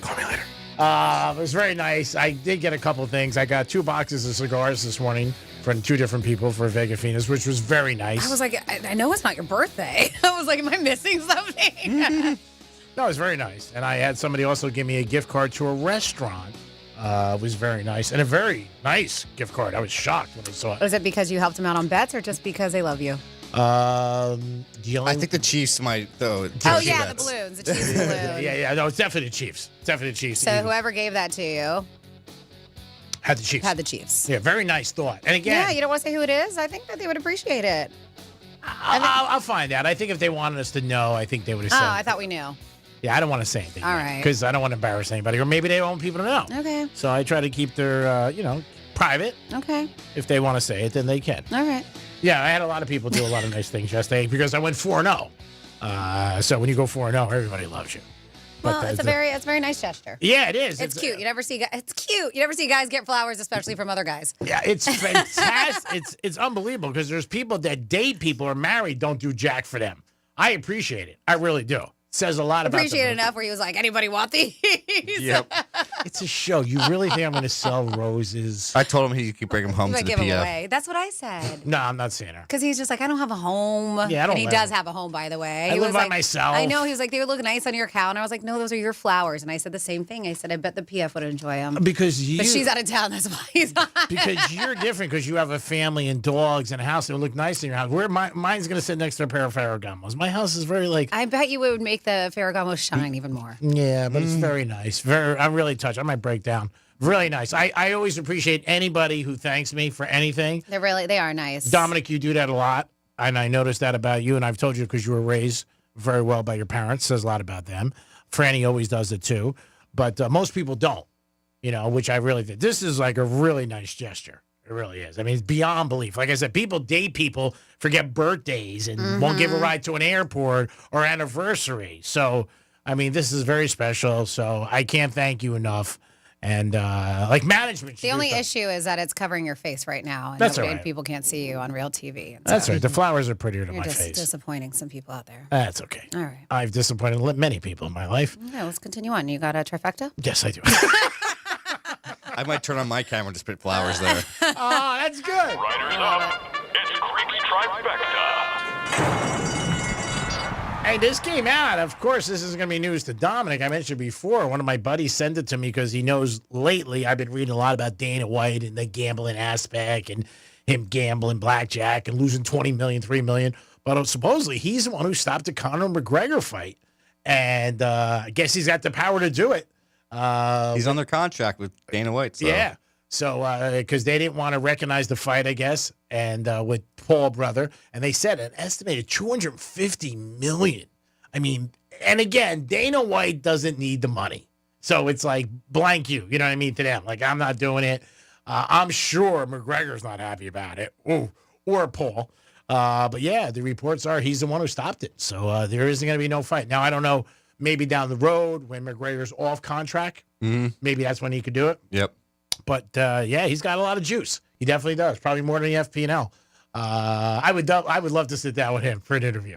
Call me later. It was very nice. I did get a couple of things. I got 2 boxes of cigars this morning from 2 different people for Vega Phoenix, which was very nice. I was like, I know it's not your birthday. I was like, am I missing something? No, it was very nice. And I had somebody also give me a gift card to a restaurant. It was very nice. And a very nice gift card. I was shocked when I saw it. Was it because you helped them out on bets or just because they love you? I think the Chiefs might, though. Oh, yeah, the balloons. The Chiefs balloon. Yeah. No, it's definitely the Chiefs. Definitely the Chiefs. So whoever gave that to you had the Chiefs. Had the Chiefs. Yeah, very nice thought. And again, Yeah, you don't want to say who it is? I think that they would appreciate it. I'll find out. I think if they wanted us to know, I think they would have said. Oh, I thought we knew. Yeah, I don't want to say anything. All right. Because I don't want to embarrass anybody. Or maybe they don't want people to know. Okay. So I try to keep their, private. Okay. If they want to say it, then they can. All right. Yeah, I had a lot of people do a lot of nice things yesterday because I went 4-0. So when you go 4-0, everybody loves you. Well, it's a very nice gesture. Yeah, it is. It's cute. It's cute. You never see guys get flowers, especially from other guys. Yeah, it's fantastic. it's unbelievable because there's people that date people or married don't do jack for them. I appreciate it. I really do. Says a lot about Appreciate it them. enough where he was like, anybody want these? Yep. It's a show. You really think I'm going to sell roses? I told him he could bring them home You to might the give PF. them away. That's what I said. No, I'm not saying her. Because he's just like, I don't have a home. Yeah, I don't And he live- does have a home, by the way. I He live was by like, myself. I know. He was like, they would look nice on your counter. I was like, no, those are your flowers. And I said the same thing. I said, I bet the PF would enjoy them. Because you. But she's out of town. That's why he's not. Because you're different because you have a family and dogs and a house that would look nice in your house. Mine's going to sit next to a pair of Ferragamos. My house is very like. I bet you it would make the Ferragamo shine even more. Yeah, but it's very nice. I'm really touched. I might break down. Really nice. I always appreciate anybody who thanks me for anything. They are nice. Dominic, you do that a lot. And I noticed that about you. And I've told you because you were raised very well by your parents. Says a lot about them. Franny always does it too. But most people don't, which I really think. This is like a really nice gesture. It really is. I mean, it's beyond belief. Like I said, people date people, forget birthdays, and won't give a ride to an airport or anniversary. So, I mean, this is very special. So I can't thank you enough. And like management. The only issue is that it's covering your face right now. And That's all right. people can't see you on real TV. And That's so right. The flowers are prettier to You're my just face. disappointing some people out there. That's okay. All right. I've disappointed many people in my life. Yeah, let's continue on. You got a trifecta? Yes, I do. I might turn on my camera to spit flowers there. Oh, that's good. Riders up. It's Creepy Trifecta. Hey, this came out. Of course, this is going to be news to Dominic. I mentioned before, one of my buddies sent it to me because he knows lately I've been reading a lot about Dana White and the gambling aspect and him gambling blackjack and losing $20 million, $3 million. But supposedly he's the one who stopped the Conor McGregor fight. And I guess he's got the power to do it. He's under contract with Dana White. So. Yeah. So, because they didn't want to recognize the fight, I guess, and with Paul brother, and they said an estimated $250 million. I mean, and again, Dana White doesn't need the money, so it's like blank you. You know what I mean to them? Like I'm not doing it. I'm sure McGregor's not happy about it. Ooh, or Paul. But yeah, the reports are he's the one who stopped it. So there isn't going to be no fight. Now I don't know. Maybe down the road when McGregor's off contract, maybe that's when he could do it. Yep. But, yeah, he's got a lot of juice. He definitely does. Probably more than the FP&L. I would love to sit down with him for an interview.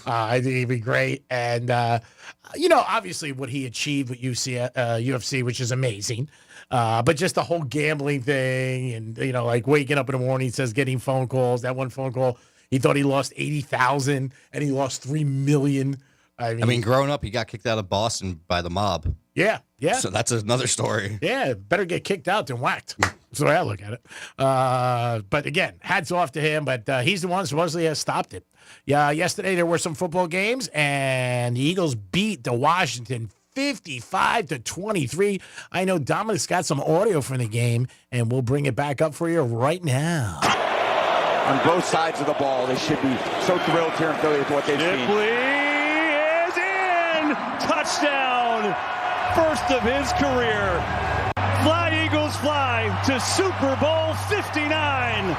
I think he'd be great. And, obviously what he achieved with UFC, which is amazing. But just the whole gambling thing and, like waking up in the morning, says getting phone calls. That one phone call, he thought he lost $80,000 and he lost $3 million. I mean, growing up, he got kicked out of Boston by the mob. Yeah. So that's another story. Yeah, better get kicked out than whacked. That's the way I look at it. But again, hats off to him. But he's the one who supposedly has stopped it. Yeah, yesterday there were some football games, and the Eagles beat the Washington 55-23. I know Dominic's got some audio from the game, and we'll bring it back up for you right now. On both sides of the ball, they should be so thrilled here in Philly with what they've seen. Is in! Touchdown! First of his career. Fly, Eagles, fly to Super Bowl 59.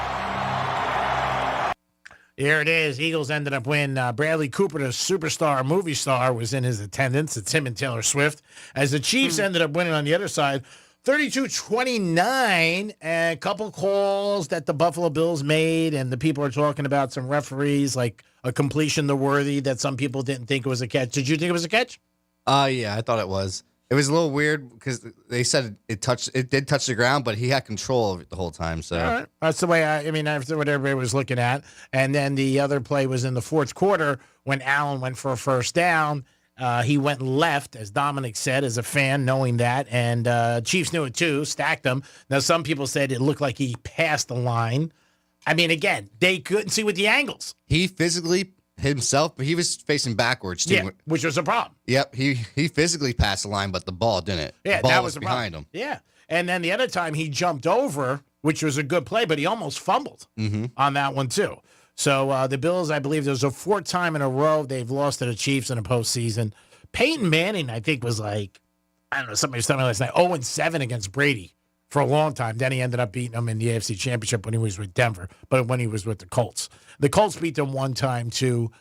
Here it is. Eagles ended up winning. Bradley Cooper, the superstar movie star, was in his attendance. It's him and Taylor Swift. As the Chiefs ended up winning on the other side, 32-29, and a couple calls that the Buffalo Bills made, and the people are talking about some referees, like a completion to Worthy that some people didn't think it was a catch. Did you think it was a catch? Yeah, I thought it was. It was a little weird because they said it did touch the ground, but he had control of it the whole time. So all right. That's the way that's what everybody was looking at. And then the other play was in the fourth quarter when Allen went for a first down. He went left, as Dominic said, as a fan, knowing that. And Chiefs knew it too, stacked them. Now, some people said it looked like he passed the line. I mean, again, they couldn't see with the angles. He physically himself, but he was facing backwards too. Yeah, which was a problem. Yep, he physically passed the line, but the ball didn't. Yeah, the ball that was the behind problem. him. Yeah, and then the other time he jumped over, which was a good play, but he almost fumbled on that one too. So the Bills, I believe, there's a fourth time in a row they've lost to the Chiefs in a postseason. Peyton Manning, I think, was like, I don't know, somebody was telling me last night, 0-7 against Brady for a long time. Then he ended up beating him in the AFC Championship when he was with Denver, but when he was with the Colts. The Colts beat them one time too.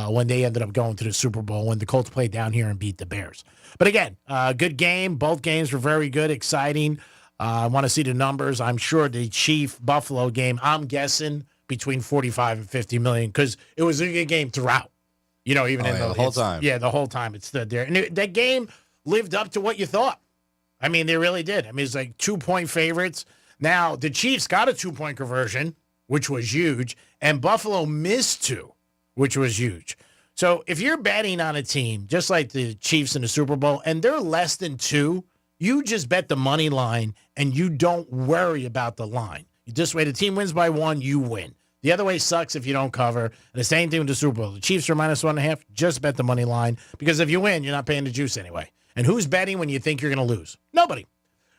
When they ended up going to the Super Bowl, when the Colts played down here and beat the Bears. But again, good game. Both games were very good, exciting. I want to see the numbers. I'm sure the Chief-Buffalo game, I'm guessing between 45 and 50 million because it was a good game throughout. You know, even the whole time. Yeah, the whole time it stood there. And that game lived up to what you thought. I mean, they really did. I mean, it's like 2-point favorites. Now, the Chiefs got a 2-point conversion, which was huge, and Buffalo missed 2. Which was huge. So if you're betting on a team, just like the Chiefs in the Super Bowl, and they're less than 2, you just bet the money line, and you don't worry about the line. This way, the team wins by 1, you win. The other way sucks if you don't cover. And the same thing with the Super Bowl. The Chiefs are -1.5, just bet the money line, because if you win, you're not paying the juice anyway. And who's betting when you think you're going to lose? Nobody.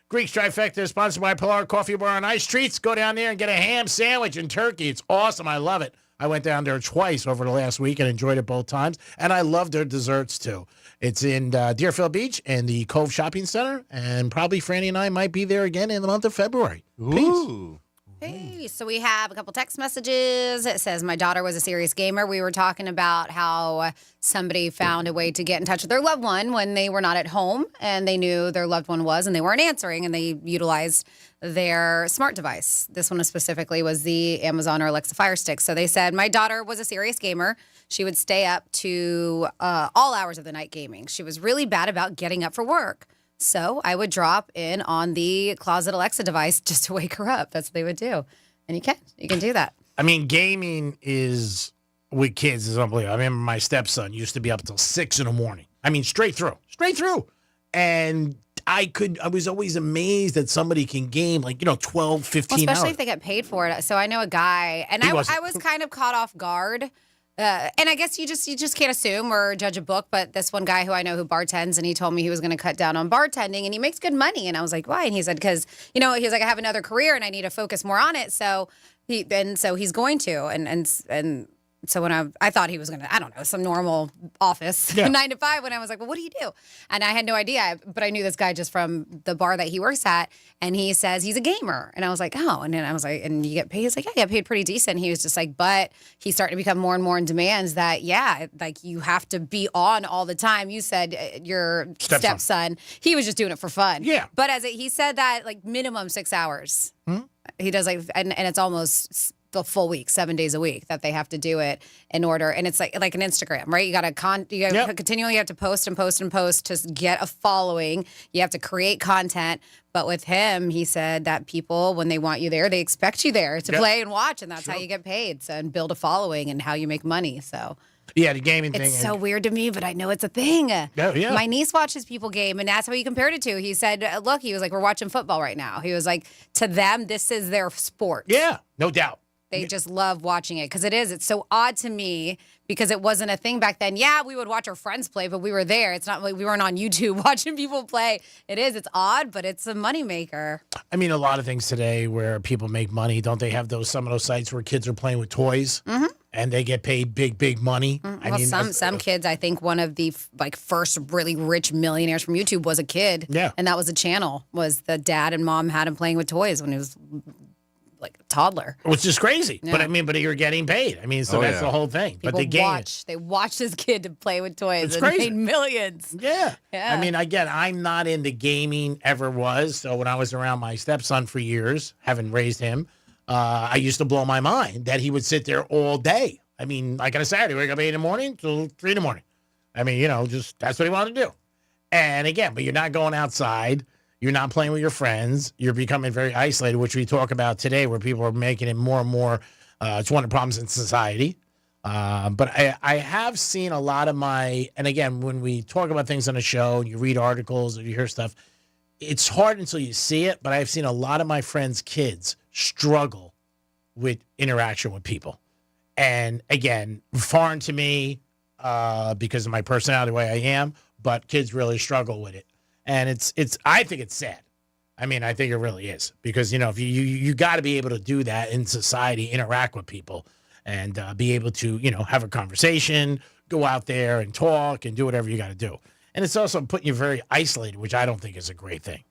Greek's Trifecta is sponsored by Pilar Coffee Bar and Ice Treats. Go down there and get a ham sandwich and turkey. It's awesome. I love it. I went down there twice over the last week and enjoyed it both times. And I love their desserts, too. It's in Deerfield Beach and the Cove Shopping Center. And probably Franny and I might be there again in the month of February. Ooh. Hey, so we have a couple text messages. It says, my daughter was a serious gamer. We were talking about how somebody found a way to get in touch with their loved one when they were not at home and they knew their loved one was and they weren't answering and they utilized their smart device. This one specifically was the Amazon or Alexa Fire Stick. So they said, my daughter was a serious gamer. She would stay up to all hours of the night gaming. She was really bad about getting up for work. So I would drop in on the closet Alexa device just to wake her up. That's what they would do. And you can do that. I mean, gaming is, with kids, is unbelievable. I remember my stepson used to be up until 6 in the morning. I mean, straight through. And I was always amazed that somebody can game 12, 15 especially hours. if they get paid for it. So I know a guy, and I was kind of caught off guard. And I guess you just can't assume or judge a book, but this one guy who I know who bartends, and he told me he was going to cut down on bartending, and he makes good money. And I was like, why? And he said, because, he was like, I have another career, and I need to focus more on it. So he's going to. And so when I thought he was going to, I don't know, some normal office, 9 to 5, when I was like, well, what do you do? And I had no idea, but I knew this guy just from the bar that he works at, and he says he's a gamer. And I was like, oh, and then I was like, and you get paid? He's like, yeah, I get paid pretty decent. He was just like, but he's starting to become more and more in demands that, like you have to be on all the time. You said your stepson, he was just doing it for fun. Yeah. But he said that like minimum 6 hours. He does and it's almost the full week, 7 days a week that they have to do it in order. And it's like an Instagram, right? You got to continually have to post and post and post to get a following. You have to create content. But with him, he said that people, when they want you there, they expect you there to play and watch. And that's how you get paid. So, and build a following and how you make money. So yeah, the gaming thing. It's so weird to me, but I know it's a thing. Oh, yeah. My niece watches people game, and that's how he compared it to. He said, look, he was like, we're watching football right now. He was like, to them, this is their sport. Yeah, no doubt. They just love watching it because it's so odd to me because it wasn't a thing back then. Yeah, we would watch our friends play, but we were there. It's not like we weren't on YouTube watching people play. It's odd, but it's a moneymaker. I mean, a lot of things today where people make money, don't they have some of those sites where kids are playing with toys and they get paid big money? I mean, some kids, I think one of the first really rich millionaires from YouTube was a kid. Yeah. And that was a channel, was the dad and mom had him playing with toys when he was like a toddler. Which is crazy. Yeah. But you're getting paid. I mean, so that's the whole thing. People but the game. they watch this kid to play with toys It's and crazy. made millions. Yeah. Yeah. I mean, again, I'm not into gaming, ever was. So when I was around my stepson for years, having raised him, I used to blow my mind that he would sit there all day. I mean, like on a Saturday, wake up 8 in the morning till 3 in the morning. I mean, just that's what he wanted to do. And again, but you're not going outside. You're not playing with your friends. You're becoming very isolated, which we talk about today, where people are making it more and more. It's one of the problems in society. But I have seen a lot of and again, when we talk about things on the show, and you read articles or you hear stuff, it's hard until you see it. But I've seen a lot of my friends' kids struggle with interaction with people. And again, foreign to me because of my personality, the way I am, but kids really struggle with it. And I think it's sad. I mean, I think it really is because, if you got to be able to do that in society, interact with people and be able to, have a conversation, go out there and talk and do whatever you got to do. And it's also putting you very isolated, which I don't think is a great thing.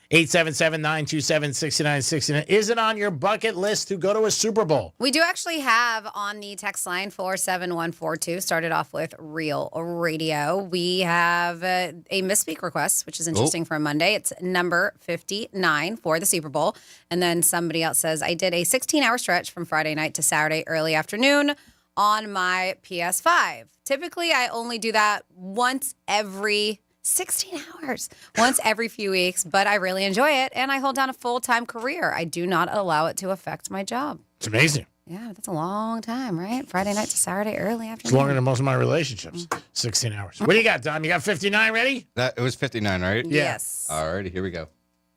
877-927-6969. Is it on your bucket list to go to a Super Bowl? We do actually have on the text line 47142, started off with Real Radio. We have a misspeak request, which is interesting for a Monday. It's number 59 for the Super Bowl. And then somebody else says, I did a 16-hour stretch from Friday night to Saturday early afternoon on my PS5. Typically, I only do that once every 16 hours, once every few weeks, but I really enjoy it, and I hold down a full-time career. I do not allow it to affect my job. It's amazing. Yeah, that's a long time, right? Friday night to Saturday early afternoon. It's longer than most of my relationships, 16 hours. What do you got, Dom? You got 59 ready? It was 59, right? Yes. All righty, here we go.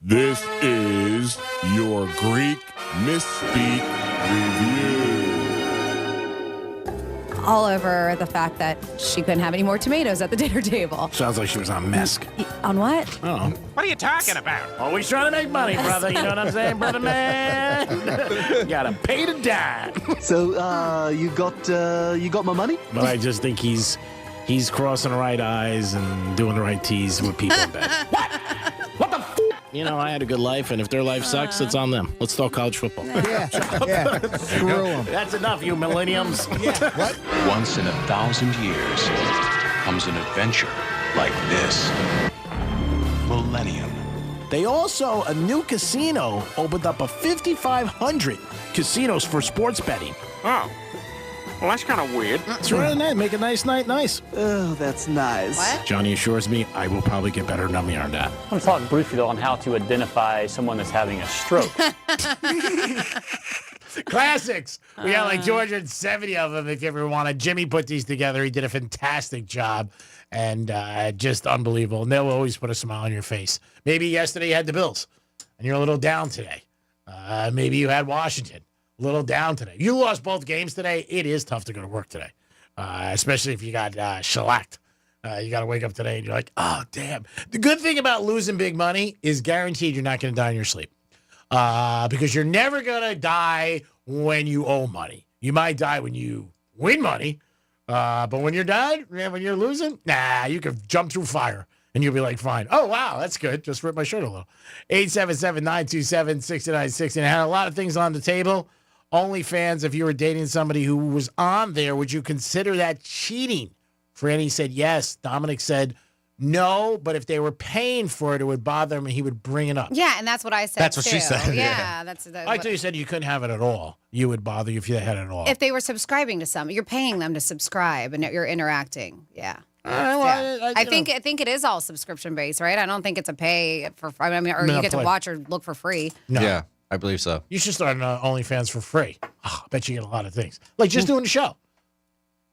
This is your Greek Misspeak Review. All over the fact that she couldn't have any more tomatoes at the dinner table. Sounds like she was on mesc. On what? Oh. What are you talking about? Always trying to make money, brother. You know what I'm saying, brother man? Gotta pay to die. So, you got my money? But I just think he's crossing the right eyes and doing the right tease with people in bed. What the f? I had a good life, and if their life sucks, it's on them. Let's talk college football. Yeah. Screw them. That's enough, you millenniums. What? Once in 1,000 years comes an adventure like this. Millennium. They also, a new casino opened up of 5,500 casinos for sports betting. Oh. Well, that's kind of weird. It's really nice. Make a nice night nice. Oh, that's nice. What? Johnny assures me I will probably get better than me on that. I want to talk briefly, though, on how to identify someone that's having a stroke. Classics. We got like 270 of them if you ever wanted. Jimmy put these together. He did a fantastic job and just unbelievable. And they'll always put a smile on your face. Maybe yesterday you had the Bills and you're a little down today. Maybe you had Washington. A little down today. You lost both games today. It is tough to go to work today, especially if you got shellacked. You got to wake up today and you're like, oh, damn. The good thing about losing big money is guaranteed you're not going to die in your sleep because you're never going to die when you owe money. You might die when you win money, but when you're done, when you're losing, you can jump through fire. And you'll be like, fine. Oh, wow, that's good. Just ripped my shirt a little. 877-927-6960. I had a lot of things on the table. OnlyFans, if you were dating somebody who was on there, would you consider that cheating? Franny said yes. Dominic said no, but if they were paying for it, it would bother him and he would bring it up. Yeah, and that's what I said, That's what she said. Yeah, that's I thought you said you couldn't have it at all. You would bother you if you had it at all. if they were subscribing to something. You're paying them to subscribe, and you're interacting. Yeah. I think it is all subscription based, right? I don't think it's a pay for. I mean, or you get to watch or look for free. No. Yeah, I believe so. You should start an OnlyFans for free. Oh, I bet you get a lot of things. Like just doing the show.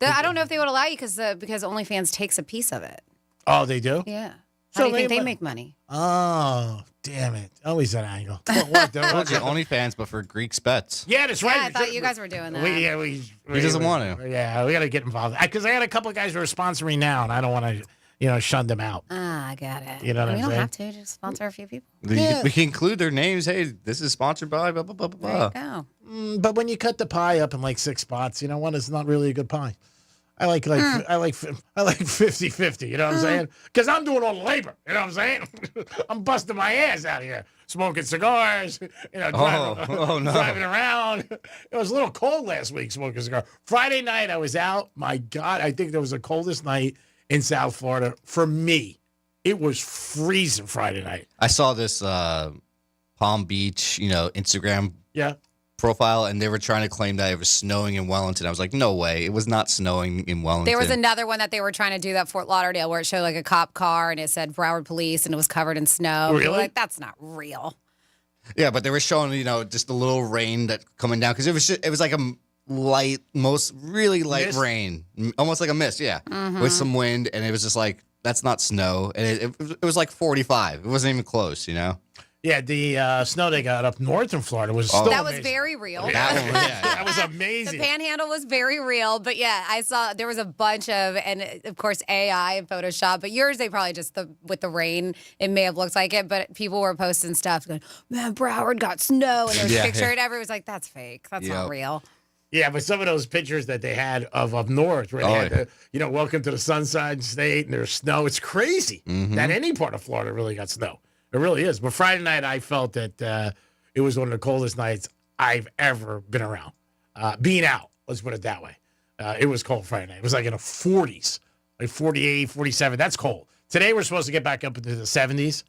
I don't know if they would allow you because OnlyFans takes a piece of it. Oh, they do? Yeah. How do you think they make money? Oh, damn it. Always that angle. OnlyFans, but for Greek bets. Yeah, that's right. Yeah, I thought you guys were doing that. He doesn't want to. Yeah, we got to get involved. Because I got a couple of guys who are sponsoring now, and I don't want to, shun them out. I got it. You know what I'm saying? We don't have to. Just sponsor a few people. We can include their names. Hey, this is sponsored by blah, blah, blah, blah, blah. There you go. But when you cut the pie up in like 6 spots, one is not really a good pie. I like 50-50, you know what I'm saying? Because I'm doing all the labor, you know what I'm saying? I'm busting my ass out here, smoking cigars, driving around. It was a little cold last week smoking a cigar. Friday night I was out. My God, I think that was the coldest night in South Florida for me. It was freezing Friday night. I saw this Palm Beach, Instagram profile, and they were trying to claim that it was snowing in Wellington. I was like, no way. It was not snowing in Wellington. There was another one that they were trying to do that Fort Lauderdale where it showed like a cop car and it said Broward Police and it was covered in snow. Really? Like, that's not real. Yeah, but they were showing, just a little rain that coming down because it was like a light, really light Mist? rain, almost like a mist, with some wind, and it was just like, that's not snow, and it was like 45. It wasn't even close, Yeah, the snow they got up north in Florida was still That was amazing. very real. That was amazing. The panhandle was very real, but yeah, I saw there was a bunch of, and of course AI and Photoshop, but yours they probably just with the rain, it may have looked like it, but people were posting stuff going, man, Broward got snow, and there was a picture, and everyone was like, that's fake, that's not real. Yeah, but some of those pictures that they had of up north, where they had welcome to the Sunshine State, and there's snow, it's crazy that any part of Florida really got snow. It really is. But Friday night, I felt that it was one of the coldest nights I've ever been around. Being out, let's put it that way. It was cold Friday night. It was like in the 40s, like 48, 47. That's cold. Today, we're supposed to get back up into the 70s,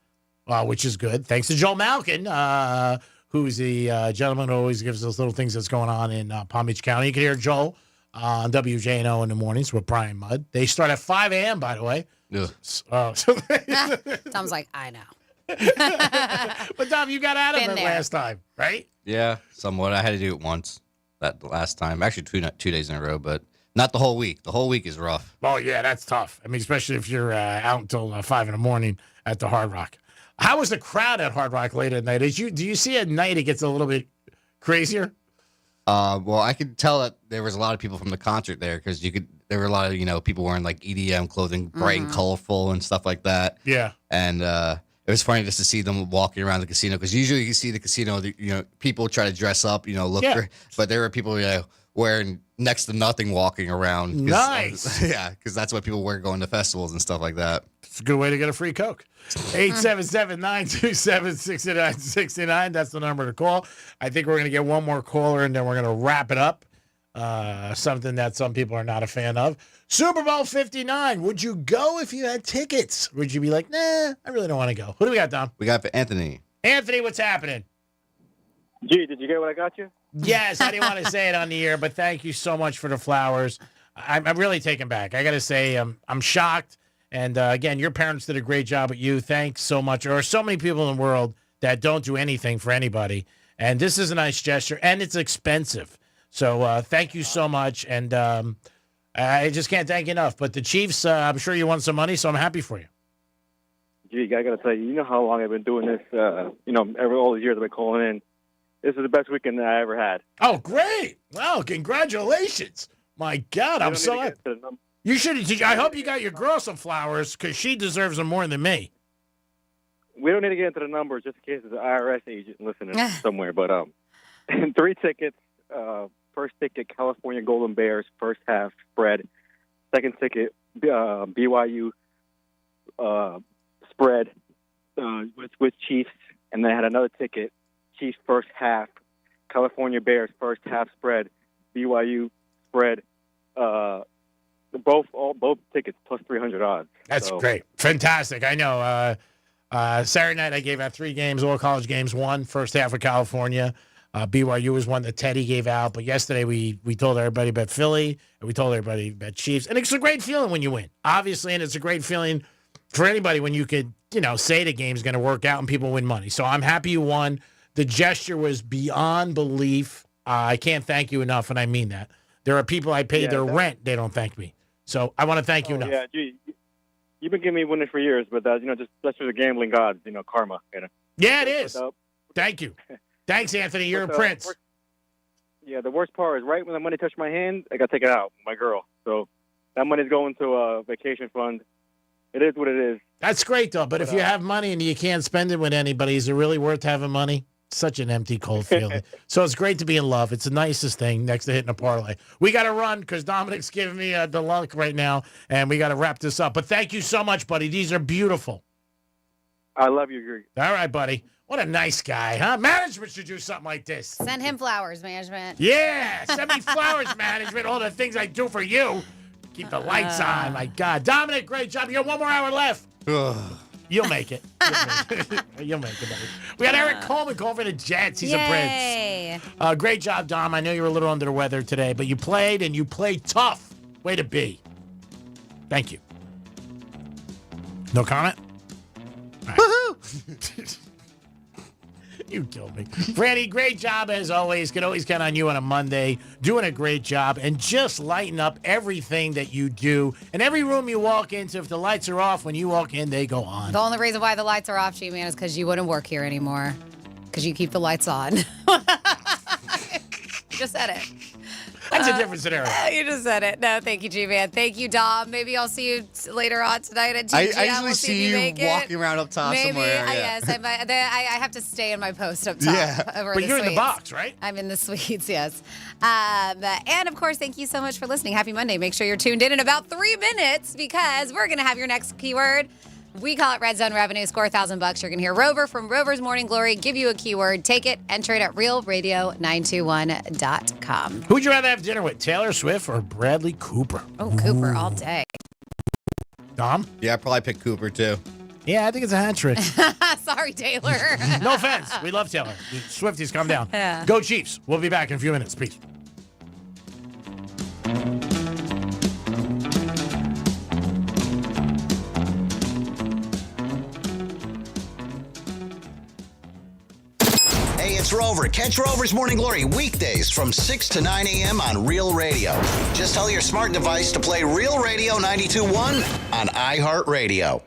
which is good. Thanks to Joel Malkin, who's the gentleman who always gives us little things that's going on in Palm Beach County. You can hear Joel on WJNO in the mornings with Brian Mudd. They start at 5 a.m., by the way. Tom's like, I know. But Tom, you got out of Been it there. last time, right? Yeah, somewhat. I had to do it once that last time. Actually, 2 days in a row, but not the whole week. The whole week is rough. Oh, yeah, that's tough. I mean, especially if you're out until 5 in the morning at the Hard Rock. How was the crowd at Hard Rock late at night? Do you see at night it gets a little bit crazier? Well, I could tell that there was a lot of people from the concert there because there were a lot of people wearing like EDM clothing, bright and colorful and stuff like that. Yeah, and it was funny just to see them walking around the casino because usually you see the casino, people try to dress up, look great, but there were people wearing next to nothing walking around. Nice. Yeah, because that's what people wear going to festivals and stuff like that. It's a good way to get a free Coke. 877-927-6969. That's the number to call. I think we're going to get one more caller, and then we're going to wrap it up. Something that some people are not a fan of. Super Bowl 59. Would you go if you had tickets? Would you be like, nah, I really don't want to go? Who do we got, Dom? We got Anthony. Anthony, what's happening? Gee, did you get what I got you? Yes, I didn't want to say it on the air, but thank you so much for the flowers. I'm really taken back. I got to say, I'm shocked. And again, your parents did a great job at you. Thanks so much. There are so many people in the world that don't do anything for anybody. And this is a nice gesture, and it's expensive. So thank you so much. And I just can't thank you enough. But the Chiefs, I'm sure you won some money, so I'm happy for you. Gee, I got to tell you, you know how long I've been doing this, all the years I've been calling in. This is the best weekend that I ever had. Oh, great. Wow, congratulations. My God, I'm so happy. You should. I hope you got your girl some flowers because she deserves them more than me. We don't need to get into the numbers just in case there's an IRS agent listening somewhere. But 3 tickets. First ticket, California Golden Bears, first half spread. Second ticket, BYU spread with Chiefs. And then I had another ticket, Chiefs first half, California Bears first half spread, BYU spread. Both tickets plus 300 odds. That's great. Fantastic. I know. Saturday night I gave out 3 games, all college games, one first half of California. BYU was one that Teddy gave out. But yesterday we told everybody about Philly and we told everybody about Chiefs. And it's a great feeling when you win, obviously. And it's a great feeling for anybody when you could, say the game's going to work out and people win money. So I'm happy you won. The gesture was beyond belief. I can't thank you enough, and I mean that. There are people I pay their rent. They don't thank me. So I want to thank you enough. Yeah, gee, you've been giving me winning for years, but that's just the gambling gods, karma. Yeah, it is. Thank you. Thanks, Anthony. You're a prince. The worst part is right when the money touched my hand, I got to take it out, my girl. So that money's going to a vacation fund. It is what it is. That's great, though. But if you have money and you can't spend it with anybody, is it really worth having money? Such an empty, cold feeling. So it's great to be in love. It's the nicest thing next to hitting a parlay. We got to run because Dominic's giving me the luck right now, and we got to wrap this up. But thank you so much, buddy. These are beautiful. I love you, Greg. All right, buddy. What a nice guy, huh? Management should do something like this. Send him flowers, management. Yeah, send me flowers, management. All the things I do for you. Keep the lights on. My God. Dominic, great job. You got 1 more hour left. You'll make it. You'll make it, buddy. We got Eric Coleman calling for the Jets. He's a Prince. Great job, Dom. I know you were a little under the weather today, but you played, and you played tough. Way to be. Thank you. No comment? Right. Woohoo! You killed me. Franny, great job as always. Can always count on you on a Monday. Doing a great job and just lighting up everything that you do. And every room you walk into, if the lights are off, when you walk in, they go on. The only reason why the lights are off, G-Man, is because you wouldn't work here anymore. Because you keep the lights on. You just said it. That's a different scenario. You just said it. No, thank you, G-Man. Thank you, Dom. Maybe I'll see you later on tonight at GGM. I usually see you walking around up top somewhere. Yes, I have to stay in my post up top. Yeah, but you're in the box, right? I'm in the suites, yes. And, of course, thank you so much for listening. Happy Monday. Make sure you're tuned in about 3 minutes because we're going to have your next keyword. We call it Red Zone Revenue. Score $1,000. You're going to hear Rover from Rover's Morning Glory give you a keyword. Take it, enter it at realradio921.com. Who would you rather have dinner with, Taylor Swift or Bradley Cooper? Oh, Cooper all day. Dom? Yeah, I'd probably pick Cooper, too. Yeah, I think it's a hat trick. Sorry, Taylor. No offense. We love Taylor. Swifties, calm down. Yeah. Go Chiefs. We'll be back in a few minutes. Peace. It's Rover. Catch Rover's Morning Glory weekdays from 6 to 9 a.m. on Real Radio. Just tell your smart device to play Real Radio 92.1 on iHeartRadio.